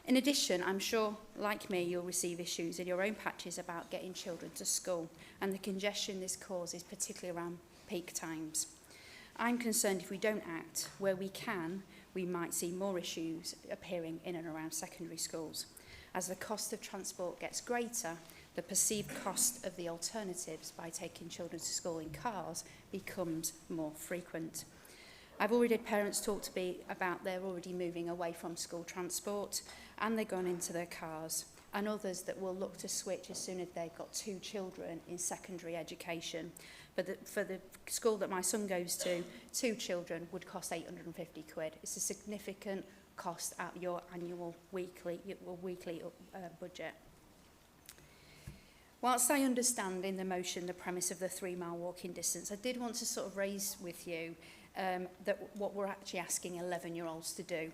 Speaker 14: In addition, I'm sure, like me, you'll receive issues in your own patches about getting children to school and the congestion this causes, particularly around peak times. I'm concerned if we don't act where we can, we might see more issues appearing in and around secondary schools. As the cost of transport gets greater, the perceived cost of the alternatives by taking children to school in cars becomes more frequent. I've already had parents talk to me about they're already moving away from school transport and they've gone into their cars, and others that will look to switch as soon as they've got 2 children in secondary education. But for the school that my son goes to, 2 children would cost 850 quid. It's a significant cost out of your annual weekly budget. Whilst I understand in the motion the premise of the 3-mile walking distance, I did want to sort of raise with you that what we're actually asking 11-year-olds to do.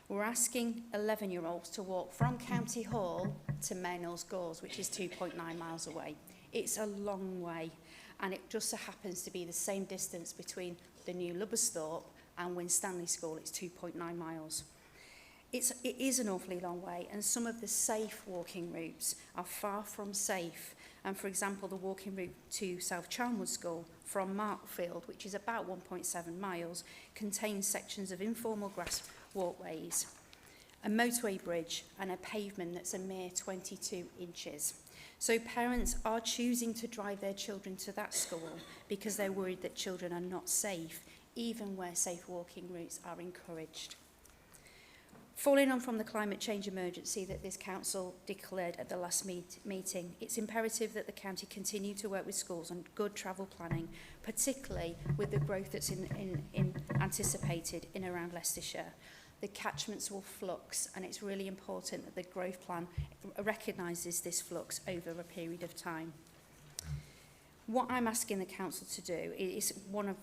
Speaker 14: We're asking 11-year-olds to walk from County Hall to Maynolds Gores, which is 2.9 miles away. It's a long way, and it just so happens to be the same distance between the new Lubbersthorpe and Winstanley School. It's 2.9 miles. It is an awfully long way, and some of the safe walking routes are far from safe. And for example, the walking route to South Charnwood School from Markfield, which is about 1.7 miles, contains sections of informal grass walkways, a motorway bridge and a pavement that's a mere 22 inches. So parents are choosing to drive their children to that school because they're worried that children are not safe, even where safe walking routes are encouraged. Following on from the climate change emergency that this council declared at the last meeting, it's imperative that the county continue to work with schools on good travel planning, particularly with the growth that's anticipated in around Leicestershire. The catchments will flux, and it's really important that the growth plan recognises this flux over a period of time. What I'm asking the council to do is one of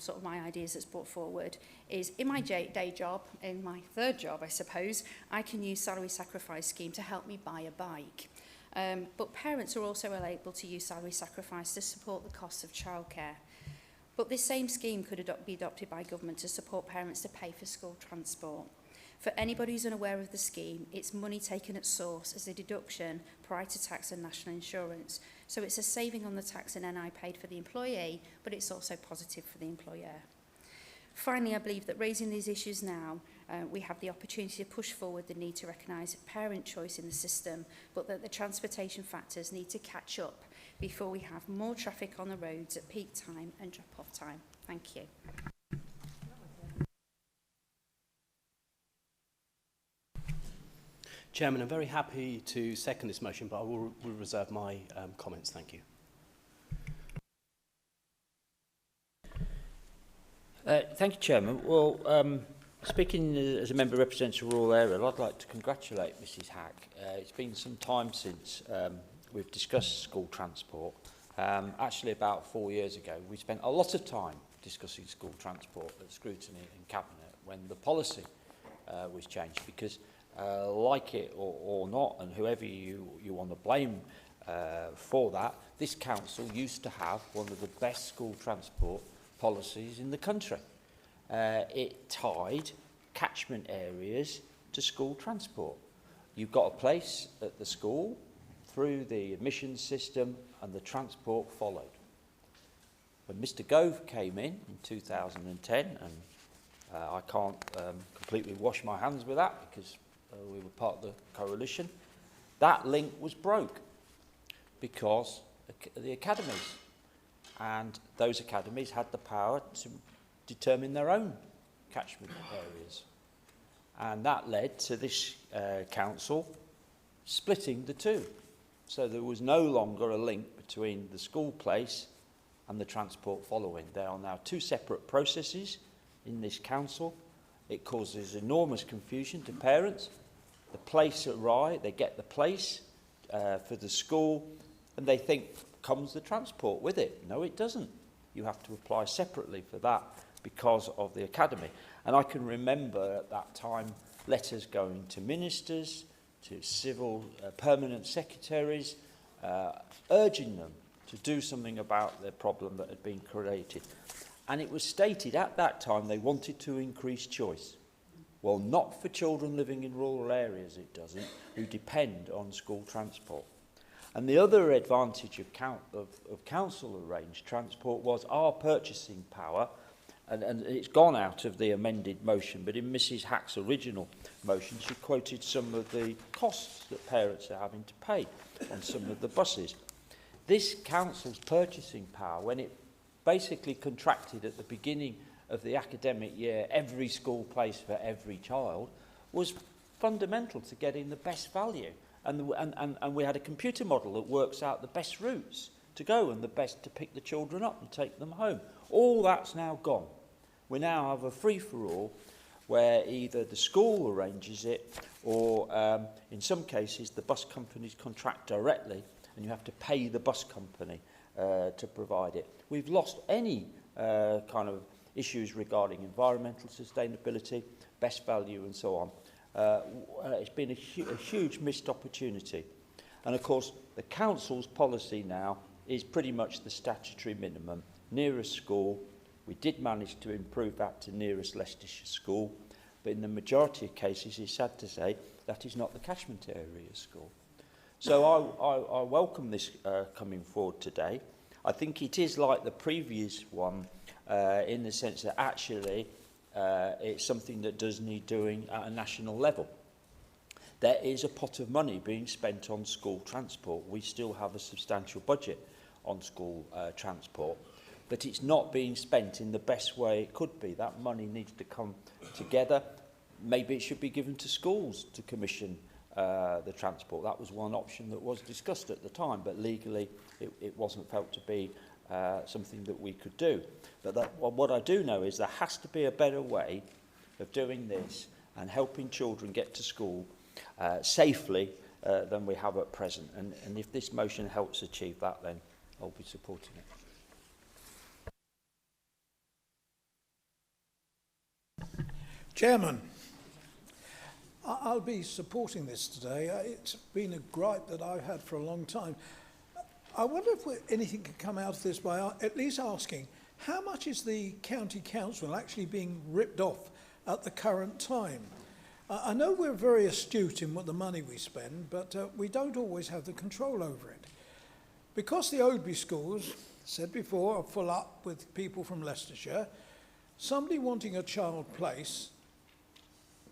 Speaker 14: sort of my ideas that's brought forward is in my day job, in my third job, I suppose, I can use salary sacrifice scheme to help me buy a bike. But parents are also able to use salary sacrifice to support the costs of childcare. But this same scheme could be adopted by government to support parents to pay for school transport. For anybody who's unaware of the scheme, it's money taken at source as a deduction prior to tax and national insurance. So it's a saving on the tax and NI paid for the employee, but it's also positive for the employer. Finally, I believe that raising these issues now, we have the opportunity to push forward the need to recognise parent choice in the system, but that the transportation factors need to catch up before we have more traffic on the roads at peak time and drop-off time. Thank you.
Speaker 5: Chairman, I'm very happy to second this motion, but I will reserve my comments. Thank you.
Speaker 7: Thank you, Chairman. Well, speaking as a member representing a rural area, I'd like to congratulate Mrs Hack. It's been some time since we've discussed school transport. Actually, about 4 years ago, we spent a lot of time discussing school transport at scrutiny in Cabinet when the policy was changed, because like it or not, and whoever you want to blame for that, this council used to have one of the best school transport policies in the country. It tied catchment areas to school transport. You've got a place at the school through the admissions system, and the transport followed. When Mr Gove came in 2010, and I can't completely wash my hands with that because we were part of the coalition, that link was broke because the academies and those academies had the power to determine their own catchment areas. And that led to this council splitting the two. So there was no longer a link between the school place and the transport following. There are now two separate processes in this council. It causes enormous confusion to parents. The place arrives, they get the place for the school, and they think, comes the transport with it? No, it doesn't. You have to apply separately for that because of the academy. And I can remember at that time letters going to ministers, to civil permanent secretaries, urging them to do something about the problem that had been created. And it was stated at that time they wanted to increase choice. Well, not for children living in rural areas, it doesn't, who depend on school transport. And the other advantage of council-arranged transport was our purchasing power, and it's gone out of the amended motion, but in Mrs. Hack's original motion, she quoted some of the costs that parents are having to pay on some of the buses. This council's purchasing power, when it basically contracted at the beginning of the academic year, every school place for every child, was fundamental to getting the best value. And we had a computer model that works out the best routes to go and the best to pick the children up and take them home. All that's now gone. We now have a free-for-all where either the school arranges it or, in some cases, the bus companies contract directly and you have to pay the bus company to provide it. We've lost any kind of issues regarding environmental sustainability, best value and so on. It's been a huge missed opportunity. And of course, the council's policy now is pretty much the statutory minimum. Nearest school, we did manage to improve that to nearest Leicestershire school, but in the majority of cases, it's sad to say, that is not the catchment area school. So I welcome this coming forward today. I think it is like the previous one in the sense that actually it's something that does need doing at a national level. There is a pot of money being spent on school transport. We still have a substantial budget on school transport, but it's not being spent in the best way it could be. That money needs to come together. Maybe it should be given to schools to commission the transport. That was one option that was discussed at the time, but legally it wasn't felt to be something that we could do. But what I do know is there has to be a better way of doing this and helping children get to school safely than we have at present. And if this motion helps achieve that, then I'll be supporting it.
Speaker 17: Chairman, I'll be supporting this today. It's been a gripe that I've had for a long time. I wonder if anything can come out of this by at least asking, how much is the county council actually being ripped off at the current time? I know we're very astute in what the money we spend, but we don't always have the control over it. Because the Oadby schools, said before, are full up with people from Leicestershire, somebody wanting a child place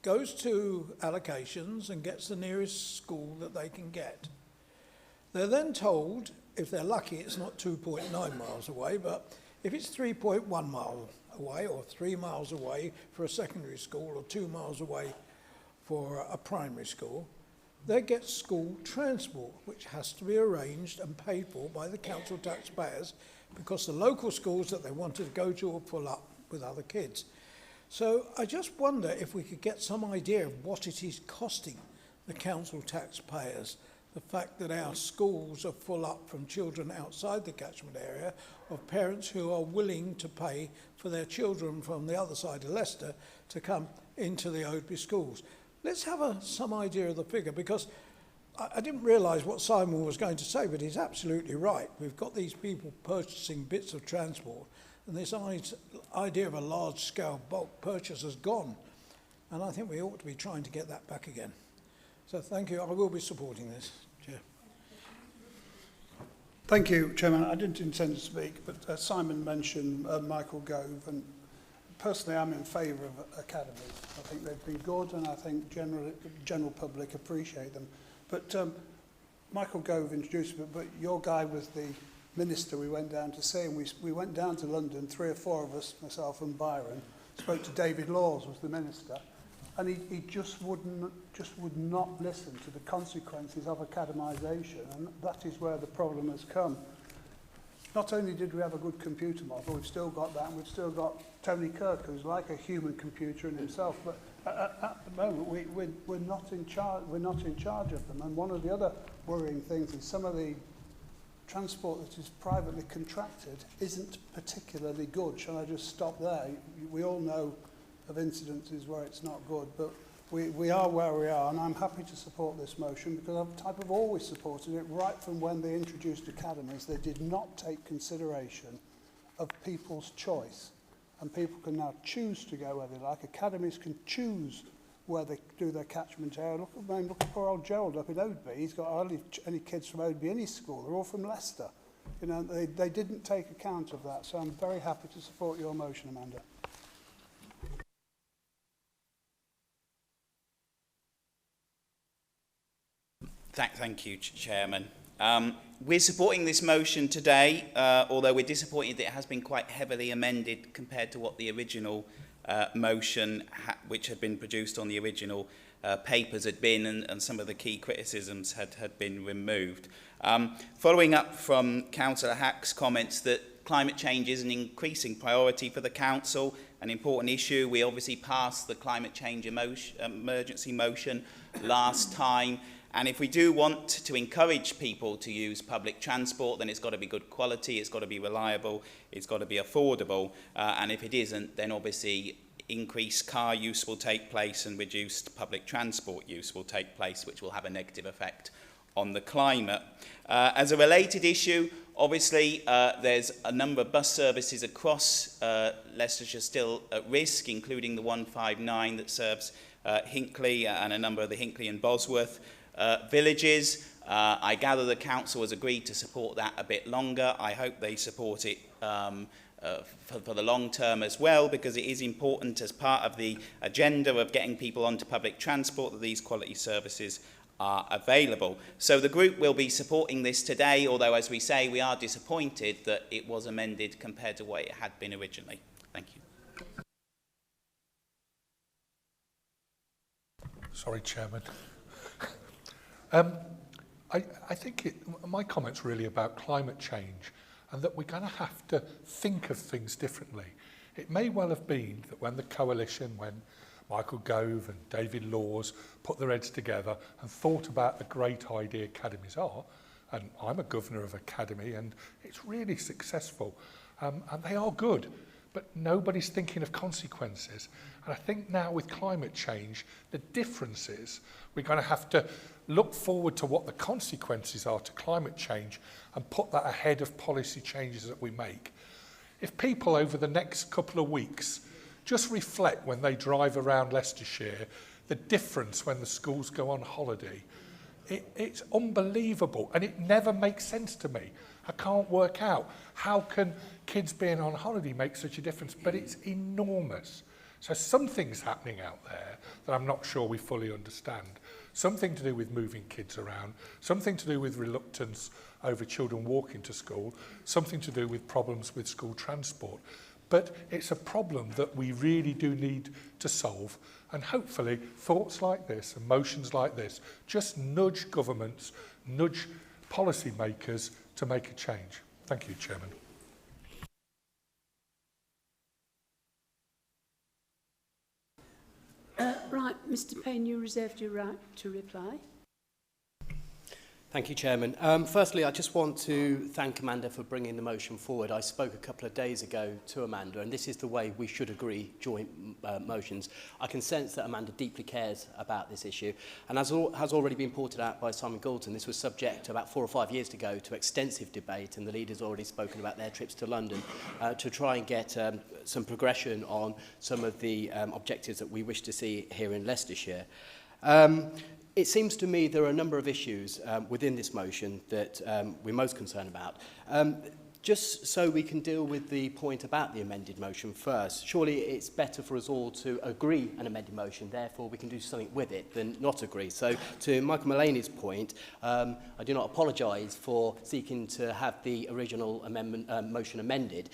Speaker 17: goes to allocations and gets the nearest school that they can get. They're then told, if they're lucky, it's not 2.9 miles away, but if it's 3.1 miles away or 3 miles away for a secondary school or 2 miles away for a primary school, they get school transport, which has to be arranged and paid for by the council taxpayers because the local schools that they wanted to go to are full up with other kids. So I just wonder if we could get some idea of what it is costing the council taxpayers, the fact that our schools are full up from children outside the catchment area, of parents who are willing to pay for their children from the other side of Leicester to come into the Oadby schools. Let's have some idea of the figure, because I didn't realise what Simon was going to say, but he's absolutely right. We've got these people purchasing bits of transport, and this idea of a large-scale bulk purchase has gone. And I think we ought to be trying to get that back again. So thank you. I will be supporting this, Chair.
Speaker 2: Thank you, Chairman. I didn't intend to speak, but Simon mentioned Michael Gove, and personally I'm in favour of academies. I think they've been good, and I think general public appreciate them. But Michael Gove introduced me, but your guy was the minister we went down to see, and we went down to London, 3 or 4 of us, myself and Byron, spoke to David Laws, was the minister, and he just would not listen to the consequences of academisation, and that is where the problem has come. Not only did we have a good computer model, we've still got that, and we've still got Tony Kirk, who's like a human computer in himself, but at the moment we're not in charge of them. And one of the other worrying things is some of the transport that is privately contracted isn't particularly good. Shall I just stop there? We all know of incidences where it's not good, but we are where we are, and I'm happy to support this motion because I've always supported it right from when they introduced academies. They did not take consideration of people's choice, and people can now choose to go where they like. Academies can choose where they do their catchment area. Look at poor old Gerald up in Oadby. He's got hardly any kids from Oadby in his school. They're all from Leicester. You know, they didn't take account of that, so I'm very happy to support your motion, Amanda.
Speaker 15: Thank you, Chairman. We're supporting this motion today, although we're disappointed that it has been quite heavily amended compared to what the original motion, which had been produced on the original papers, had been, and some of the key criticisms had been removed. Following up from Councillor Hack's comments that climate change is an increasing priority for the Council, an important issue. We obviously passed the climate change emergency motion last time. And if we do want to encourage people to use public transport, then it's got to be good quality, it's got to be reliable, it's got to be affordable. And if it isn't, then obviously increased car use will take place and reduced public transport use will take place, which will have a negative effect on the climate. As a related issue, obviously there's a number of bus services across Leicestershire still at risk, including the 159 that serves Hinckley and a number of the Hinckley and Bosworth villages. I gather the council has agreed to support that a bit longer. I hope they support it for the long term as well, because it is important as part of the agenda of getting people onto public transport that these quality services are available. So the group will be supporting this today, although, as we say, we are disappointed that it was amended compared to what it had been originally. Thank you.
Speaker 22: Sorry, Chairman. I think my comment's really about climate change and that we're going to have to think of things differently. It may well have been that when the coalition, when Michael Gove and David Laws put their heads together and thought about the great idea academies are, and I'm a governor of academy and it's really successful, and they are good, but nobody's thinking of consequences. And I think now with climate change, the difference is we're going to have to look forward to what the consequences are to climate change and put that ahead of policy changes that we make. If people over the next couple of weeks just reflect when they drive around Leicestershire, the difference when the schools go on holiday, it's unbelievable, and it never makes sense to me. I can't work out how can kids being on holiday make such a difference, but it's enormous. So something's happening out there that I'm not sure we fully understand. Something to do with moving kids around, something to do with reluctance over children walking to school, something to do with problems with school transport. But it's a problem that we really do need to solve, and hopefully thoughts like this and motions like this just nudge governments, nudge policy makers to make a change. Thank you, Chairman.
Speaker 1: Right, Mr Payne, you reserved your right to reply.
Speaker 5: Thank you, Chairman. Firstly, I just want to thank Amanda for bringing the motion forward. I spoke a couple of days ago to Amanda, and this is the way we should agree joint motions. I can sense that Amanda deeply cares about this issue, and as has already been pointed out by Simon Galton, this was subject about 4 or 5 years ago to extensive debate, and the leaders already spoken about their trips to London to try and get some progression on some of the objectives that we wish to see here in Leicestershire. It seems to me there are a number of issues within this motion that we're most concerned about. Just so we can deal with the point about the amended motion first, surely it's better for us all to agree an amended motion, therefore we can do something with it, than not agree. So to Michael Mullaney's point, I do not apologise for seeking to have the original amendment motion amended.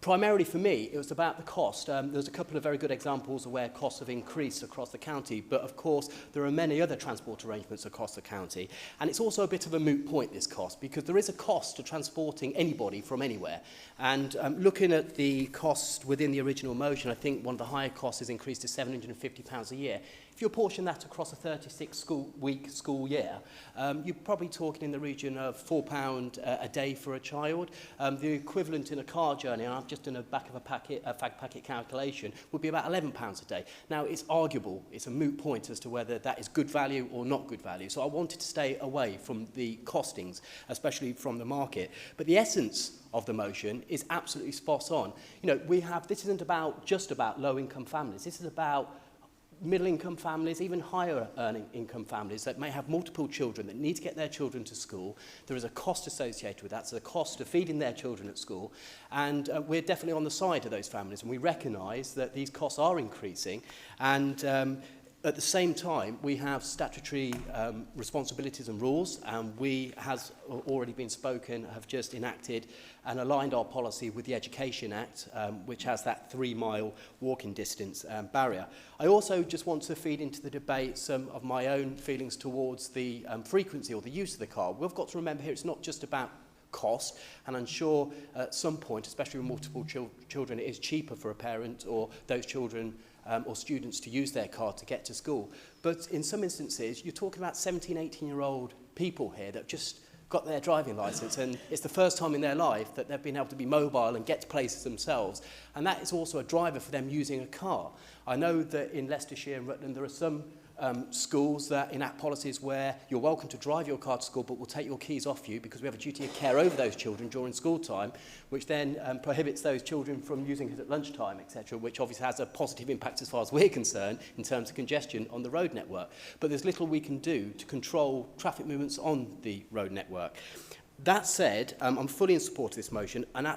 Speaker 5: Primarily for me, it was about the cost. There's a couple of very good examples of where costs have increased across the county, but of course there are many other transport arrangements across the county. And it's also a bit of a moot point, this cost, because there is a cost to transporting anybody from anywhere. And looking at the cost within the original motion, I think one of the higher costs is increased to £750 a year. If you apportion that across a 36-week school year, you're probably talking in the region of £4 a day for a child. The equivalent in a car journey, and I've just done a back of a fag packet calculation, would be about £11 a day. Now, it's arguable, it's a moot point as to whether that is good value or not good value. So I wanted to stay away from the costings, especially from the market. But the essence of the motion is absolutely spot on. You know, this isn't just about low-income families. This is about middle-income families, even higher-earning income families that may have multiple children that need to get their children to school. There is a cost associated with that, so the cost of feeding their children at school. And we're definitely on the side of those families, and we recognise that these costs are increasing. And at the same time, we have statutory responsibilities and rules, and we, has already been spoken, have just enacted and aligned our policy with the Education Act, which has that 3-mile walking distance barrier. I also just want to feed into the debate some of my own feelings towards the frequency or the use of the car. We've got to remember here it's not just about cost, and I'm sure at some point, especially with multiple children, it is cheaper for a parent or those children or students to use their car to get to school. But in some instances, you're talking about 17, 18-year-old people here that just got their driving licence, and it's the first time in their life that they've been able to be mobile and get to places themselves, and that is also a driver for them using a car. I know that in Leicestershire and Rutland there are some schools that enact policies where you're welcome to drive your car to school, but we'll take your keys off you because we have a duty of care over those children during school time, which then prohibits those children from using it at lunchtime, etc., which obviously has a positive impact as far as we're concerned in terms of congestion on the road network. But there's little we can do to control traffic movements on the road network. That said, I'm fully in support of this motion and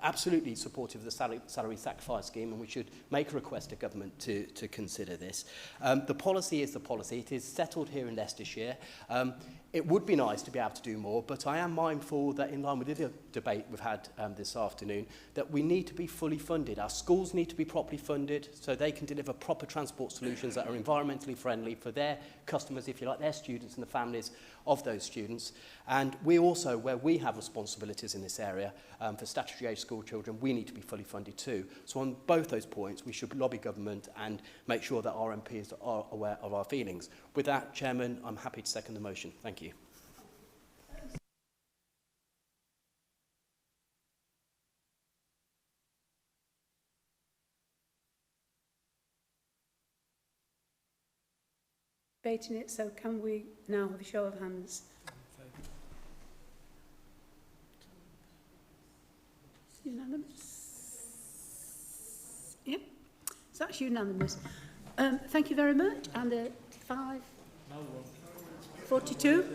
Speaker 5: absolutely supportive of the salary sacrifice scheme, and we should make a request to government to consider this. The policy is the policy. It is settled here in Leicestershire. It would be nice to be able to do more, but I am mindful that in line with the debate we've had this afternoon, that we need to be fully funded. Our schools need to be properly funded so they can deliver proper transport solutions that are environmentally friendly for their customers, if you like, their students and the families of those students. And we also, where we have responsibilities in this area for statutory age school children, we need to be fully funded too. So on both those points, we should lobby government and make sure that our MPs are aware of our feelings. With that, Chairman, I'm happy to second the motion. Thank you.
Speaker 1: Debating it, so can we now have a show of hands? It's unanimous. Yep, so that's unanimous. Thank you very much. And 5, 42.